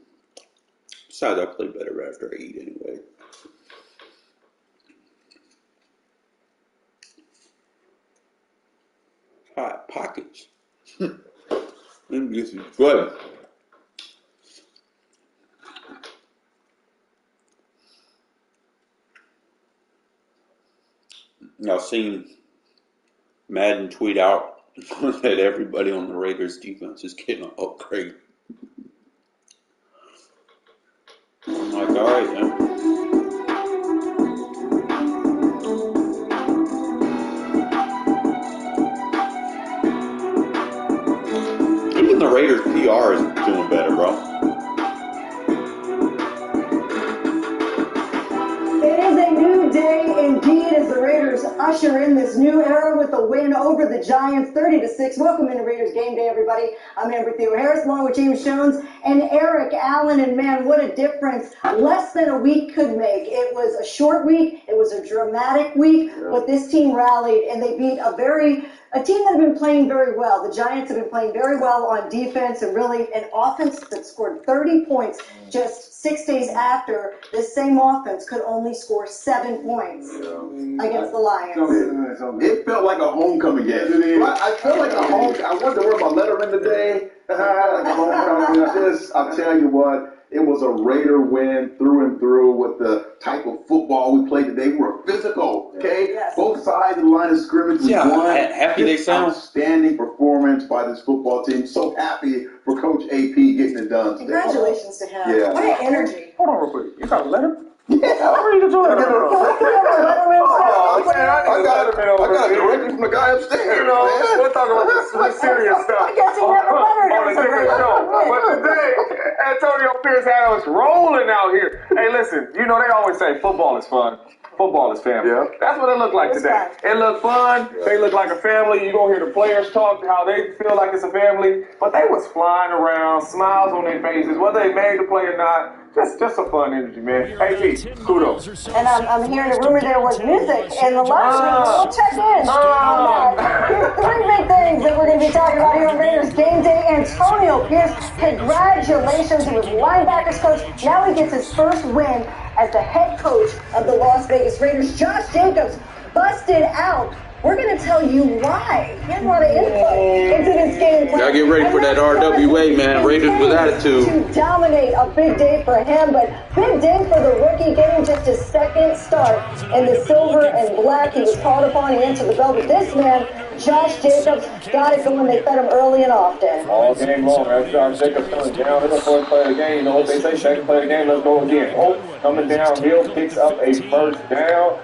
I play better after I eat anyway. Hot pockets. This is good. I've seen Madden tweet out that everybody on the Raiders defense is getting an upgrade. I'm like, all right, man. Even the Raiders PR is doing better, bro. It is a new day indeed as the Raiders usher in this new era with a win over the Giants 30-6. Welcome into Raiders Game Day, everybody. I'm Amber Theo Harris along with James Jones and Eric Allen. And man, what a difference less than a week could make. It was a short week. It was a dramatic week, but this team rallied and they beat a team that had been playing very well. The Giants have been playing very well on defense and really an offense that scored 30 points just 6 days after this same offense could only score 7 points against the Lions. It felt like a homecoming game. I felt like a homecoming. I wanted to wear my letterman today. Like a homecoming. I'll tell you what. It was a Raider win through and through with the type of football we played today. We were physical, okay? Yes. Both sides of the line of scrimmage. We won. Happy they sound. Outstanding performance by this football team. So happy for Coach AP getting it done today. Congratulations to him. Yeah. What an energy. Hold on real quick. You got a letter? Yeah. I'll read it to I got it directly from the guy upstairs. You know, we're talking about this serious stuff. I guess he never lettered on a different show. But today, Antonio Pierce had us rolling out here. Hey, listen, you know they always say football is fun. Football is family. Yeah. That's what it looked like today. It looked fun. They look like a family. You gonna hear the players talk how they feel like it's a family. But they was flying around, smiles on their faces, whether they made the play or not. Just a fun energy, man. Hey, Pete, kudos. And I'm hearing a rumor there was music in the locker room. We'll check in on that. Here's 3 big things that we're going to be talking about here on Raiders Game Day. Antonio Pierce, congratulations. He was linebackers coach. Now he gets his first win as the head coach of the Las Vegas Raiders. Josh Jacobs busted out. We're going to tell you why. He had a lot of input into this game plan. Gotta get ready for that RWA, man. Raiders with attitude. To dominate, a big day for him, but big day for the rookie, getting just his second start in the silver and black. He was called upon, he answered the bell, but this man, Josh Jacobs, got it going. They fed him early and often. All game long. As Josh Jacobs coming down, they're the first play of the game. You know what they say, second play of the game, let's go again. Oh, coming downhill, picks up a first down.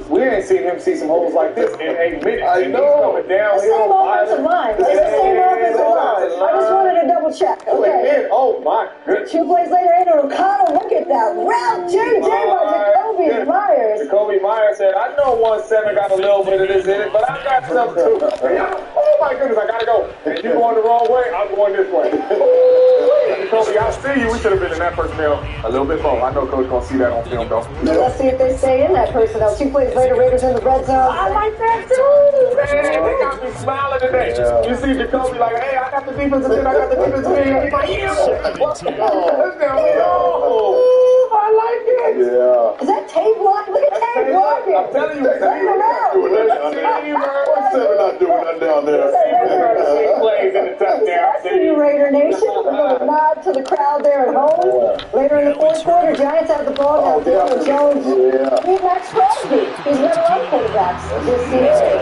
We ain't seen him see some holes like this in a minute. I know. Coming down, the same offensive line. It's the same offensive line. I just wanted to double check. Okay. Oh my goodness. 2 plays later, Andrew O'Connell, look at that. Route JJ by Jacoby Myers. Jacoby Myers said, I know 1-7 got a little bit of this in it, but I got some too. Oh my goodness, I gotta go. And you going the wrong way, I'm going this way. Jacoby, I see you. We should have been in that personnel a little bit more. I know Coach gonna see that on film though. Let's see if they stay in that personnel. 2 plays later, Raiders in the red zone. I like that too, man. They got me smiling today. You see Jacoby like, hey, I got the defensive end, I got the defensive end. He's like, I like it. Yeah. Is that tape block? Look at tape blocking. I'm telling you, What's 7 not doing that down there? Plays in the touchdown. See you, Raider Nation. We're going to nod to the crowd there at home. Later in the fourth quarter, Giants have the ball. Now Daniel Jones. He's Max Crosby. He's never run quarterbacks this season.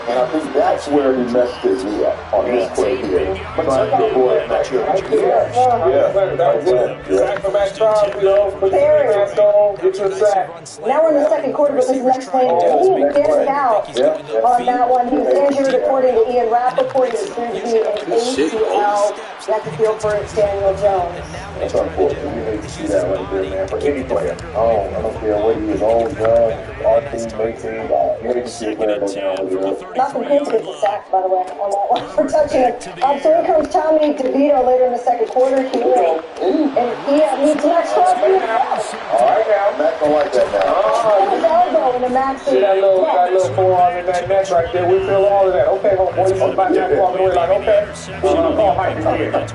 And I think that's where he messed his knee up on this play here. Trying to avoid that. Sack for Max Crosby, get your sack. Now we're in the second quarter, but this next play, he gets out on that one. He was injured, according to Ian Rappaport. He was going to be an ACL. That's the field for Daniel Jones. That's unfortunate. You need to see that right there, man, for any player. Oh, I don't care what he is, old, young, our team, my team. You need to see a player go down with it. Malcolm Kuntz gets a sack, by the way, on that one for touching it. So here comes Tommy DeVito later in the second quarter. He will. And he needs Max Crosby. All right, now. Max don't like that now. His elbow in the Max. See that little forearm in that neck right there? We feel all of that. Okay, homeboy, you about that walking away like, okay, we're going to call hype again. On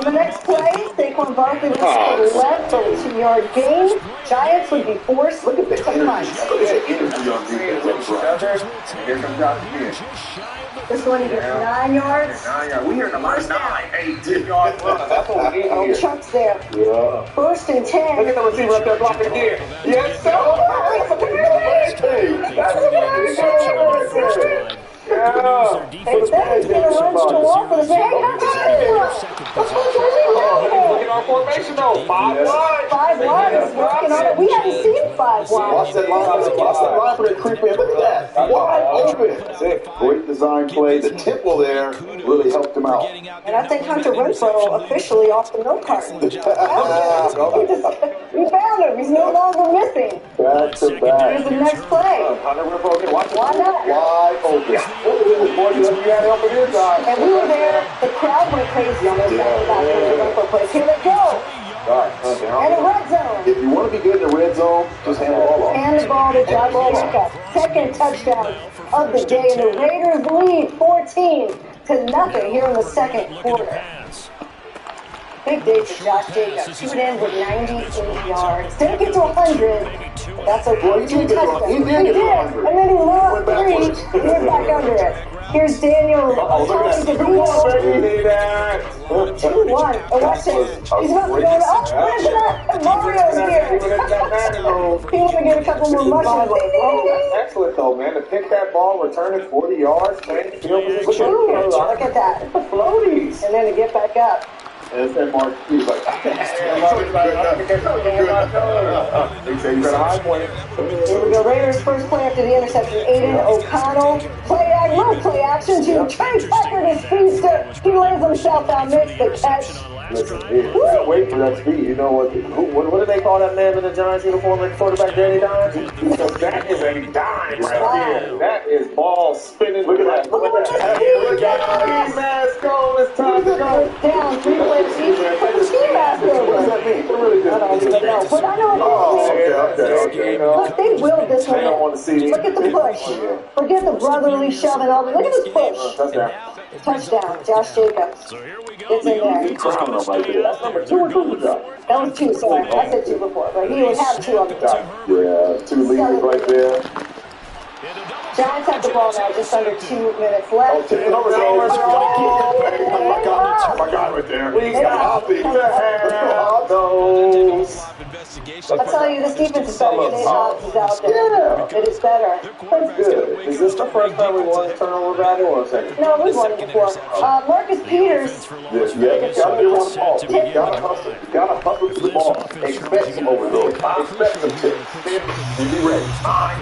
the next play, Saquon Barkley looks to the left for a 2-yard gain. Giants would be forced to punt. Here comes Josh again. This one gets 9 yards. 9 yards. We hear the line 9, 8, 10-yard run. That's what we need here. Chuck's there. Yeah. First and 10. Look at the receiver up there blocking again. Yes, sir. That's yeah. Hey, Bennett's going to run to the wall for the hey, look at our formation though. 5 wide. 5 wide is working on it. We haven't seen 5 wide. Watch that line for that creep in. Look at that. Wide open. That's it. Great design play. The tempo there really helped him out. And I think Hunter Renfro officially off the milk carton. We found him. He's no longer missing. Back to back. Here's the next play. Hunter Renfro. Why not? Wide open. And we were there. The crowd went crazy on those Renfro plays. Here they go. And a red zone. If you want to be good in the red zone, just hand the ball off. Hand the ball to Josh Jacobs. Second touchdown of the day. And the Raiders lead 14-0 here in the second quarter. Big day for Josh Jacobs. He would end with 98 yards. Didn't get to 100, but that's okay. Well, he did. He did. And then he lost 3. He went back under it. Here's Daniel. Look at that. 2-1. And watch this. He's about to go to, look at that. Mario's here. He want to get a couple more mushrooms. That's excellent, though, man. To pick that ball, return it 40 yards, change field position. Look at that. The floaties. And then to get back up. And Mark, he's like, he said you better high point. Here we go. Raiders first play after the interception. Aiden O'Connell. Play action to Trey Tucker, his speedster. He lays himself out, makes the catch. Listen, wait for that speed. You know what do they call that man in the Giants uniform like quarterback, Danny Dimes? That is a dime right there. That is ball spinning. Look at that. Look at that. Look at that. Mask on. It's time to go. Down 3 plays each. Put the ski mask over. What does that mean? What really does I don't even know. But I know what it means. Look, they willed this one. Look at the push. Forget the brotherly shoving over. Look at this push. Touchdown. Josh Jacobs. It's in there. That's number 2 or 2 job. That was 2, sorry. I said 2 before, but he would have 2 on the top. Yeah, 2 leaders right there. Giants have the ball now, just under 2 minutes left. My guy right there. We got those. I'll tell you, this defense is better. Jay Hobbs is out there. Yeah. It is better. That's good. Is this the first time we won a turnover battle or second? No, we've won it before. Marcus Peters. Yes, gotta be on the ball. Gotta hustle. Gotta hustle to the ball. Expect some overload. Expect some tips. And be ready.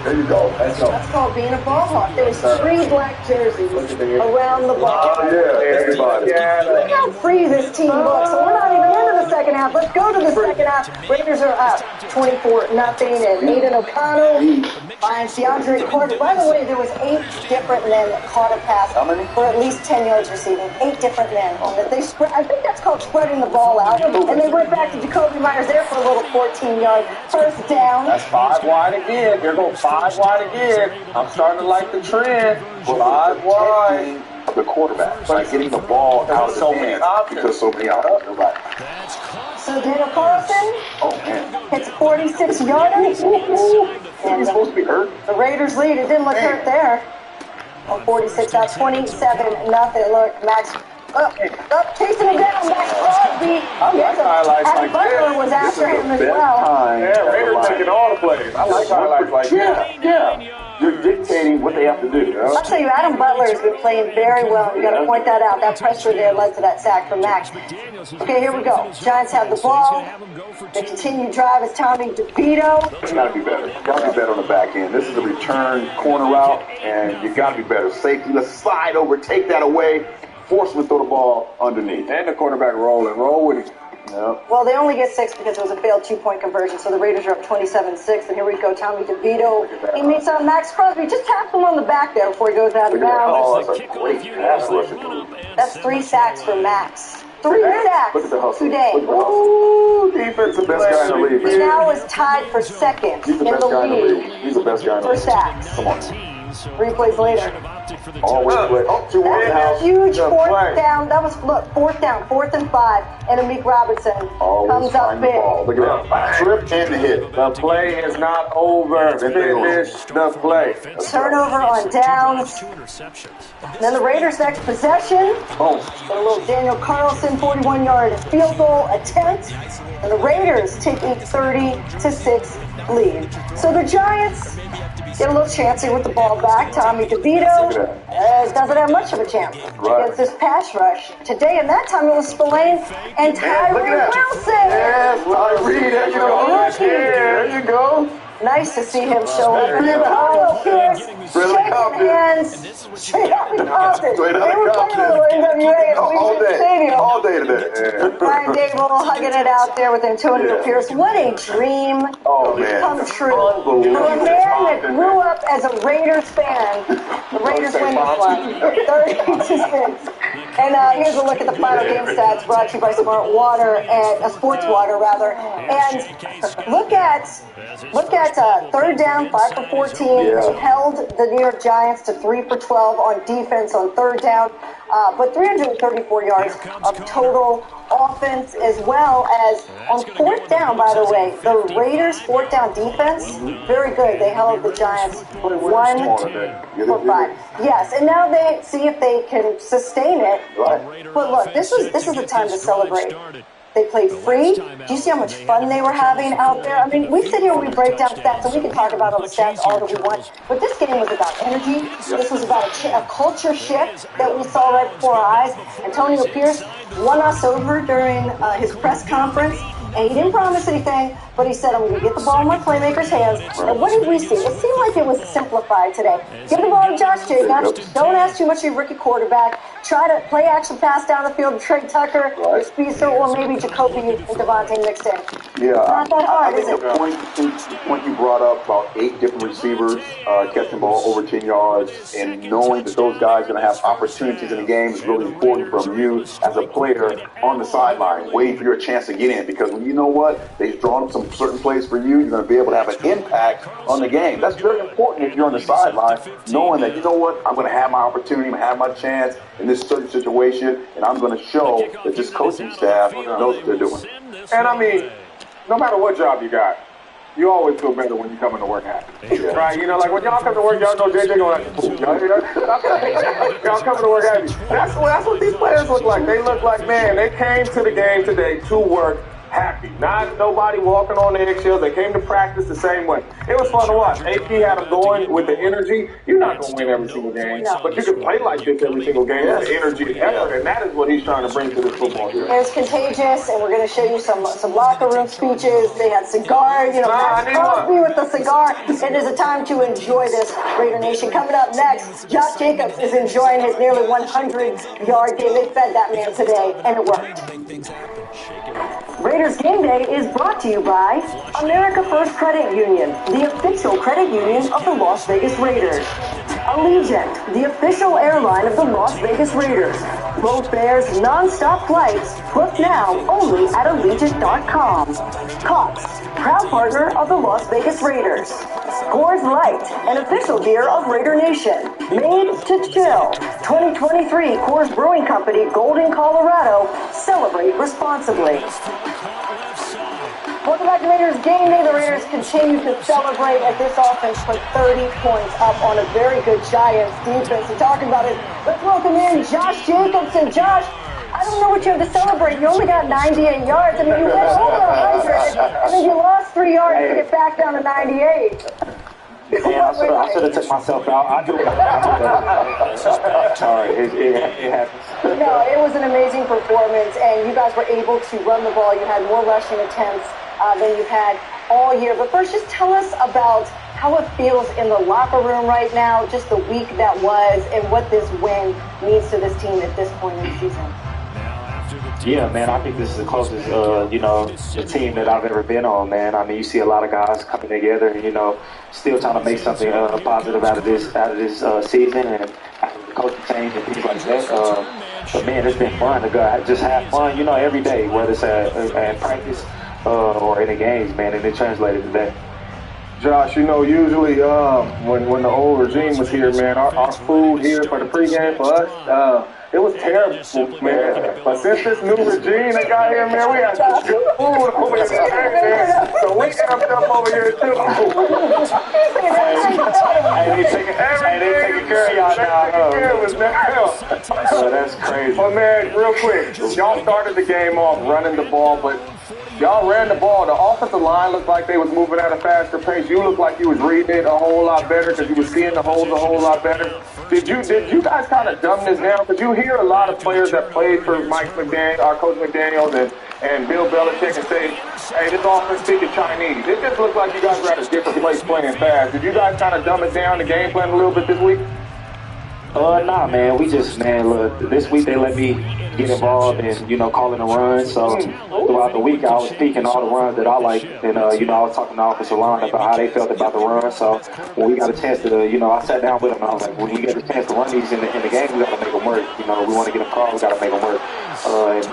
There you go. Let's go. That's called being a ball hawk. There's 3 black jerseys around the ball. Yeah, everybody. Look how free this team looks. So we're not even into the second half. Let's go to the second half. Raiders are up 24-0, and Aiden O'Connell finds DeAndre Carter. By the way, there was 8 different men that caught a pass for at least 10 yards receiving. 8 different men. That they I think that's called spreading the ball out. And they went back to Jacoby Myers there for a little 14-yard first down. That's 5 wide again. Here goes 5 wide again. I'm starting to like the trend. 5 wide. The quarterback by getting the ball out of so many options because so many options. So Daniel Carlson hits 46-yarder. He's supposed to be hurt. The Raiders lead. It didn't look hurt there. On 46 out, 27-0. Look, Max up, chasing him down. Max Crosby. Adam Butler was after him as well. Yeah, Raiders taking all the plays. I like highlights like that. Yeah. You're dictating what they have to do. I'll tell you, Adam Butler has been playing very well. You got to point that out. That pressure there led to that sack from Max. Okay, here we go. Giants have the ball. They continue drive. It's Tommy DeVito. It's got to be better. Got to be better on the back end. This is a return corner route, and you got to be better. Safety, let's slide over, take that away, force them to throw the ball underneath. And the quarterback roll with it. Yep. Well, they only get 6 because it was a failed 2-point conversion, so the Raiders are up 27-6, and here we go, Tommy DeVito. He meets on Max Crosby. Just tapped him on the back there before he goes out of bounds. That's a great pass rush. That's 3 sacks for Max. 3 sacks Look at the hustle. today. Look at the hustle. Ooh, defensive best guy in the league. He now is tied for second He's the in best the guy in the league league. He's the best guy in the for league. sacks. Come on. 3 plays later. Always play. Oh, 2 on the That's house. a huge Good fourth play. down. That was, look, 4th down, 4th and 5. And Amik Robertson Always comes up find the big. ball. Look at that. Trip and the hit. The play is not over. Finish the play. Turnover on downs. Then the Raiders' next possession. Oh. A little Daniel Carlson 41-yard field goal attempt. And the Raiders take a 30-6 lead. So the Giants get a little chancy with the ball back. Tommy DeVito doesn't have much of a chance against this pass rush today. And that time it was Spillane and Tyree Wilson. Yes, Tyree. There you go. There you go. Nice to see him show up. And then the Ohio Pierce shaking hands straight out of Compton. Straight out They were of playing Compton. a little NWA at Allegiant Stadium. All day today. Brian Dable hugging it out there with Antonio Pierce. What a dream come true. For a man that grew up as a Raiders fan, the Raiders win this one, 30-6. And here's a look at the final game stats brought to you by Smart Water and Sports Water rather. And look at 3rd down, 5 for 14. They held the New York Giants to 3 for 12 on defense on 3rd down, but 334 yards of total offense, as well as on 4th down, by the way. The Raiders' 4th down defense, very good. They held the Giants 1 for 5. Yes, and now they see if they can sustain it. But look, this is the time to celebrate. They played free. Do you see how much fun they were having out there? I mean, we sit here and we break down stats, and we can talk about all the stats all that we want. But this game was about energy. This was about a culture shift that we saw right before our eyes. Antonio Pierce won us over during his press conference. And he didn't promise anything, but he said, I'm going to get the ball in my playmakers' hands. And what did we see? It seemed like it was simplified today. Give the ball to Josh Jacobs. Don't ask too much of your rookie quarterback. Try to play action pass down the field to Trey Tucker, or Spicer, or maybe Jacoby and Devontae mixed in. Yeah, Not that hard, is it? The point you brought up about 8 different receivers catching the ball over 10 yards, and knowing that those guys are going to have opportunities in the game is really important from you as a player on the sideline, waiting for your chance to get in. Because when you know what, they've drawn up some certain plays for you, you're going to be able to have an impact on the game. That's very important if you're on the sideline, knowing that, you know what, I'm going to have my opportunity, I'm going to have my chance in this certain situation, and I'm going to show that this coaching staff knows what they're doing. And I mean, no matter what job you got, you always feel better when you come into work happy. Right? You know, like when y'all come to work, y'all know JJ going like, y'all come to work happy. That's what these players look like. They look like, man, they came to the game today to work happy. Not nobody walking on eggshells. They came to practice the same way. It was fun to watch. AP had them going with the energy. You're not going to win every single game, but you can play like this every single game with the energy and effort, and that is what he's trying to bring to this football game. It was contagious, and we're going to show you some locker room speeches. They had cigars. Max Crosby with the cigar. It is a time to enjoy this, Raider Nation. Coming up next, Josh Jacobs is enjoying his nearly 100-yard game. They fed that man today, and it worked. Raiders Game Day is brought to you by America First Credit Union, the official credit union of the Las Vegas Raiders. Allegiant, the official airline of the Las Vegas Raiders. Both Bears non-stop flights, booked now only at Allegiant.com. Cops, proud partner of the Las Vegas Raiders. Coors Light, an official beer of Raider Nation. Made to chill. 2023 Coors Brewing Company, Golden, Colorado. Celebrate responsibly. Welcome back to Raiders Game Day. The Raiders continue to celebrate as this offense put 30 points up on a very good Giants defense. And talking about it, let's welcome in Josh Jacobs. And Josh, I don't know what you have to celebrate. You only got 98 yards. I mean, you went over 100, and then you lost 3 yards to get back down to 98. Yeah, I should have took myself out. I do that. Sorry, it happens. No, it was an amazing performance, and you guys were able to run the ball. You had more rushing attempts than you've had all year. But first, just tell us about how it feels in the locker room right now, just the week that was, and what this win means to this team at this point in the season. Yeah, man, I think this is the closest, the team that I've ever been on, man. I mean, you see a lot of guys coming together and, still trying to make something positive out of this season and out of the coaching change and things like that. But man, it's been fun to go just have fun, you know, every day, whether it's at practice or in the games, man, and it translated today. Josh, you know, usually when the old regime was here, man, our food here for the pregame for us, it was terrible, man. But since this new regime they got here, man, we got such good food over here today, man. So we amped up over here too. They taking care of y'all now. Care of us now. Oh, that's crazy. But man, real quick, y'all started the game off running the ball, but y'all ran the ball. The offensive line looked like they was moving at a faster pace. You looked like you was reading it a whole lot better because you was seeing the holes a whole lot better. Did you guys kind of dumb this down? Because you hear a lot of players that played for Mike McDaniel, our coach McDaniels, and Bill Belichick and say, hey, this offense speaking Chinese. It just looked like you guys were at a different place playing fast. Did you guys kind of dumb it down, the game plan a little bit this week? Nah, man. We just, man, look, this week they let me get involved in, you know, calling the runs. So throughout the week, I was speaking all the runs that I like. And, you know, I was talking to the offensive line about how they felt about the run. So when we got a chance to, you know, I sat down with them and I was like, when we get a chance to run these in the game, we got to make them work. You know, we want to get them called, we got to make them work.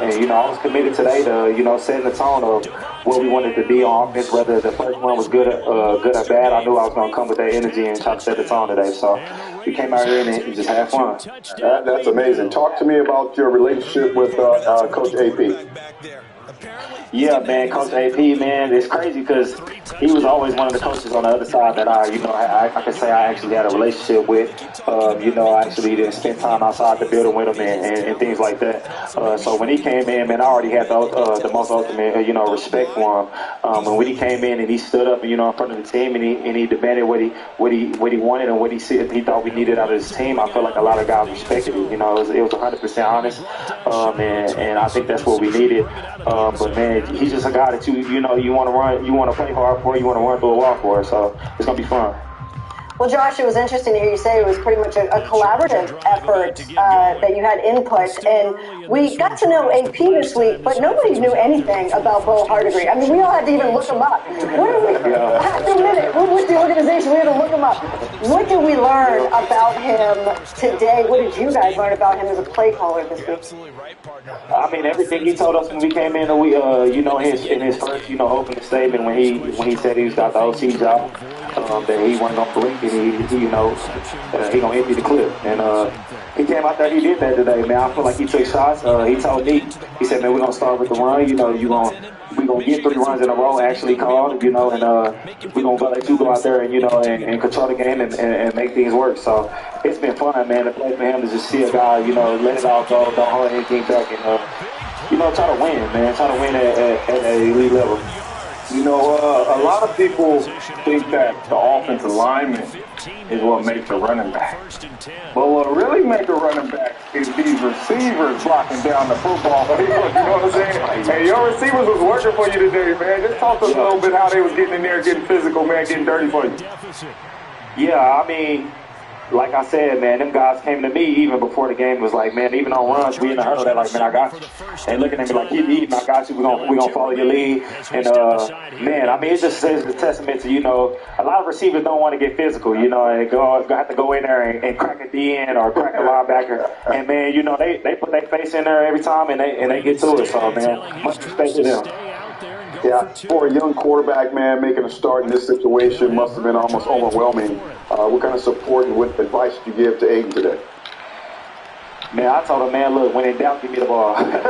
And, you know, I was committed today to, you know, setting the tone of where we wanted to be on offense, whether the first one was good or bad. I knew I was going to come with that energy and try to set the tone today. So we came out here and just had fun. That's amazing. Talk to me about your relationship with Coach AP. Yeah, man, Coach AP, man, it's crazy because he was always one of the coaches on the other side that I can say I actually had a relationship with. You know, I actually didn't spend time outside the building with him and things like that. So when he came in, man, I already had the most ultimate, you know, respect for him. And when he came in and he stood up, you know, in front of the team and he demanded what he wanted and what he said he thought we needed out of his team, I feel like a lot of guys respected it. You know, it was 100% honest, and I think that's what we needed. But man, he's just a guy that you know you want to run, you want to play hard for, you want to run through a wall for. So it's gonna be fun. Well, Josh, it was interesting to hear you say it was pretty much a collaborative effort that you had input. And we got to know AP this week, but nobody knew anything about Bo Hardigree. I mean, we all had to even look him up. After a minute, we're with the organization, we had to look him up. What did we learn about him today? What did you guys learn about him as a play caller this week? I mean, everything he told us when we came in, you know, in his first, you know, opening statement when he said he got the OC job, that he wasn't gonna blink and he you know, he gonna empty the clip. And he came out there, he did that today, man. I feel like he took shots. He told me, he said, man, we're gonna start with the run. You know, we're gonna get 3 runs in a row actually called, you know, and we're gonna let you go out there and, you know, and control the game and make things work. So it's been fun, man, to play for him, to just see a guy, you know, let it all go, don't hold anything back, and you know, try to win, man, try to win at an elite level. You know, a lot of people think that the offensive lineman is what makes a running back. But what really makes a running back is these receivers blocking down the football. You know what I'm saying? Hey, your receivers was working for you today, man. Just talk to us a little bit how they was getting in there, getting physical, man, getting dirty for you. Yeah, I mean, like I said, man, them guys came to me even before the game. Was like, man, even on runs, we in the huddle. They're like, man, I got you. And looking at me like, keep eating, I got you. We gonna follow your lead. And man, I mean, it just says the testament to, you know, a lot of receivers don't want to get physical, you know, and have to go in there and crack a DN or crack a linebacker. And man, you know, they put their face in there every time and they get to it. So man, much respect to them. Yeah, for a young quarterback, man, making a start in this situation must have been almost overwhelming. What kind of support and what advice did you give to Aiden today? Man, I told him, man, look, when in doubt, give me the ball. That's the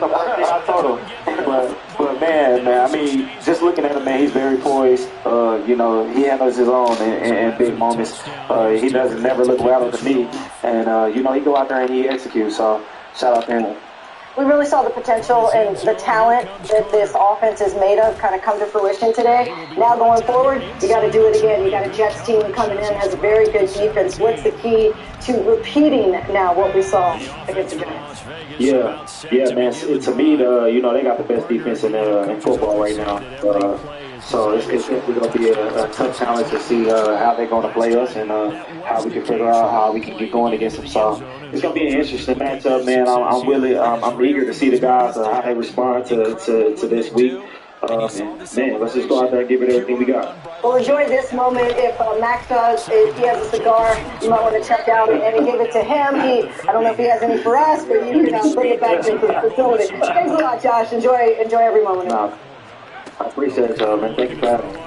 first thing I told him. But man, I mean, just looking at him, man, he's very poised. You know, he handles his own in big moments. He doesn't never look rattled to me. And, you know, he go out there and he executes. So shout out to him. We really saw the potential and the talent that this offense is made of kind of come to fruition today. Now going forward, you got to do it again. You got a Jets team coming in, has a very good defense. What's the key to repeating now what we saw against the Giants? Yeah, man. To me, you know, they got the best defense in football right now. So it's definitely going to be a tough challenge to see how they're going to play us and how we can figure out how we can get going against them. So it's going to be an interesting matchup, man. I'm eager to see the guys how they respond to this week. Man, let's just go out there and give it everything we got. Well, enjoy this moment. If Max does, if he has a cigar, you might want to check out and give it to him. I don't know if he has any for us, but you can bring it back to the facility. Thanks a lot, Josh. Enjoy every moment. Nah, I appreciate it, man. Thank you for having me.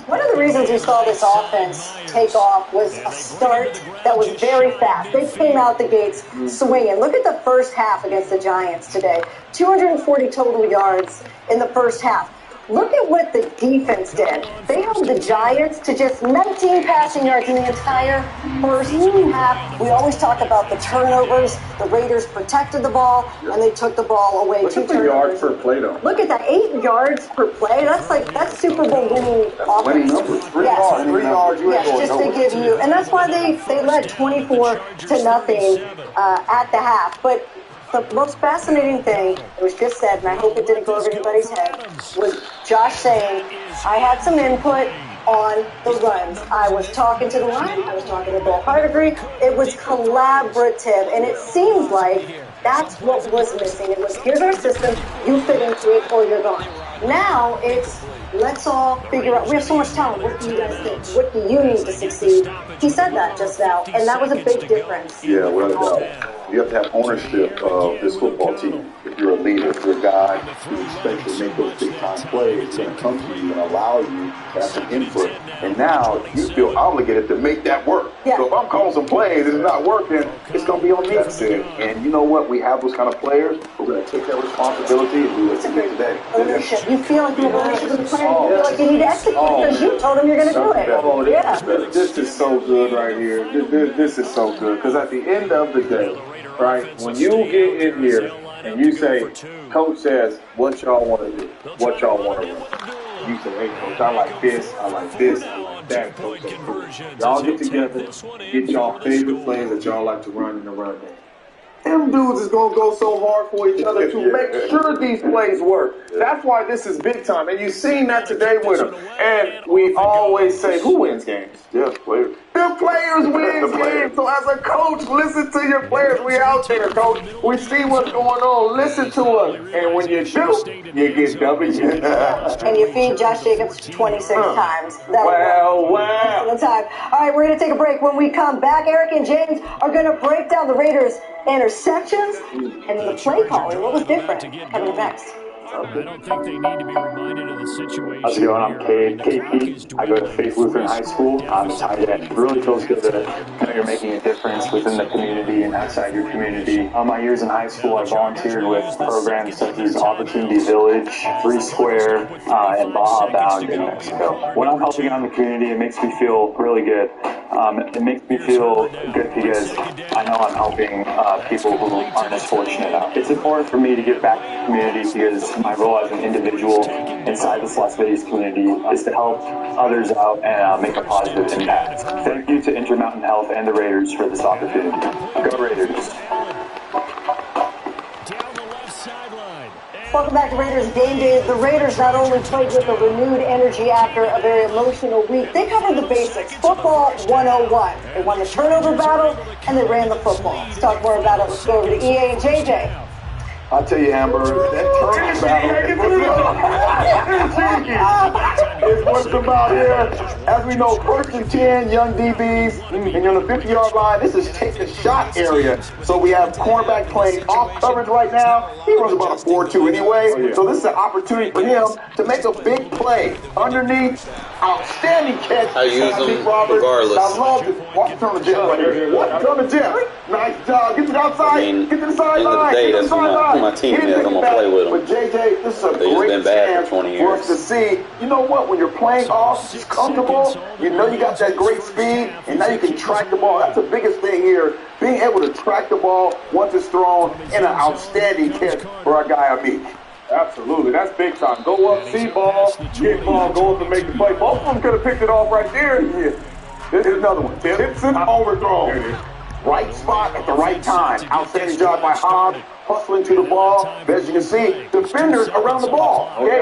One of the reasons you saw this offense take off was a start that was very fast. They came out the gates swinging. Look at the first half against the Giants today. 240 total yards in the first half. Look at what the defense did. They held the Giants to just 19 passing yards in the entire first half. We always talk about the turnovers. The Raiders protected the ball, and they took the ball away. Look at the yards per play, though. Look at that, 8 yards per play. That's Super Bowl winning offense. Winning numbers. 3 yards. Yes, just to give you, and that's why they led 24-0 at the half. But the most fascinating thing, it was just said, and I hope it didn't go over anybody's head, was Josh saying, I had some input on the runs. I was talking to the line, I was talking to Bill Hardigree. It was collaborative, and it seems like that's what was missing. It was, here's our system, you fit into it or you're gone. Now it's, let's all figure out, we have so much talent, what do you guys think? What do you need to succeed? He said that just now, and that was a big difference. Yeah, without a doubt. You have to have ownership of this football team. If you're a leader, if you're a guy who expects to make those big-time plays, it's going to come to you and allow you to have some input. And now you feel obligated to make that work. Yeah. So if I'm calling some plays and it's not working, it's going to be on me. That's it. And you know what? We have those kind of players. We're going to take that responsibility and do it today. Ownership. You feel like you have ownership of the plan. You feel like you need to execute because you told them you're going to do it. Oh, this is so good right here. This is so good. Because at the end of the day, right, when you get in here and you say, Coach says, what y'all want to do? What y'all want to run? You say, hey, Coach, I like this, I like this, I like that, Coach. That's cool. Y'all get together, get y'all favorite plays that y'all like to run in the run game. Them dudes is going to go so hard for each other to make sure these plays work. That's why this is big time. And you've seen that today with them. And we always say, who wins games? Yeah, players. The players win games. So as a coach, listen to your players. We out there, coach. We see what's going on. Listen to us. And when you do, you get W. And you feed Josh Jacobs 26 times. Wow. The time. All right, we're going to take a break. When we come back, Eric and James are going to break down the Raiders' interceptions and the play calling. What was different? Coming next. I don't think they need to be reminded of the situation. How's it going? I'm KP. I go to Faith Lutheran High School. I'm a tight end. It really feels good that you're making a difference within the community and outside your community. On my years in high school, I volunteered with programs such as Opportunity Village, 3 Square, and Baja Bound in Mexico. When I'm helping out in the community, it makes me feel really good. It makes me feel good because I know I'm helping people who aren't as fortunate out. It's important for me to give back to the community because my role as an individual inside this Las Vegas community is to help others out and make a positive impact. Thank you to Intermountain Health and the Raiders for this opportunity. Go Raiders. Welcome back to Raiders Game Day. The Raiders not only played with a renewed energy after a very emotional week, they covered the basics. Football 101. They won the turnover battle, and they ran the football. Let's talk more about it. Let's go over to EA and JJ. I'll tell you, Amber, that turnover battle is what's about here. As we know, 1st and 10, young DBs, and you're on the 50-yard line. This is take the shot area. So we have cornerback playing off coverage right now. He runs about a 4.2 anyway. So this is an opportunity for him to make a big play. Underneath, outstanding catch. I use them regardless. I love this. Watch it on the jet right here. Watch it on the jet. Nice job. Get to the outside. Get to the sideline. End of the day, that's who my team is. I'm going to play with them. But JJ, this is a great chance for us to see, you know what, when you're playing off, it's comfortable, you know you got that great speed, and now you can track the ball. That's the biggest thing here, being able to track the ball once it's thrown, and an outstanding catch for our guy Amit. Absolutely, that's big time. Go up, see ball, get ball, go up and make the play. Both of them could have picked it off right there. Here's another one. Simpson overthrow. Right spot at the right time. Outstanding job by Hobbs, hustling to the ball. As you can see, defenders around the ball. Okay?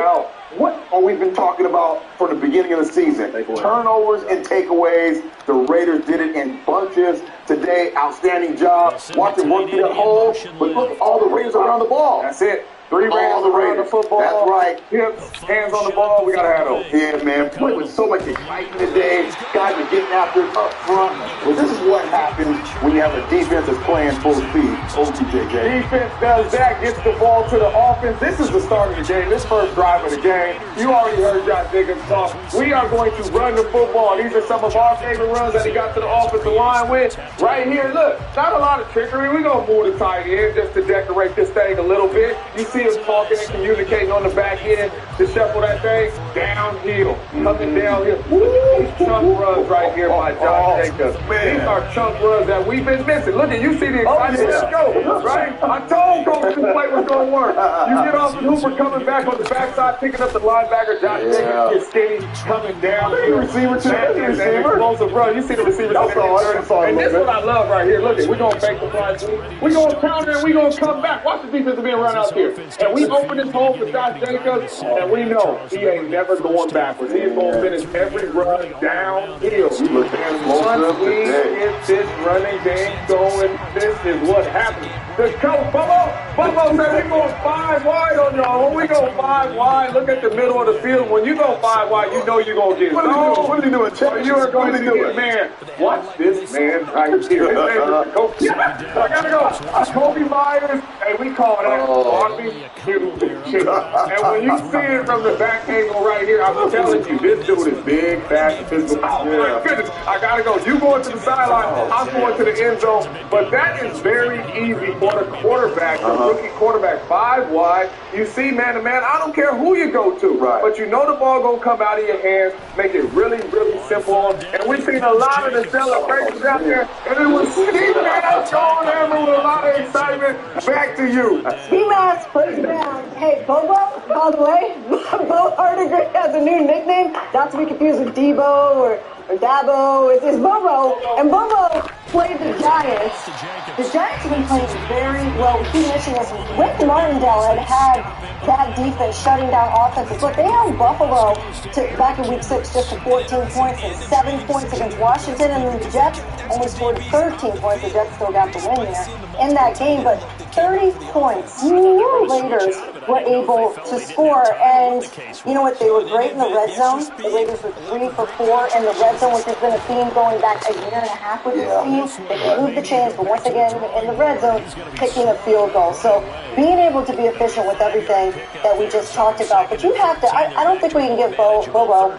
What are we been talking about from the beginning of the season? Turnovers and takeaways. The Raiders did it in bunches today. Outstanding job. Watch them work through that hole. But look at all the Raiders around the ball. That's it. 3 rounds around the football. That's right. Hips, hands on the ball. We got to have those. Yeah, man. Play with so much excitement today. Guys are getting after it up front. Well, this is what happens when you have a defense that's playing full speed. OTJJ. Defense does that, gets the ball to the offense. This is the start of the game. This first drive of the game. You already heard Josh Jacobs talk. We are going to run the football. These are some of our favorite runs that he got to the offensive line with. Right here, look, not a lot of trickery. We're going to move the tight end just to decorate this thing a little bit. You see us talking and communicating on the back end to shuffle that thing downhill, coming downhill. These chunk runs right here by Josh Jacobs. These are chunk runs that we've been missing. Look at, you see the excitement. Let's go, right? I told Coach this play was going to work. You get off the Hooper coming back on the backside, picking up the linebacker. Josh Jacobs gets skinny, coming down. Look at the receiver, too. Look at the receiver. Explosive run. You see the receiver. And this is what I love right here. Look at, we're going to make the fly. We're going to counter and we're going to come back. Watch the defense being run out here. And we open this hole for Josh Jacobs, and we know he ain't never going backwards. He's going to finish every run downhill. And once we get this running game going, this is what happens. The coach, Bubba said we're going 5 wide on y'all. When we go 5 wide, look at the middle of the field. When you go 5 wide, you know you're going to get zoned. What are you doing? You are going to get, man, watch this man right here. His name is Coach. I got to go. Kobe Myers, hey, we call that barbecue chicken. And when you see it from the back angle right here, I'm telling you, this dude is big, fast, and physical. Oh, my goodness. I got to go. You going to the sideline, I'm going to the end zone. But that is very easy for the quarterback, the rookie quarterback, 5 wide. You see man-to-man, I don't care who you go to, but you know the ball going to come out of your hands. Make it really, really simple. And we've seen a lot of the celebrations out there, and it was Steve Mass going there with a lot of excitement. Back to you. Steve Mass, first down. Hey, Bobo, by the way, Bo Hardiger has a new nickname, not to be confused with Debo or Dabo. It's Bobo, and Bobo played the Giants. The Giants have been playing very well. We keep mentioning this. Rick Martindale had that defense shutting down offenses. Look, they held Buffalo back in Week 6 just to 14 points and 7 points against Washington, and then the Jets only scored 13 points. The Jets still got the win there in that game, but 30 points. The Raiders were able to score, and you know what? They were great in the red zone. The Raiders were 3 for 4 in the red zone, which has been a theme going back a year and a half with this team. They can move the chains, but once again, in the red zone, picking a field goal. So being able to be efficient with everything that we just talked about. But you have to, I don't think we can give Bo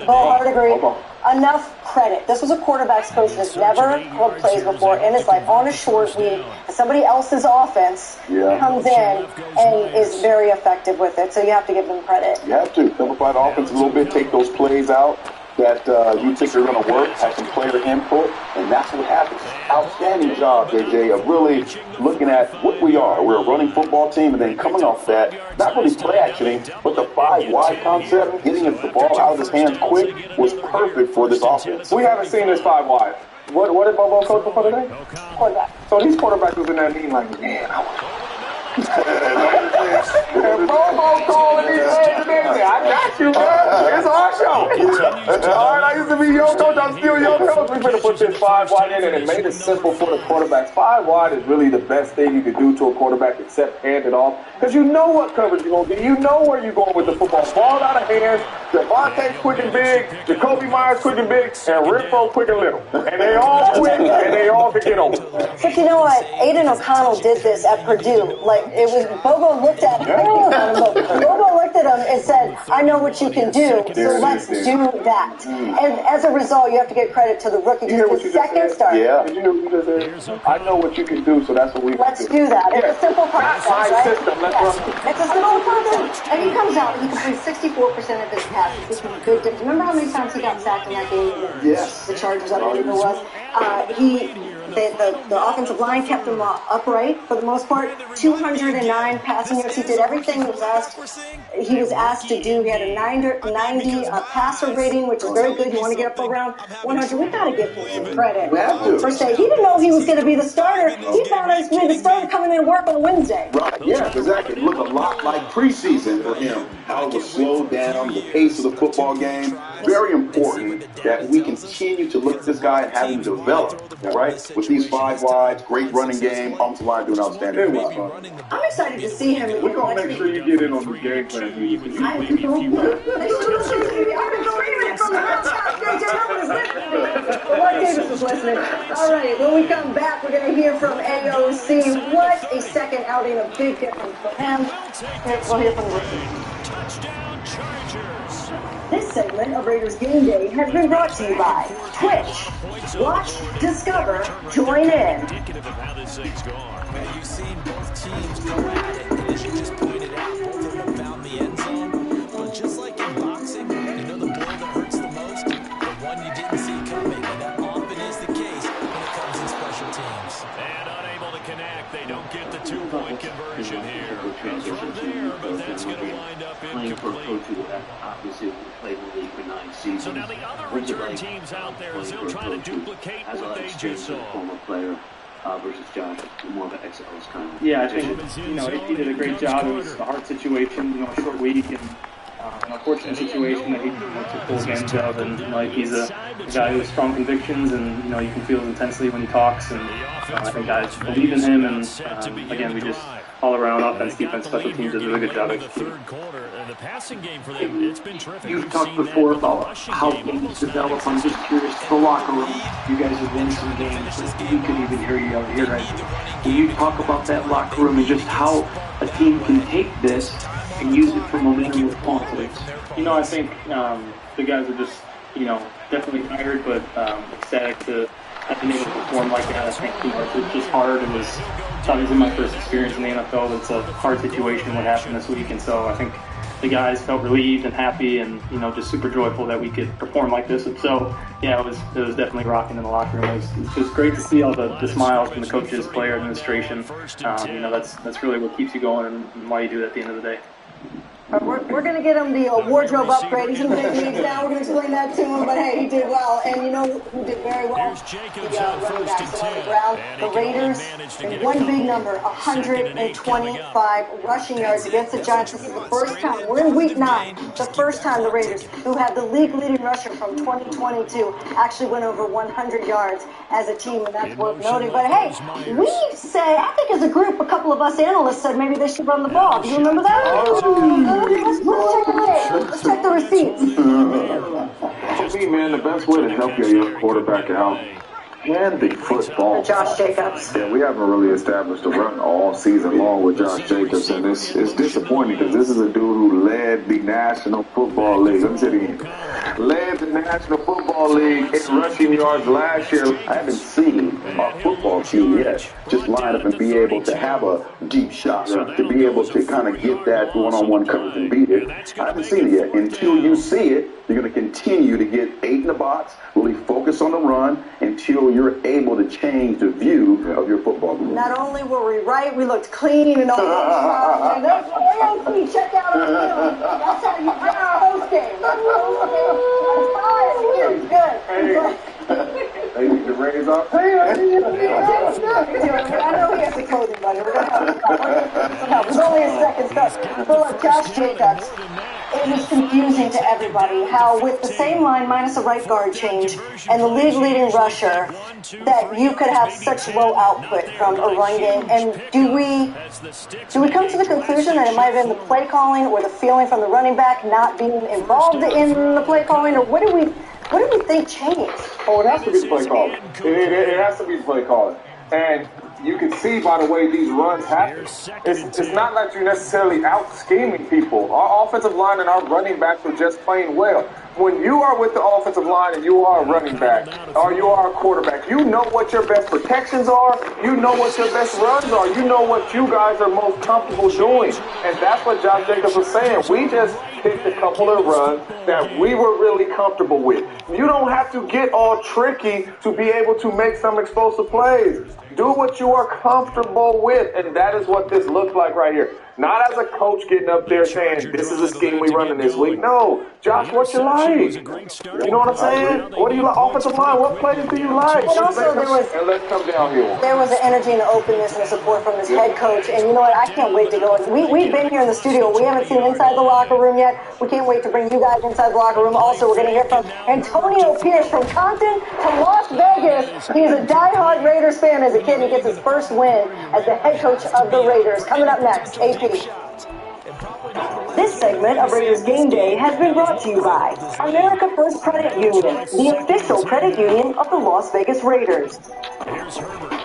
Hardiger enough credit. This was a quarterback's coach that's never called plays before, and it's like on a short week, somebody else's offense comes in and is very effective with it. So you have to give them credit. You have to simplify the offense a little bit, take those plays out that you think are going to work, have some player input, and that's what happens. Outstanding job, JJ, of really looking at what we are. We're a running football team, and then coming off that, not really play actioning, but the 5 wide concept, getting the ball out of his hands quick, was perfect for this offense. We haven't seen this 5 wide. What did Bobo coach for today? Quarterback. So these quarterbacks was in that meeting like, man, I want and Bobo calling these names today. I got you, man. It's our show. All right, I used to be your coach. I'm still your coach. We're going to put this 5 wide in, and it made it simple for the quarterbacks. 5 wide is really the best thing you can do to a quarterback except hand it off, because you know what coverage you're going to get. You know where you're going with the football. Ball out of hands. Devontae's quick and big. Jacoby Myers quick and big. And Renfro quick and little. And they all quick, and they all can get over. But you know what? Aiden O'Connell did this at Purdue. Like, it was, Bobo looked at him. Bobo looked at him and said, I know what you can do, so let's do that. And as a result, you have to give credit to the rookie. Just his second start. Yeah. Did you hear what you just said? I know what you can do, so that's what we Let's do that. It's a simple process, right? System. Let's run. It's a simple process. And he comes out and he completes 64% of his passes, which is a good difference. Remember how many times he got sacked in that game? Yes. The Chargers, I believe it was. The offensive line kept him upright for the most part. 209 passing yards. He did everything he was asked to do. He had a 90 passer rating, which is very good. You want to get up around 100. We got to give him some credit. For saying he didn't know he was going to be the starter. He found out he was going to be the starter coming in to work on Wednesday. Right, yeah, exactly. It looked a lot like preseason for him. How it was slowed down, the pace of the football game. very important that we continue to look at this guy and have him develop, right? With these 5 wides, great running game, offensive line doing outstanding job. I'm excited to see him. We're going to make sure you get in on the game plan. I've been screaming from the housetop. Mark Davis is listening. All right, when we come back, we're going to hear from AOC. What a second outing, a big difference for him. We'll hear from the rookie. Touchdown Chargers. This segment of Raiders Game Day has been brought to you by Twitch. Watch, discover, join in. Indicative of how this thing's gone. Man, you've seen both teams go at it, and as you just pointed out, both of them found the end zone. But just like in boxing, you know the blow that hurts the most? The one you didn't see coming, and that often is the case when it comes in special teams. And unable to connect, they don't get the 2-point conversion here. A throw there, but that's going to wind up incomplete. Obviously, played in the league for 9 seasons. So now the other return teams out there, as they'll try to duplicate what they just saw. Former player versus Josh, more of an XL's kind of. Yeah, I think he did a great job. It was a hard situation, a short week, and an unfortunate situation that he took full advantage of. And he's a guy who has strong convictions, and you can feel it intensely when he talks. And I think guys believe in him. And again, we just all around offense, defense, special teams did a really good job executing. You've talked before about how games develop. I'm just curious, the locker room, you guys have won some games. We could even hear you out here right now. Can you talk about that locker room and just how a team can take this and use it for momentum with confidence? I think the guys are just, definitely tired, but ecstatic to have been able to perform like that. I think, it's just hard. It was obviously my first experience in the NFL. It's a hard situation what happened this week, and so I think the guys felt relieved and happy and, just super joyful that we could perform like this. And so, yeah, it was definitely rocking in the locker room. It was just great to see all the smiles from the coaches, player administration. That's really what keeps you going and why you do it at the end of the day. We're going to get him the wardrobe upgrade. He's in the big leagues now. We're going to explain that to him. But, hey, he did well. And you know who did very well? The running backs on the ground. The Raiders, in one big number, 125 rushing yards against the Giants. This is the first time. We're in week 9. The first time the Raiders, who have the league-leading rusher from 2022, actually went over 100 yards as a team. And that's worth noting. But, hey, we say, I think as a group, a couple of us analysts said maybe they should run the ball. Do you remember that? Let's check the receipts. To me, man, the best way to help your young quarterback out, hand the football. Josh Jacobs. Yeah, we haven't really established a run all season long with Josh Jacobs, and it's disappointing because this is a dude who led the National Football League. Let me say it again. Led the National Football League in rushing yards last year. I haven't seen our football team yet just line up and be able to have a deep shot, to be able to kind of get that one-on-one coverage and beat it. I haven't seen it yet. Until you see it, you're going to continue to get 8 in the box, really focus on the run until you're able to change the view of your football group. Not only were we right, we looked clean and all that. And that's AOC, check out our film. That's how you get our host game. It's good. They need to raise up. I know he has a clothing budget. We're going to have some help. It's only his second start. But look, Josh Jacobs, it was confusing to everybody how with the same line minus a right guard change and the league-leading rusher that you could have such low output from a run game. And do we come to the conclusion that it might have been the play calling or the feeling from the running back not being involved in the play calling, or what do we think changed? Oh, it has to be play calling. It has to be play calling. And you can see by the way these runs happen. It's not like you're necessarily out-scheming people. Our offensive line and our running backs are just playing well. When you are with the offensive line and you are a running back or you are a quarterback, you know what your best protections are. You know what your best runs are. You know what you guys are most comfortable doing. And that's what Josh Jacobs was saying. We just picked a couple of runs that we were really comfortable with. You don't have to get all tricky to be able to make some explosive plays. Do what you are comfortable with, and that is what this looks like right here. Not as a coach getting up there saying, this is a scheme we running this week. No, Josh, what you like? play? You know what I'm saying? What do you like? Offensive line, what plays do you like? And also let's come down here. there was an energy and an openness and a support from his head coach. And you know what? I can't wait to go. We've been here in the studio. We haven't seen inside the locker room yet. We can't wait to bring you guys inside the locker room. Also, we're going to hear from Antonio Pierce from Compton to Las Vegas. He's a diehard Raiders fan as a kid. He gets his first win as the head coach of the Raiders. Coming up next, AP. This segment of Raiders Game Day has been brought to you by America First Credit Union, the official credit union of the Las Vegas Raiders. Here's Herbert.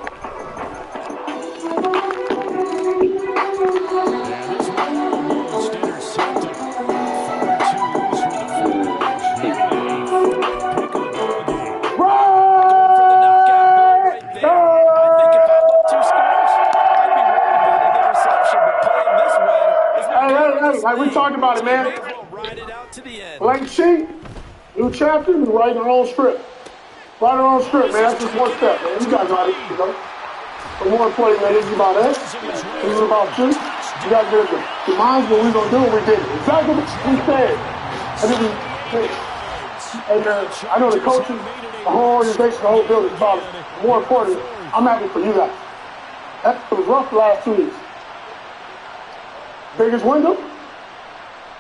Like we talked about it, man. Blank sheet, new chapter, we write our own script. Write our own script, man. That's just one step, man. You guys got it, you know. But more importantly, man, this is about us. This is about you. You guys get the minds what we're gonna do, and we did it. Exactly what we said. I think we did it. And I know the coaches, the whole organization, the whole building is about it. More importantly, I'm happy for you guys. That was rough the last 2 weeks. Biggest window?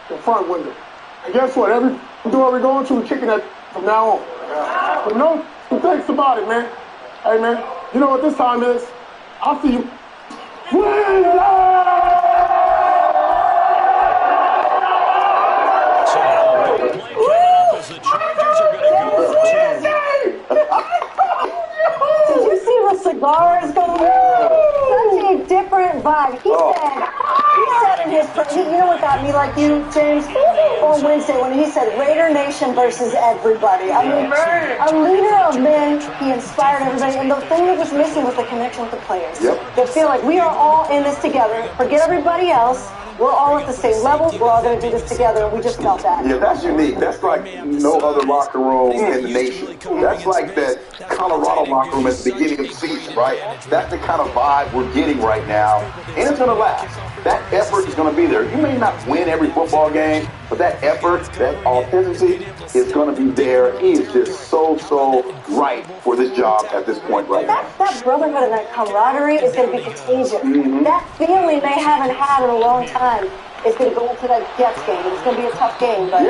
The front window. And guess what? Every door we're going to, we're kicking that from now on. But no thanks about it, man. Hey, man, you know what this time is? I'll see you. Did you see the cigars going on? Such a different vibe. He said in his, you know what got me like you, James? On Wednesday when he said Raider Nation versus everybody. I mean, a leader of men, he inspired everybody. And the thing that was missing was the connection with the players. They feel like we are all in this together. Forget everybody else. We're all at the same level. We're all going to do this together. We just felt that. Yeah, that's unique. That's like no other locker room in the nation. That's like that Colorado locker room at the beginning of the season, right? That's the kind of vibe we're getting right now. And it's going to last. That effort is going to be there. You may not win every football game, but that effort, that authenticity is going to be there. He is just so right for this job at this point right now. That brotherhood and that camaraderie is going to be contagious. That feeling they haven't had in a long time is going to go into that Jets game. It's going to be a tough game, but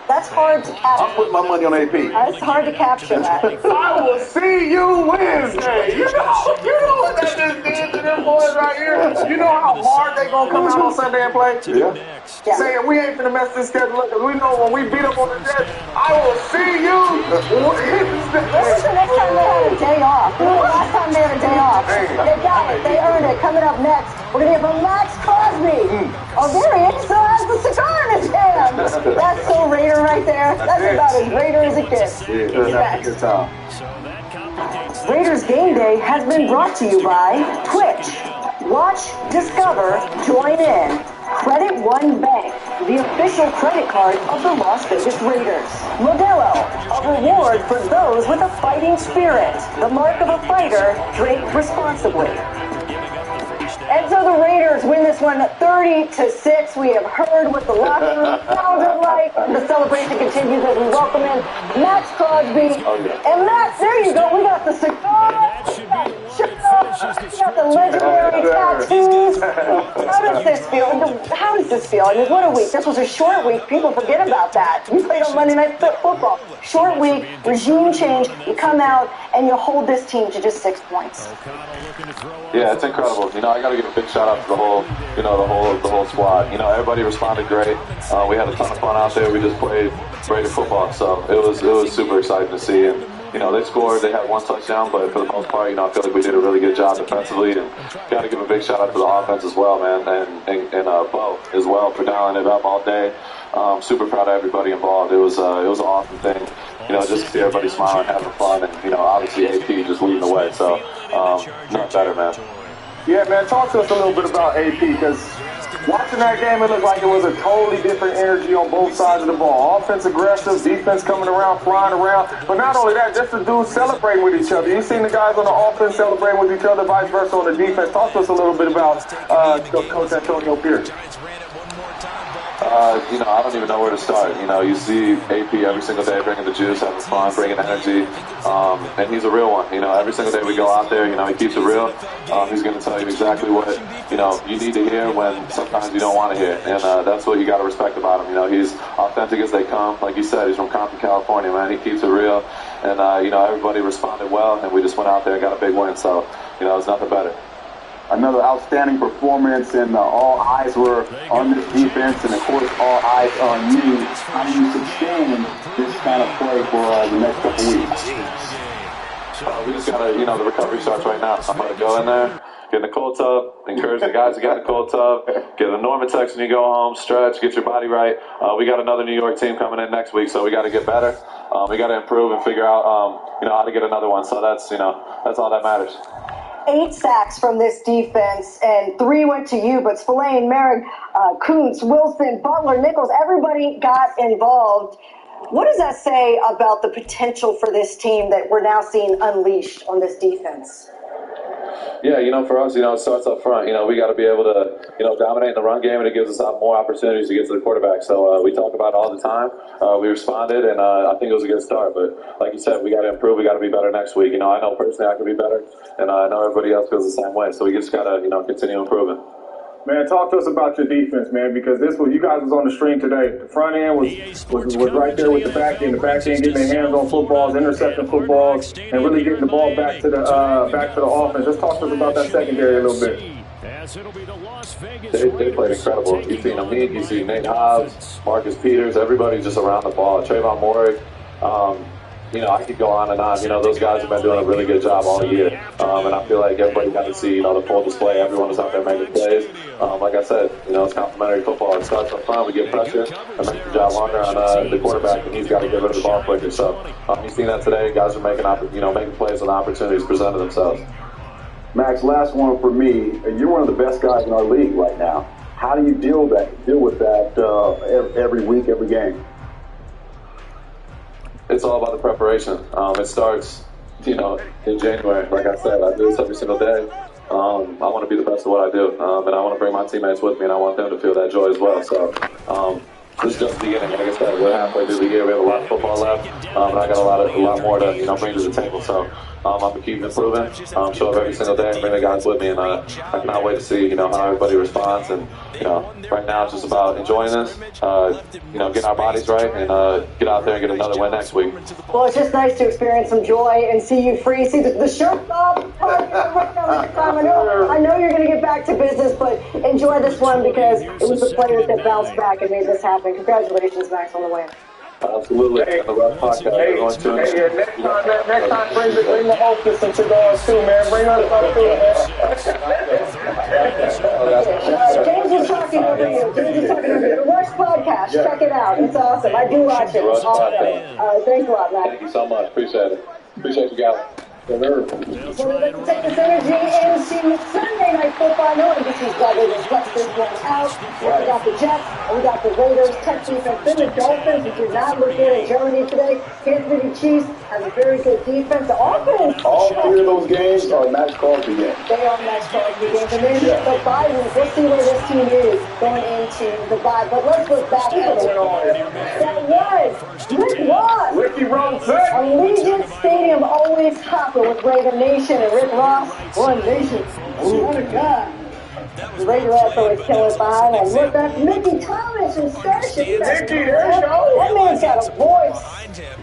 that's hard to capture. I'll put my money on AP. It's hard to capture that. I will see you Wednesday. You know what that just did to them boys right here? You know how hard they going to come out on Sunday and play? Saying we ain't finna mess this schedule up because we know when we beat up on the Jets, I will see you. This is the next time they had a day off. You know the last time they had a day off? They got it. They earned it. Coming up next, we're going to hear from Max Crosby. Oh, there he is. Still has the cigar in his hand. That's so Raider right there. That's about as Raider as it gets. Yeah, good time. Raiders Game Day has been brought to you by Twitch. Watch, discover, join in. Credit One Bank, the official credit card of the Las Vegas Raiders. Modelo, a reward for those with a fighting spirit. The mark of a fighter, drink responsibly. And so the Raiders win this one 30-6. We have heard what the locker room sounded like. The celebration continues as we welcome in Max Crosby. And Max, there you go. We got the cigar. We got the legendary tattoos. How does this feel? I mean, what a week. This was a short week. People forget about that. You played on Monday Night Football. Short week, regime change. You come out and you hold this team to just 6 points. Yeah, it's incredible. You know, I got to give a big shout out to the whole, the whole squad. You know, everybody responded great. We had a ton of fun out there. We just played great football, so it was super exciting to see. And you know, they scored. They had one touchdown, but for the most part, you know, I feel like we did a really good job defensively. And got to give a big shout out to the offense as well, man, and Bo as well for dialing it up all day. Super proud of everybody involved. It was an awesome thing. You know, just to see everybody smiling, having fun, and you know, obviously AP just leading the way. So, not better, man. Yeah, man, talk to us a little bit about AP, because watching that game, it looked like it was a totally different energy on both sides of the ball. Offense aggressive, defense coming around, flying around. But not only that, just the dudes celebrating with each other. You seen the guys on the offense celebrating with each other, vice versa on the defense. Talk to us a little bit about Coach Antonio Pierce. I don't even know where to start. You see AP every single day bringing the juice, having fun, bringing energy, and he's a real one. Every single day we go out there, he keeps it real. He's going to tell you exactly what, you need to hear when sometimes you don't want to hear. And that's what you got to respect about him. He's authentic as they come. Like you said, he's from Compton, California, man. He keeps it real. And, everybody responded well, and we just went out there and got a big win. So, it's nothing better. Another outstanding performance, and all eyes were on this defense, and of course all eyes on you. How do you sustain this kind of play for the next couple weeks? We just got to, the recovery starts right now. So I'm going to go in there, get in the cold tub, encourage the guys to get in the cold tub, get a Normatex when you go home, stretch, get your body right. We got another New York team coming in next week, so we got to get better. We got to improve and figure out, how to get another one. So that's all that matters. 8 sacks from this defense, and 3 went to you, but Spillane, Merrick, Kuntz, Wilson, Butler, Nichols, everybody got involved. What does that say about the potential for this team that we're now seeing unleashed on this defense? Yeah, for us, it starts up front. We got to be able to, dominate in the run game, and it gives us more opportunities to get to the quarterback. So we talk about it all the time. We responded, and I think it was a good start. But like you said, we got to improve. We got to be better next week. I know personally I can be better, and I know everybody else feels the same way. So we just got to, continue improving. Man, talk to us about your defense, man, because you guys was on the string today. The front end was right there with the back end. The back end getting their hands on footballs, intercepting footballs, and really getting the ball back to the offense. Just talk to us about that secondary a little bit. They played incredible. You've seen Amin, you see Nate Hobbs, Marcus Peters, everybody's just around the ball. Trayvon Moore. I could go on and on. Those guys have been doing a really good job all year. And I feel like everybody got to see, the full display. Everyone is out there making plays. Like I said, it's complimentary football. It starts up front. We get pressure and make the job longer on the quarterback, and he's got to get rid of the ball quicker. So you've seen that today. Guys are making plays when opportunities presented themselves. Max, last one for me. You're one of the best guys in our league right now. How do you deal with that every week, every game? It's all about the preparation. It starts, in January. Like I said, I do this every single day. I want to be the best at what I do, and I want to bring my teammates with me, and I want them to feel that joy as well. So this is just the beginning. Like I said, we're halfway through the year. We have a lot of football left, and I got a lot more to bring to the table. So I'm going to keep improving, show up every single day, and bring the guys with me, and I cannot wait to see how everybody responds. And right now it's just about enjoying this, getting our bodies right, and get out there and get another win next week. Well, it's just nice to experience some joy and see you free. See the shirt off. I know you're going to get back to business, but enjoy this one because it was the players that bounced back and made this happen. Congratulations, Max, on the win. Absolutely. Hey, the rough podcast. Next time, bring the hostess some cigars too, man. Bring us some too, man. James was talking over you. The Rush Podcast. Check it out. It's awesome. I do watch it. It's awesome. Thanks a lot, Matt. Thank you so much. Appreciate it. Appreciate you guys. So we'd like to take this energy into Sunday Night Football. I know NBC's got to flex this one out. We got the Jets, and we got the Raiders. Tech defense. Then the Dolphins, which did not look good in Germany today. Kansas City Chiefs has a very good defense. The offense. All 3 of those games are Max Crosby games. They are Max Crosby games. And then the bye week, we'll see where this team is going into the bye. But let's look back at it. That was Rick Ross. Ricky Ross. Allegiant Stadium always hopping with Raider Nation and Rick Ross. One Nation. What a guy. The Raider also always killing behind. And look, that's Mickey Thomas from Starship. Mickey, there you go. That man's got a voice.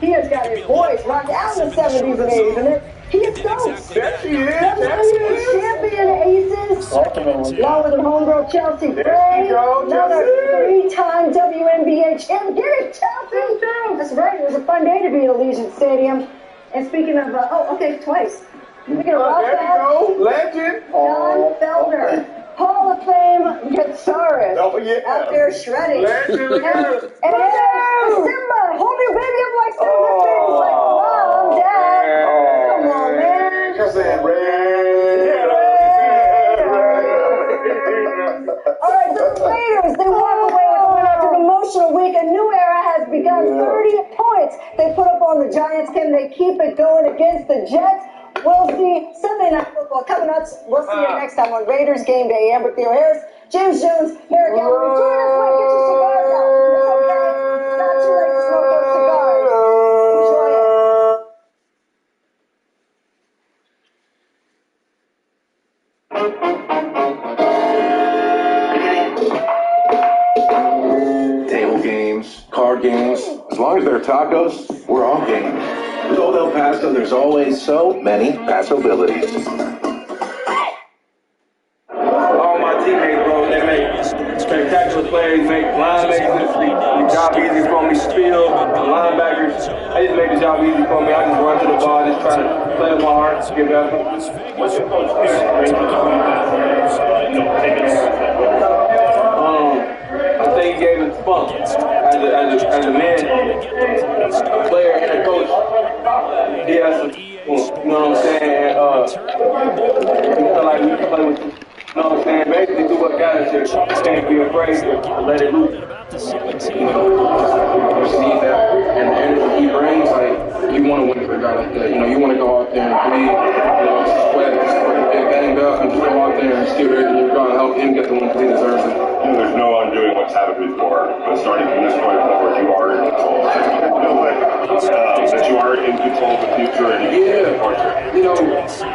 He has got his voice rocked out in the 70s and 80s. And he is ghost. There she is. Champion Aces. Along with the homegirl Chelsea Gray. Another 3-time WNBA champion. Get it, Chelsea. That's right. It was a fun day to be at Allegiant Stadium. And speaking of, twice. Speaking of there you go. Legend. John Felder. Hall of Fame guitarist. Oh, yeah. Out there shredding. Legend. And Simba holding your baby up like Simba's baby. Like, Mom, Dad. Come on, man. Just saying, All right, the Raiders, they walk away with a win after an emotional week. A new era has begun. 30 points they put up on the Giants. Can they keep it going against the Jets? We'll see. Sunday Night Football coming up. We'll see you next time on Raiders Game Day. Amber Theo Harris, James Jones, Merrick Allen. Join us, get your cigars out. card games. As long as they're tacos, we're all game. With Old El Paso, there's always so many possibilities. All my teammates, bro, they make spectacular plays, make line makes the job easy for me, spill, the linebackers. I just make the job easy for me. I just run to the ball, just try to play with my heart, get better. What's your coach taking over I think he gave us spunk as a man, a player, and a coach. He has some, you know what I'm saying? We feel like we can play with, you know what I'm saying? Basically, do what got us here. Can't be afraid to let it loose. You see that, and the energy he brings, like, you want to win for a guy like that. You know, you want to go out there and bleed, you know, sweat, get banged up, and just go out there and still ready to go and help him get the win because he deserves it. You know, there's no undoing what's happened before, but starting from this point forward, you are in control. You know that you are in control of the future and you know,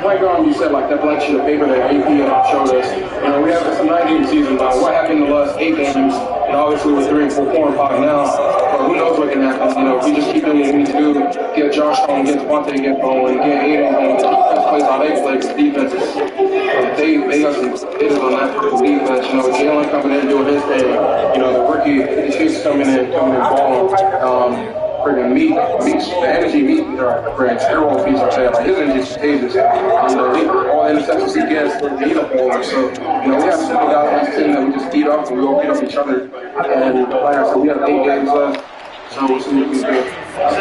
like you said, like that blank sheet of paper that AP showed us, you know, we have some 9-game season now. What happened in the last 8 games? And obviously we're 3 and 4, 4 and 5 now. But who knows what can happen? You know, if we just keep doing what we need to do, get Josh home, get Devontae, get Bowen, get Aiden home, the defense plays how they play. The defense is, they got some hitters on that purple defense. You know, Jalen coming in doing his thing. You know, the rookie, these kids coming in balling. Freaking Meeks, the energy Meeks brings, everyone feels like that. Like, his energy is contagious. You know, all the interceptions he gets, he don't hold. So, you know, we have simple guys on this team that we just beat up and we all beat up each other. And like I said, we have 8 games left. So we'll see what we can do.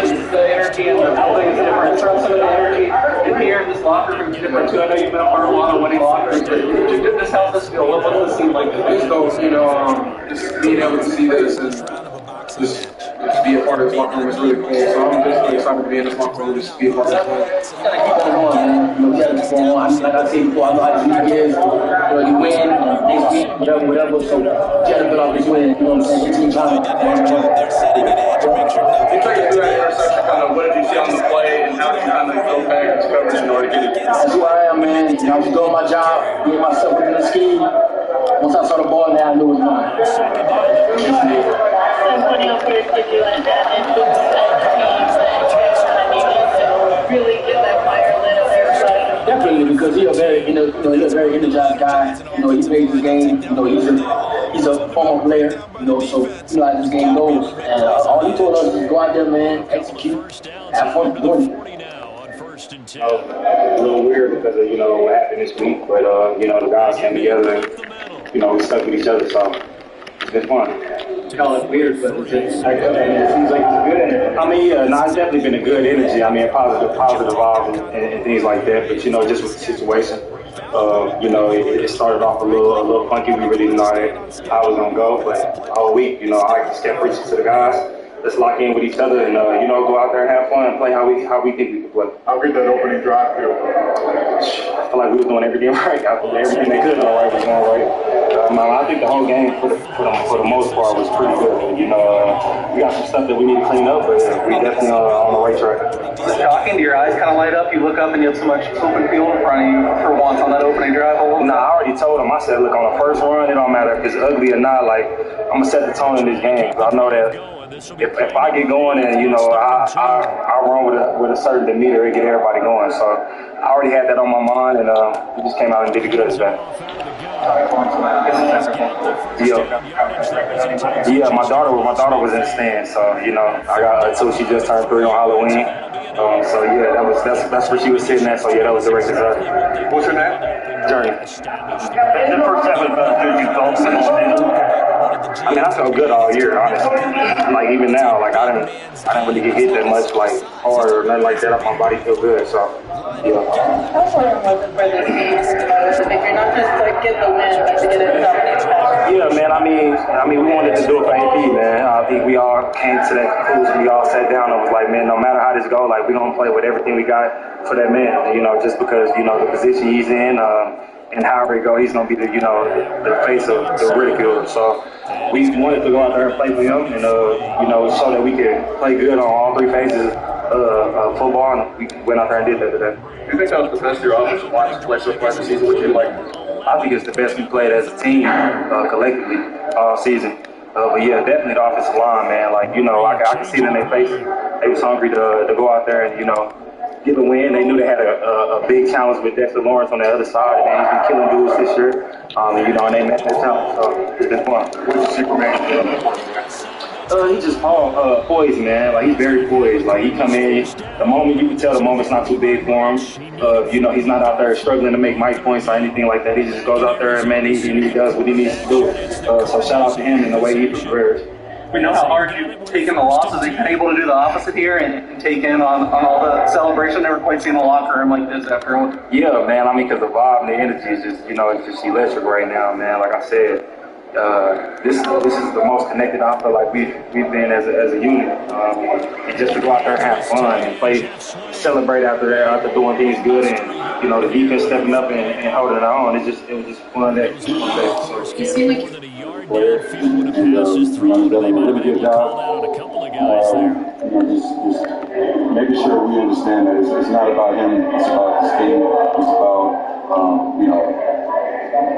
Since the energy in the building is different, some of the energy in here in this locker room is different too. I know you've been a part of a lot of winning lockers, but this helps us feel. What does it seem like? It's dope, you know, just being able to see this and just be a part of this locker room is really cool. So I'm just really excited to be in this locker room, just be a part of this. Just gotta keep on going, man. You know, we gotta keep on going. Like I said before, I know how this league is. You know, you win next week, whatever. So you gotta build off this win. You know what I'm saying? Continue trying to. What did you see on the play, and how did you kind of go back into coverage in order to get it? That's who I am, man. You know, I was doing my job, doing myself within the scheme. Once I saw the ball, now I knew it was mine. Really get that fire lit up there. Definitely, because he's a very, he's a very energized guy. You know, he plays the game. You know, he's a former player. You know, so you know how this game goes. And all he told us is go out there, man, execute, have fun doing it. A little weird because of, you know, what happened this week, but you know, the guys came together and, you know, we stuck with each other, so it's been fun. Call it weird, but it seems like it's good energy. I mean, yeah, no, it's definitely been a good energy. I mean, positive vibes and things like that. But you know, just with the situation, you know, it started off a little funky. We really didn't know how it was gonna go, but all week, you know, I just kept preaching to the guys. Let's lock in with each other and you know, go out there and have fun and play how we think we can play. How good that opening drive feel? I feel like we were doing everything right. Everything they could do right was going right. I think the whole game for the most part was pretty good. You know, we got some stuff that we need to clean up, but we definitely on the right track. Shocking, do your eyes kind of light up? You look up and you have so much open field in front of you for once on that opening drive. Nah, I already told him. I said, look, on the first run, it don't matter if it's ugly or not. Like, I'm gonna set the tone in this game. I know that if I get going and, you know, I run with a certain demeanor, it get everybody going. So I already had that on my mind, and we just came out and did it good today. Yeah, my daughter was in the stand, so, you know, I got her too. She just turned 3 on Halloween. So yeah, that's where she was sitting at. So yeah, that was the right design. What's your name? Journey. The first half of good you felt since I mean, I felt good all year, honestly. Like even now, like I didn't really get hit that much, like hard or nothing like that. My body feel good, so yeah. How important was it for this team to figure not just like get the win, but to get it done? Yeah, man. I mean, we wanted to do it for AP, man. I think we all came to that conclusion. We all sat down and was like, man, no matter how this go, like we gonna play with everything we got for that man. You know, just because you know the position he's in. And however it go, he's gonna be the the face of the ridicule. So we wanted to go out there and play for him, and you know, so that we could play good on all 3 phases of football. And we went out there and did that today. Do you think that was the best your offensive line has played so far this season? What you like? I think it's the best we played as a team collectively all season. But yeah, definitely the offensive line, man. Like, you know, I could see it in their face. They was hungry to go out there and, you know, get a win. They knew they had a big challenge with Dexter Lawrence on the other side, and he's been killing dudes this year. You know, and they met their talent, so it's been fun. What's the Superman? He's just poised, man. Like, he's very poised. Like, he come in, the moment you can tell the moment's not too big for him. You know, he's not out there struggling to make mic points or anything like that. He just goes out there and, man, he does what he needs to do. So shout out to him and the way he prepares. We know how hard you've taken the losses. You've been able to do the opposite here and take in on all the celebration. Never quite seen the locker room like this after. Yeah, man. I mean, because the vibe and the energy is just, you know, it's just electric right now, man. Like I said, this is the most connected I feel like we've been as a unit. And just to go out there and have fun and play, celebrate after doing things good, and you know the defense stepping up and holding it on. It was just fun day. You seem like player, and done a really good job. Just making sure we understand that it's not about him. It's about the team. It's about you know,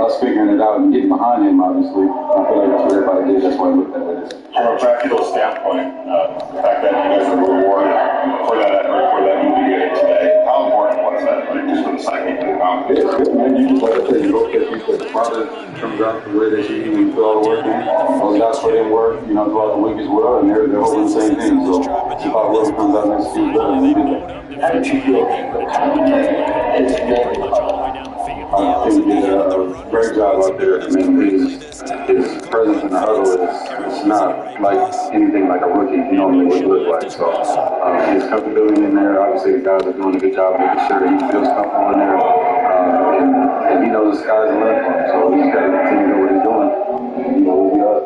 us figuring it out and getting behind him, obviously. I feel like that's what everybody did. That's why I looked at it. From a practical standpoint, the fact that you guys were rewarded for that effort, for that movie getting today, how important was that, like, just for the psyche and the confidence? And you just, like I said, you hope that the father comes out the way that you put all the work in. Those guys put in work, you know, throughout the week as well, and they're hoping the same thing. So it's about whoever comes out next week better than we did that. How did you feel? I think he did a great job out there. I mean, his presence in the huddle is not like anything like a rookie normally would look like. So his comfortability in there, obviously the guys are doing a good job making sure that he feels comfortable in there. And he knows the sky's the limit for him. So he's got to continue to know what he's doing. And, you know, we'll be up.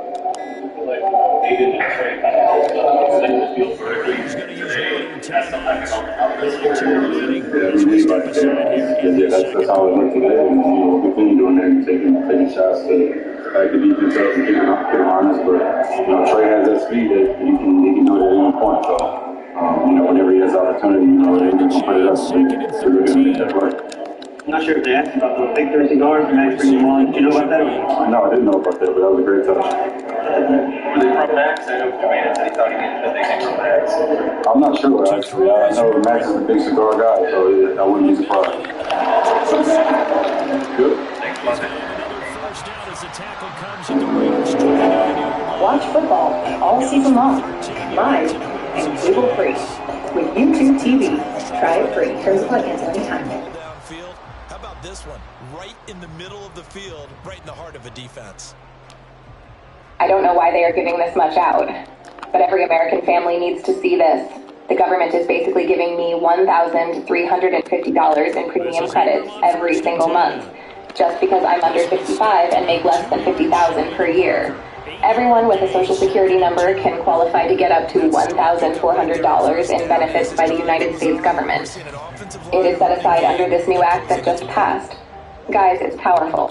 That's how it went today, and we'll continue doing that and taking shots to back the defense up and keeping honest. But you know, Trey has that speed that he can do it at any point. So you know, whenever he has opportunity, you know, he can put it up. So we're gonna make that work. I'm not sure if they asked about the big 13 guards and Max bringing them on. Did you know about that? No, I didn't know about that, but that was a great touch. Were they from Max? I know Jermaine said he thought he came from Max. I'm not sure, actually. I know Max is a big cigar guy, so I wouldn't be surprised. Good. Watch football all season long, live and cable free with YouTube TV. Try it free. Terms apply. Cancel anytime. How about this one? Right in the middle of the field, right in the heart of a defense. I don't know why they are giving this much out, but every American family needs to see this. The government is basically giving me $1,350 in premium credits every single month, just because I'm under 65 and make less than $50,000 per year. Everyone with a Social Security number can qualify to get up to $1,400 in benefits by the United States government. It is set aside under this new act that just passed. Guys, it's powerful.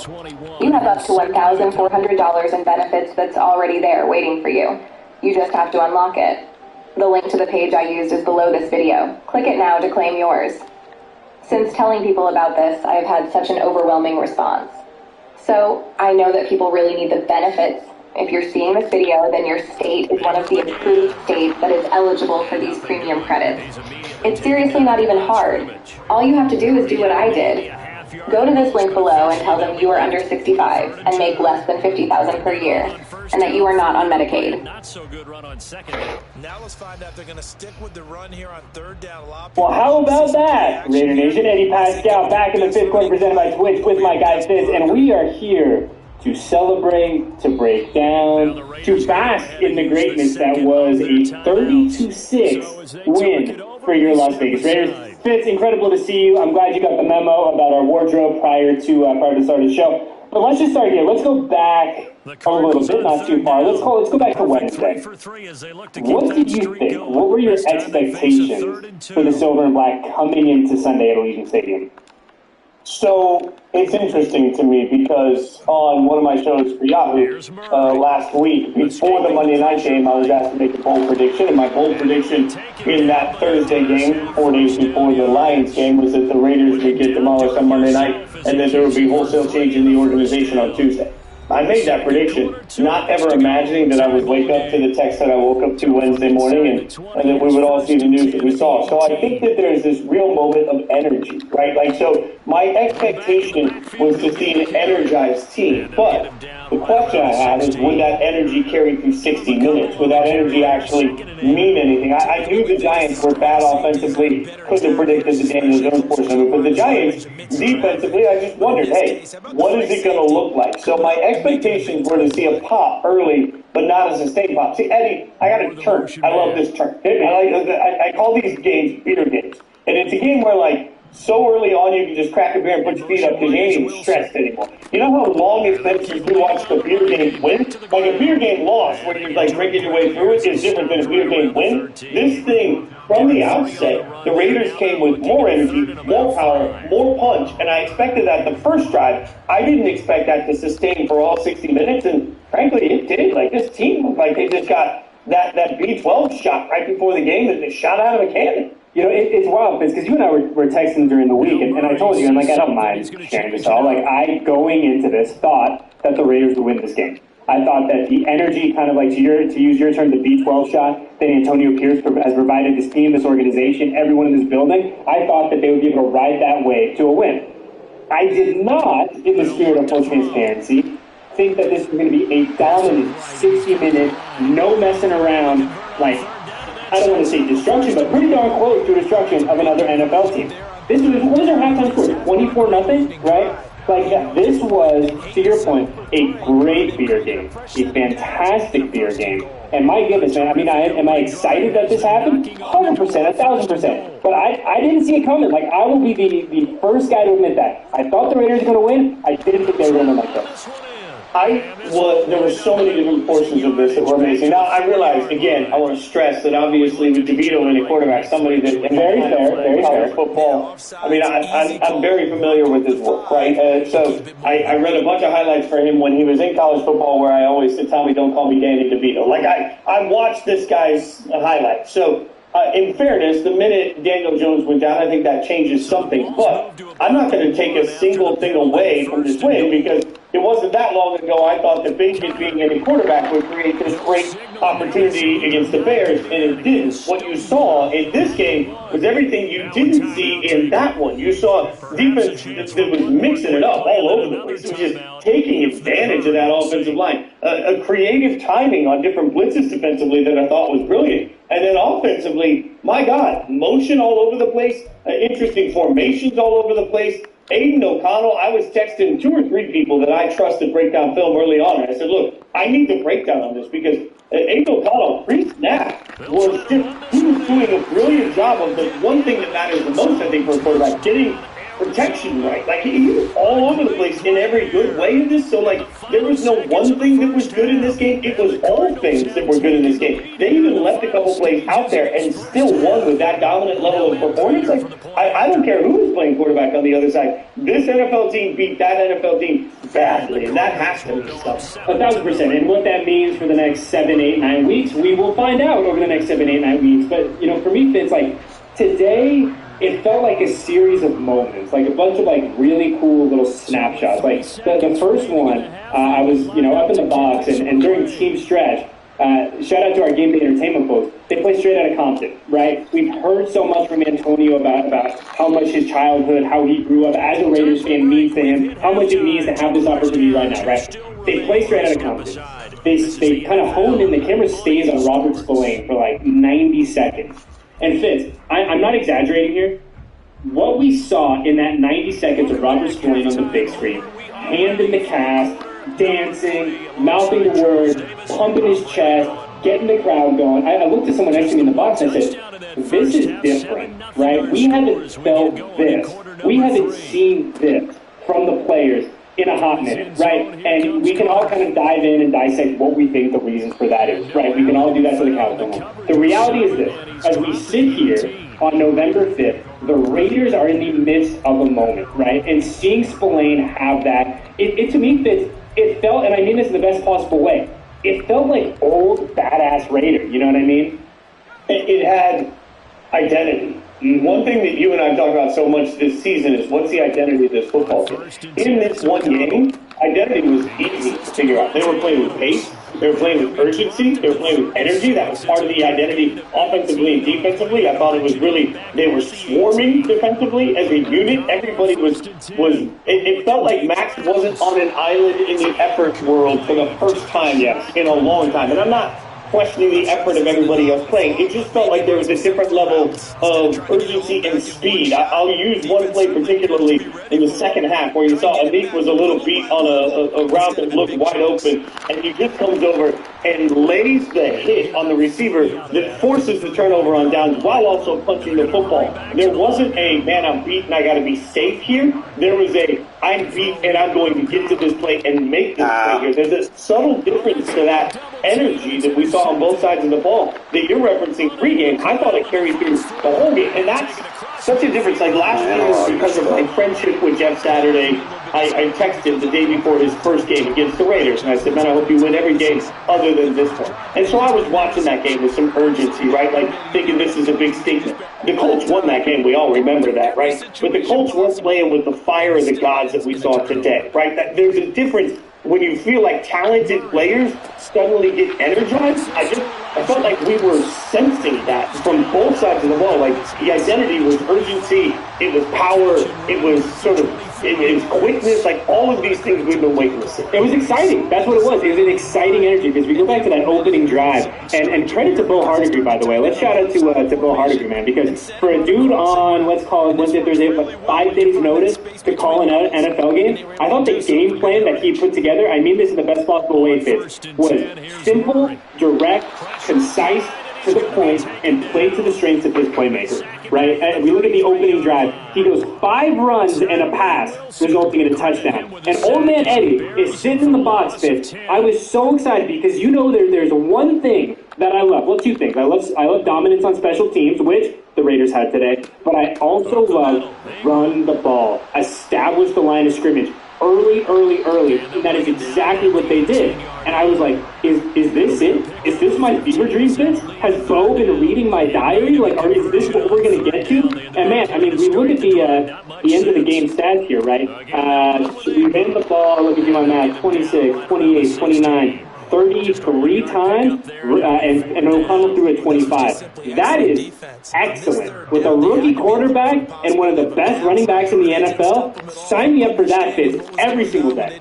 You have up to $1,400 in benefits that's already there waiting for you. You just have to unlock it. The link to the page I used is below this video. Click it now to claim yours. Since telling people about this, I have had such an overwhelming response. So, I know that people really need the benefits. If you're seeing this video, then your state is one of the approved states that is eligible for these premium credits. It's seriously not even hard. All you have to do is do what I did. Go to this link below and tell them you are under 65 and make less than $50,000 per year, and that you are not on Medicaid. Now let's find out if they're going to stick with the run here on third down. Well, how about that, Raider Nation? Eddie Pascal back in the fifth quarter, presented by Twitch with my guy Fizz, and we are here to celebrate, to break down, to bask in the greatness that was a 32-6 win for your Las Vegas Raiders. Fitz, incredible to see you. I'm glad you got the memo about our wardrobe prior to start the show. But let's just start here. Let's go back a little bit, not too far. Let's go back to Wednesday. What did you think? What were your expectations for the Silver and Black coming into Sunday at Allegiant Stadium? So it's interesting to me because on one of my shows for Yahoo last week, before the Monday night game, I was asked to make a bold prediction, and my bold prediction in that Thursday game, 4 days before the Lions game, was that the Raiders would get demolished on Monday night, and that there would be wholesale change in the organization on Tuesday. I made that prediction, not ever imagining that I would wake up to the text that I woke up to Wednesday morning and that we would all see the news that we saw. So I think that there's this real moment of energy, right? Like, so my expectation was to see an energized team, but the question I have is, would that energy carry through 60 minutes? Would that energy actually mean anything? I knew the Giants were bad offensively, couldn't have predicted the Daniel Jones portion of it, but the Giants, defensively, I just wondered, hey, what is it going to look like? So my expectations were to see a pop early, but not a sustained pop. See, Eddie, I got a term. I love this term. I call these games beer games. And it's a game where, like, so early on you can just crack a beer and put your feet up because you ain't even stressed anymore. You know how long it's been since we watched a beer game win? Like a beer game loss where you're like drinking your way through it is different than a beer game win. This thing, from the outset, the Raiders came with more energy, more power, more punch, and I expected that the first drive. I didn't expect that to sustain for all 60 minutes, and frankly, it did. Like, this team looked like they just got that B12 shot right before the game that they shot out of a cannon. You know, it's wild, because you and I were texting during the week, and I told you, I'm like, I don't mind sharing this all. Like, I, going into this, thought that the Raiders would win this game. I thought that the energy, kind of like, to use your term, the B12 shot that Antonio Pierce has provided this team, this organization, everyone in this building, I thought that they would be able to ride that wave to a win. I did not, in the spirit of full transparency, think that this was going to be a dominant 60-minute, no messing around, like, I don't want to say destruction, but pretty darn close to destruction of another NFL team. This was, what was our halftime score? 24-0, right? Like, this was, to your point, a great beer game, a fantastic beer game. And my goodness, man, I mean, am I excited that this happened? 100%, 1,000%. But I didn't see it coming. Like, I will be the first guy to admit that. I thought the Raiders were going to win. I didn't think they were going to win like that. There were so many different portions of this that were amazing. Now, I realize, again, I want to stress that obviously with DeVito and a quarterback, somebody that very fair football. I mean, I'm very familiar with his work, right? So I read a bunch of highlights for him when he was in college football, where I always said, "Tommy, don't call me Danny DeVito." Like, I watched this guy's highlights. So in fairness, the minute Daniel Jones went down, I think that changes something. But I'm not going to take a single thing away from this win, because it wasn't that long ago I thought that Bateman being any quarterback would create this great opportunity against the Bears, and it didn't. What you saw in this game was everything you didn't see in that one. You saw defense that was mixing it up all over the place. It was just taking advantage of that offensive line. A creative timing on different blitzes defensively that I thought was brilliant. And then offensively, my God, motion all over the place, interesting formations all over the place. Aiden O'Connell, I was texting 2 or 3 people that I trust to break down film early on, and I said, look, I need the breakdown on this, because Aiden O'Connell, pre-snap, was doing a brilliant job of the one thing that matters the most, I think, for a quarterback, getting protection right. Like, he was all over the place in every good way in this. So, like, there was no one thing that was good in this game. It was all things that were good in this game. They even left a couple plays out there and still won with that dominant level of performance. Like, I don't care who was playing quarterback on the other side. This NFL team beat that NFL team badly, and that has to be something. 1,000%. And what that means for the next 7, 8, 9 weeks, we will find out over the next 7, 8, 9 weeks. But, you know, for me, Fitz, like, today, it felt like a series of moments, like a bunch of like really cool little snapshots. Like the first one, I was up in the box, and during team stretch, shout out to our game day entertainment folks. They play straight out of Compton, right? We've heard so much from Antonio about how much his childhood, how he grew up as a Raiders fan means to him, how much it means to have this opportunity right now, right? They play straight out of Compton. They kind of honed in. The camera stays on Robert Spillane for like 90 seconds. And Fitz, I'm not exaggerating here. What we saw in that 90 seconds of Robert Spillane on the big screen, hand in the cast, dancing, mouthing the words, pumping his chest, getting the crowd going. I looked at someone next to me in the box and I said, this is different, right? We haven't felt this. We haven't seen this from the players in a hot minute, right? And we can all kind of dive in and dissect what we think the reasons for that is, right? We can all do that to the cows come home. The reality is this: as we sit here on November 5th, the Raiders are in the midst of a moment, right? And seeing Spillane have that, it to me, Fitz, it felt, and I mean this in the best possible way, it felt like old badass Raider, you know what I mean? It had identity. One thing that you and I have talked about so much this season is what's the identity of this football team. In this one game, identity was easy to figure out. They were playing with pace. They were playing with urgency. They were playing with energy. That was part of the identity offensively and defensively. I thought it was really, they were swarming defensively as a unit. Everybody it felt like Max wasn't on an island in the effort world for the first time in a long time. And I'm not questioning the effort of everybody else playing. It just felt like there was a different level of urgency and speed. I'll use one play particularly in the second half where you saw Anik was a little beat on a route that looked wide open, and he just comes over and lays the hit on the receiver that forces the turnover on downs while also punching the football. There wasn't a, man, I'm beat and I got to be safe here. There was a, I'm beat and I'm going to get to this play and make this play here. There's a subtle difference to that energy that we saw on both sides of the ball that you're referencing pregame. I thought it carried through the whole game, and that's such a difference. Like last year, because of my friendship with Jeff Saturday, I texted the day before his first game against the Raiders, and I said, man, I hope you win every game other than this one. And so I was watching that game with some urgency, right? Like thinking this is a big statement. The Colts won that game. We all remember that, right? But the Colts weren't playing with the fire of the gods that we saw today, right? There's a difference when you feel like talented players suddenly get energized. I felt like we were sensing that from both sides of the ball. Like the identity was urgency, it was power, it was it was quickness, like all of these things we've been waiting to see. It was exciting. That's what it was. It was an exciting energy because we go back to that opening drive, and credit to Bo Hardegre, by the way. Let's shout out to Bo Hardegre, man, because for a dude on, let's call it Wednesday, Thursday, 5 days notice to call an NFL game, I thought the game plan that he put together, I mean this in the best possible way, Fitz, was simple, direct, concise, to the point, and play to the strengths of his playmaker, right? And we look at the opening drive. He goes 5 runs and a pass, resulting in a touchdown. And old man Eddie is sitting in the box, Fitz. I was so excited because you know there's one thing that I love. Well, 2 things. I love dominance on special teams, which the Raiders had today. But I also love run the ball, establish the line of scrimmage. Early, and that is exactly what they did. And I was like, is this it? Is this my fever dream, Fitz? Has Bo been reading my diary? Like, is this what we're going to get to? And man, I mean, we look at the end of the game stats here, right? We ran the ball, let me do my math, 26, 28, 29, 33 times, and O'Connell threw at 25. That is excellent. With a rookie quarterback and one of the best running backs in the NFL, sign me up for that, Fitz, every single day.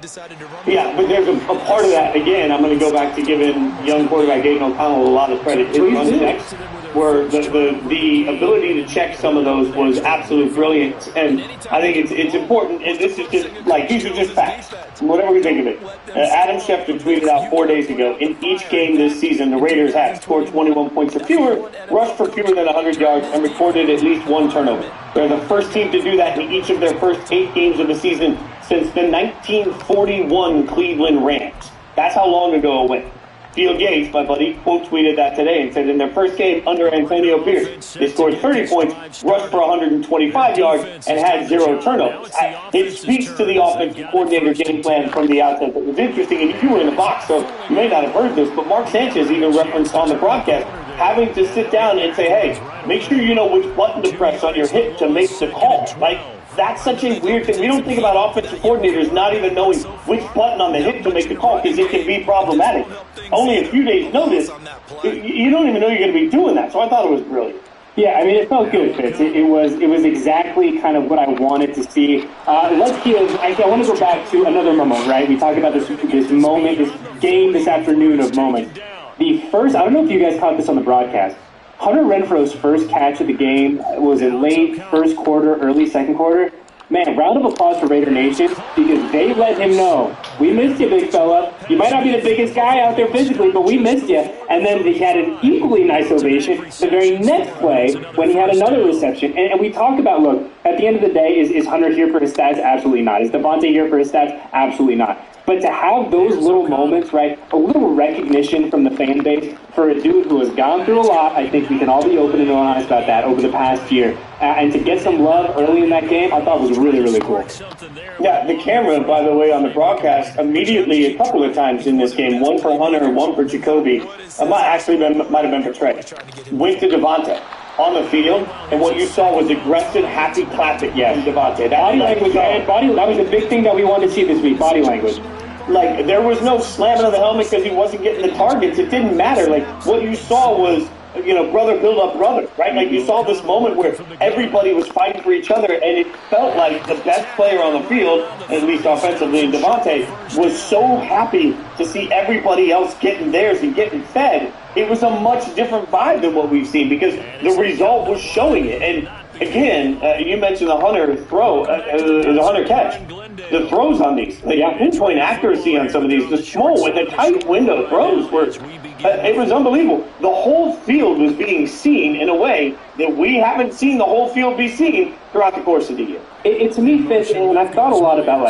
Yeah, but there's a part of that, again, I'm going to go back to giving young quarterback Aiden O'Connell a lot of credit. His run checks were the ability to check some of those was absolute brilliance, and I think it's important, and this is just, like, these are just facts, whatever we think of it. Adam Schefter tweeted out 4 days ago, in each game this season, the Raiders have scored 21 points or fewer, rushed for fewer than 100 yards, and recorded at least 1 turnover. They're the first team to do that in each of their first 8 games of the season since the 1941 Cleveland Rams. That's how long ago it went. Field Yates, my buddy, quote tweeted that today and said in their first game under Antonio Pierce, they scored 30 points, rushed for 125 yards, and had 0 turnovers. It speaks to the offensive coordinator game plan from the outset. It was interesting, and you were in the box, so you may not have heard this, but Mark Sanchez even referenced on the broadcast having to sit down and say, hey, make sure you know which button to press on your hip to make the call. Like, that's such a weird thing. We don't think about offensive coordinators not even knowing which button on the hip to make the call because it can be problematic. Only a few days notice, you don't even know you're going to be doing that. So I thought it was brilliant. Yeah, I mean, it felt good, Fitz. It was exactly kind of what I wanted to see. I want to go back to another moment, right? We talked about this moment, this game this afternoon of moments. The first, I don't know if you guys caught this on the broadcast, Hunter Renfro's first catch of the game was in late first quarter, early second quarter. Man, round of applause for Raider Nation because they let him know, we missed you, big fella. You might not be the biggest guy out there physically, but we missed you. And then he had an equally nice ovation the very next play when he had another reception. And we talked about, look, at the end of the day, is Hunter here for his stats? Absolutely not. Is Devontae here for his stats? Absolutely not. But to have those little moments, right, a little recognition from the fan base for a dude who has gone through a lot, I think we can all be open and honest about that over the past year. And to get some love early in that game, I thought was really, really cool. Yeah, the camera, by the way, on the broadcast, immediately a couple of times in this game, one for Hunter and one for Jacoby, might have been for Trey, went to Devontae. on the field, and what you saw was aggressive, happy clapping from Devontae. Body language, man. That was a big thing that we wanted to see this week, body language. Like, there was no slamming of the helmet because he wasn't getting the targets. It didn't matter. Like, what you saw was, brother build up brother, right? Like, you saw this moment where everybody was fighting for each other, and it felt like the best player on the field, at least offensively in Devontae, was so happy to see everybody else getting theirs and getting fed. It was a much different vibe than what we've seen because the result was showing it. And again, you mentioned the Hunter throw, the Hunter catch. The throws on these, pinpoint accuracy on some of these, the small and the tight window throws were, it was unbelievable. The whole field was being seen in a way that we haven't seen the whole field be seen throughout the course of the year. It to me fits, and I've thought a lot about,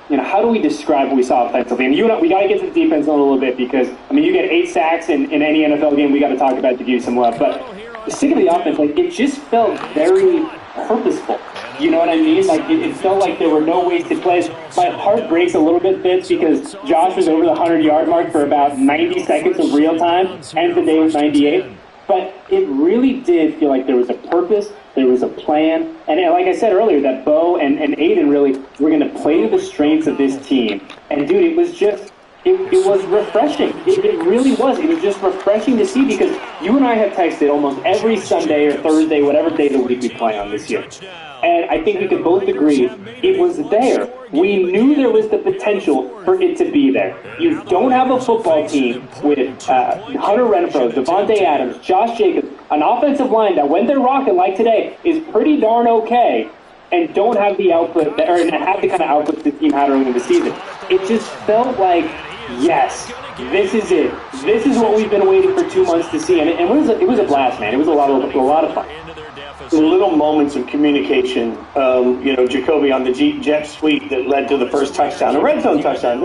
how do we describe what we saw offensively? And we got to get to the defense in a little bit because, you get 8 sacks in any NFL game, we got to talk about to give you some love. But stick to the offense, it just felt very purposeful. You know what I mean? It felt like there were no wasted plays. My heart breaks a little bit, Fitz, because Josh was over the 100-yard mark for about 90 seconds of real time, and the day was 98. But it really did feel like there was a purpose, there was a plan, and like I said earlier, that Bo and Aiden really were going to play to the strengths of this team. And, dude, it was just... It was refreshing. It really was. It was just refreshing to see because you and I have texted almost every Sunday or Thursday, whatever day of the week we play on this year. And I think we could both agree it was there. We knew there was the potential for it to be there. You don't have a football team with Hunter Renfrow, Devontae Adams, Josh Jacobs, an offensive line that when they're rocking like today is pretty darn okay, and don't have the output, or have the kind of output the team had early in the season. It just felt like, yes, this is it. This is what we've been waiting for 2 months to see, and it was a blast, man. It was a lot of fun. The little moments of communication, Jacoby on the jet sweep that led to the first touchdown, a red zone touchdown.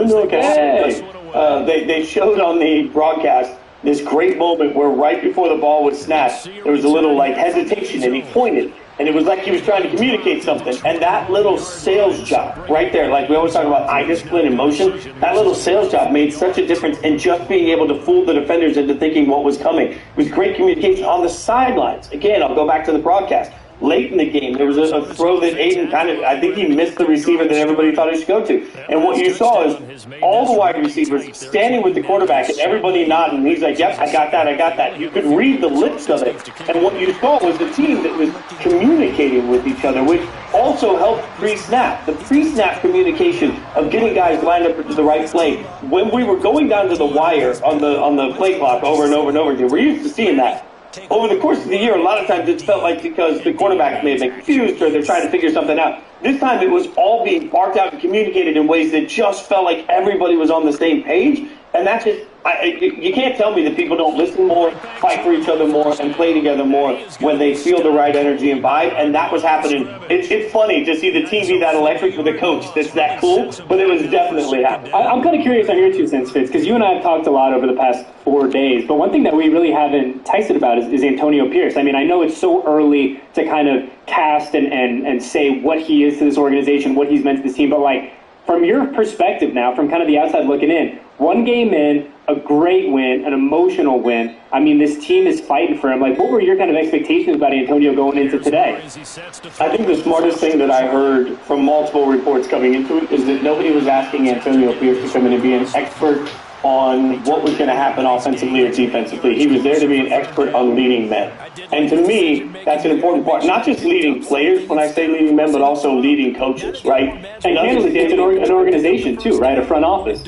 They showed on the broadcast this great moment where right before the ball was snapped, there was a little hesitation, and he pointed. And it was like he was trying to communicate something. And that little sales job right there, like we always talk about eye discipline and motion, that little sales job made such a difference in just being able to fool the defenders into thinking what was coming. It was great communication on the sidelines. Again, I'll go back to the broadcast. Late in the game, there was a throw that Aiden I think he missed the receiver that everybody thought he should go to. And what you saw is all the wide receivers standing with the quarterback and everybody nodding. And he's like, yep, I got that. You could read the lips of it. And what you saw was the team that was communicating with each other, which also helped pre-snap. The pre-snap communication of getting guys lined up to the right play. When we were going down to the wire on the play clock over and over and over again, we're used to seeing that. Over the course of the year, a lot of times it felt like because the quarterback may have been confused or they're trying to figure something out. This time it was all being barked out and communicated in ways that just felt like everybody was on the same page. And that's just, you can't tell me that people don't listen more, fight for each other more, and play together more when they feel the right energy and vibe. And that was happening. It's funny to see the team be that electric with a coach that's that cool, but it was definitely happening. I'm kind of curious on your 2 cents, Fitz, because you and I have talked a lot over the past 4 days. But one thing that we really haven't texted about is Antonio Pierce. I mean, I know it's so early to kind of cast and say what he is to this organization, what he's meant to this team, but from your perspective now, from kind of the outside looking in, 1 game in, a great win, an emotional win. I mean, this team is fighting for him. What were your kind of expectations about Antonio going into today? I think the smartest thing that I heard from multiple reports coming into it is that nobody was asking Antonio Pierce to come in and be an expert on what was going to happen offensively or defensively. He was there to be an expert on leading men. And to me, that's an important part. Not just leading players when I say leading men, but also leading coaches, right? And candidly, it's an organization too, right? A front office.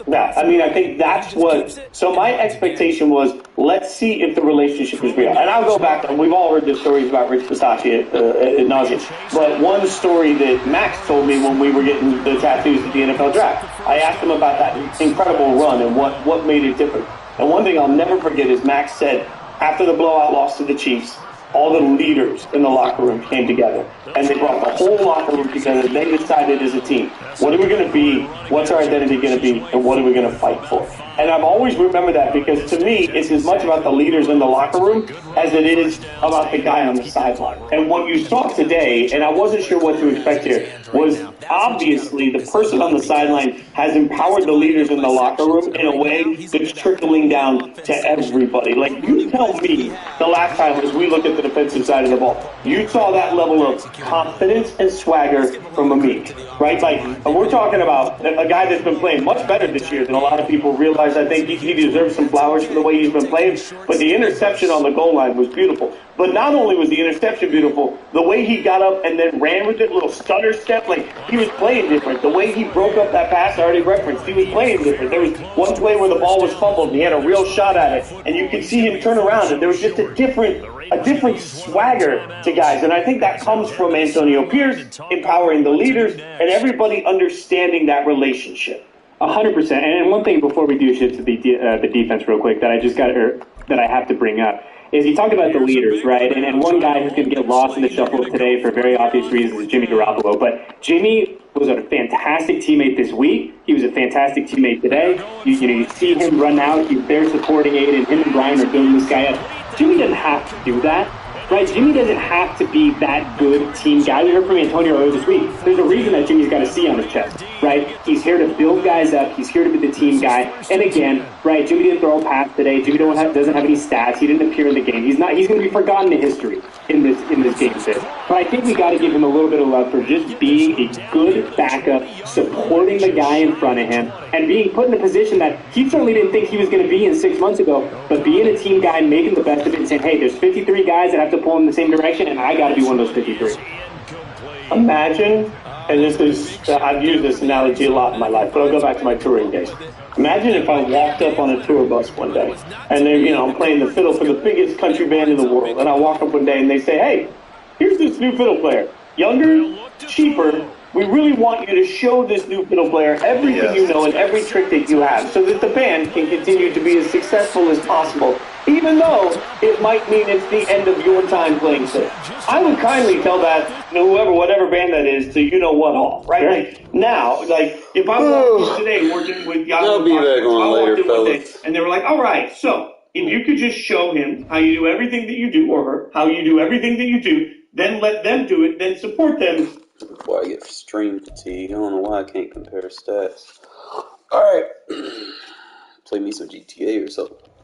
Yeah, I mean, I think that's what... So my expectation was, let's see if the relationship is real. And I'll go back, and we've all heard the stories about Rich Bisaccia ad nauseum. But one story that Max told me when we were getting the tattoos at the NFL draft, I asked him about that incredible run and what made it different. And one thing I'll never forget is Max said, after the blowout loss to the Chiefs, all the leaders in the locker room came together, and they brought the whole locker room together. They decided as a team, what are we going to be, what's our identity going to be, and what are we going to fight for? And I've always remembered that because to me, it's as much about the leaders in the locker room as it is about the guy on the sideline. And what you saw today, and I wasn't sure what to expect here, was obviously the person on the sideline has empowered the leaders in the locker room in a way that's trickling down to everybody. Like, you tell me the last time as we looked at the defensive side of the ball, you saw that level of confidence and swagger from Amik, right? Like, we're talking about a guy that's been playing much better this year than a lot of people realize. I think he deserves some flowers for the way he's been playing, but the interception on the goal line was beautiful. But not only was the interception beautiful, the way he got up and then ran with it, little stutter step, like he was playing different. The way he broke up that pass I already referenced, he was playing different. There was one play where the ball was fumbled and he had a real shot at it, and you could see him turn around, and there was just a different swagger to guys. And I think that comes from Antonio Pierce empowering the leaders and everybody understanding that relationship. 100%. And one thing before we do shift to the defense real quick that I have to bring up is you talk about the leaders, right? And one guy who's going to get lost in the shuffle today for very obvious reasons is Jimmy Garoppolo. But Jimmy was a fantastic teammate this week. He was a fantastic teammate today. You see him run out. They're supporting Aiden. Him and Brian are building this guy up. Jimmy doesn't have to do that. Right, Jimmy doesn't have to be that good team guy. We heard from Antonio earlier this week. There's a reason that Jimmy's got a C on his chest, right? He's here to build guys up. He's here to be the team guy. And again, right, Jimmy didn't throw a pass today. Jimmy doesn't have any stats. He didn't appear in the game. He's going to be forgotten in history in this game today. But I think we got to give him a little bit of love for just being a good backup, supporting the guy in front of him, and being put in a position that he certainly didn't think he was going to be in 6 months ago. But being a team guy, making the best of it, and saying, "Hey, there's 53 guys that have to pull in the same direction, and I got to be one of those 53." Imagine, and this is, I've used this analogy a lot in my life, but I'll go back to my touring days. Imagine if I walked up on a tour bus one day, and I'm playing the fiddle for the biggest country band in the world, and I walk up one day and they say, "Hey, here's this new fiddle player. Younger, cheaper. We really want you to show this new fiddle player everything you know and every trick that you have so that the band can continue to be as successful as possible, even though it might mean it's the end of your time playing fiddle." I would kindly tell that, whatever band that is, to you-know-what all, right? Sure. Like, now, like, if I walked in today working with Yahoo, I'll be back on later, fellas. and they were like, "All right, so if you could just show him how you do everything that you do, or her, how you do everything that you do, then let them do it, then support them." Before I get stream fatigue, I don't know why I can't compare stats. Alright. Play me some GTA or something.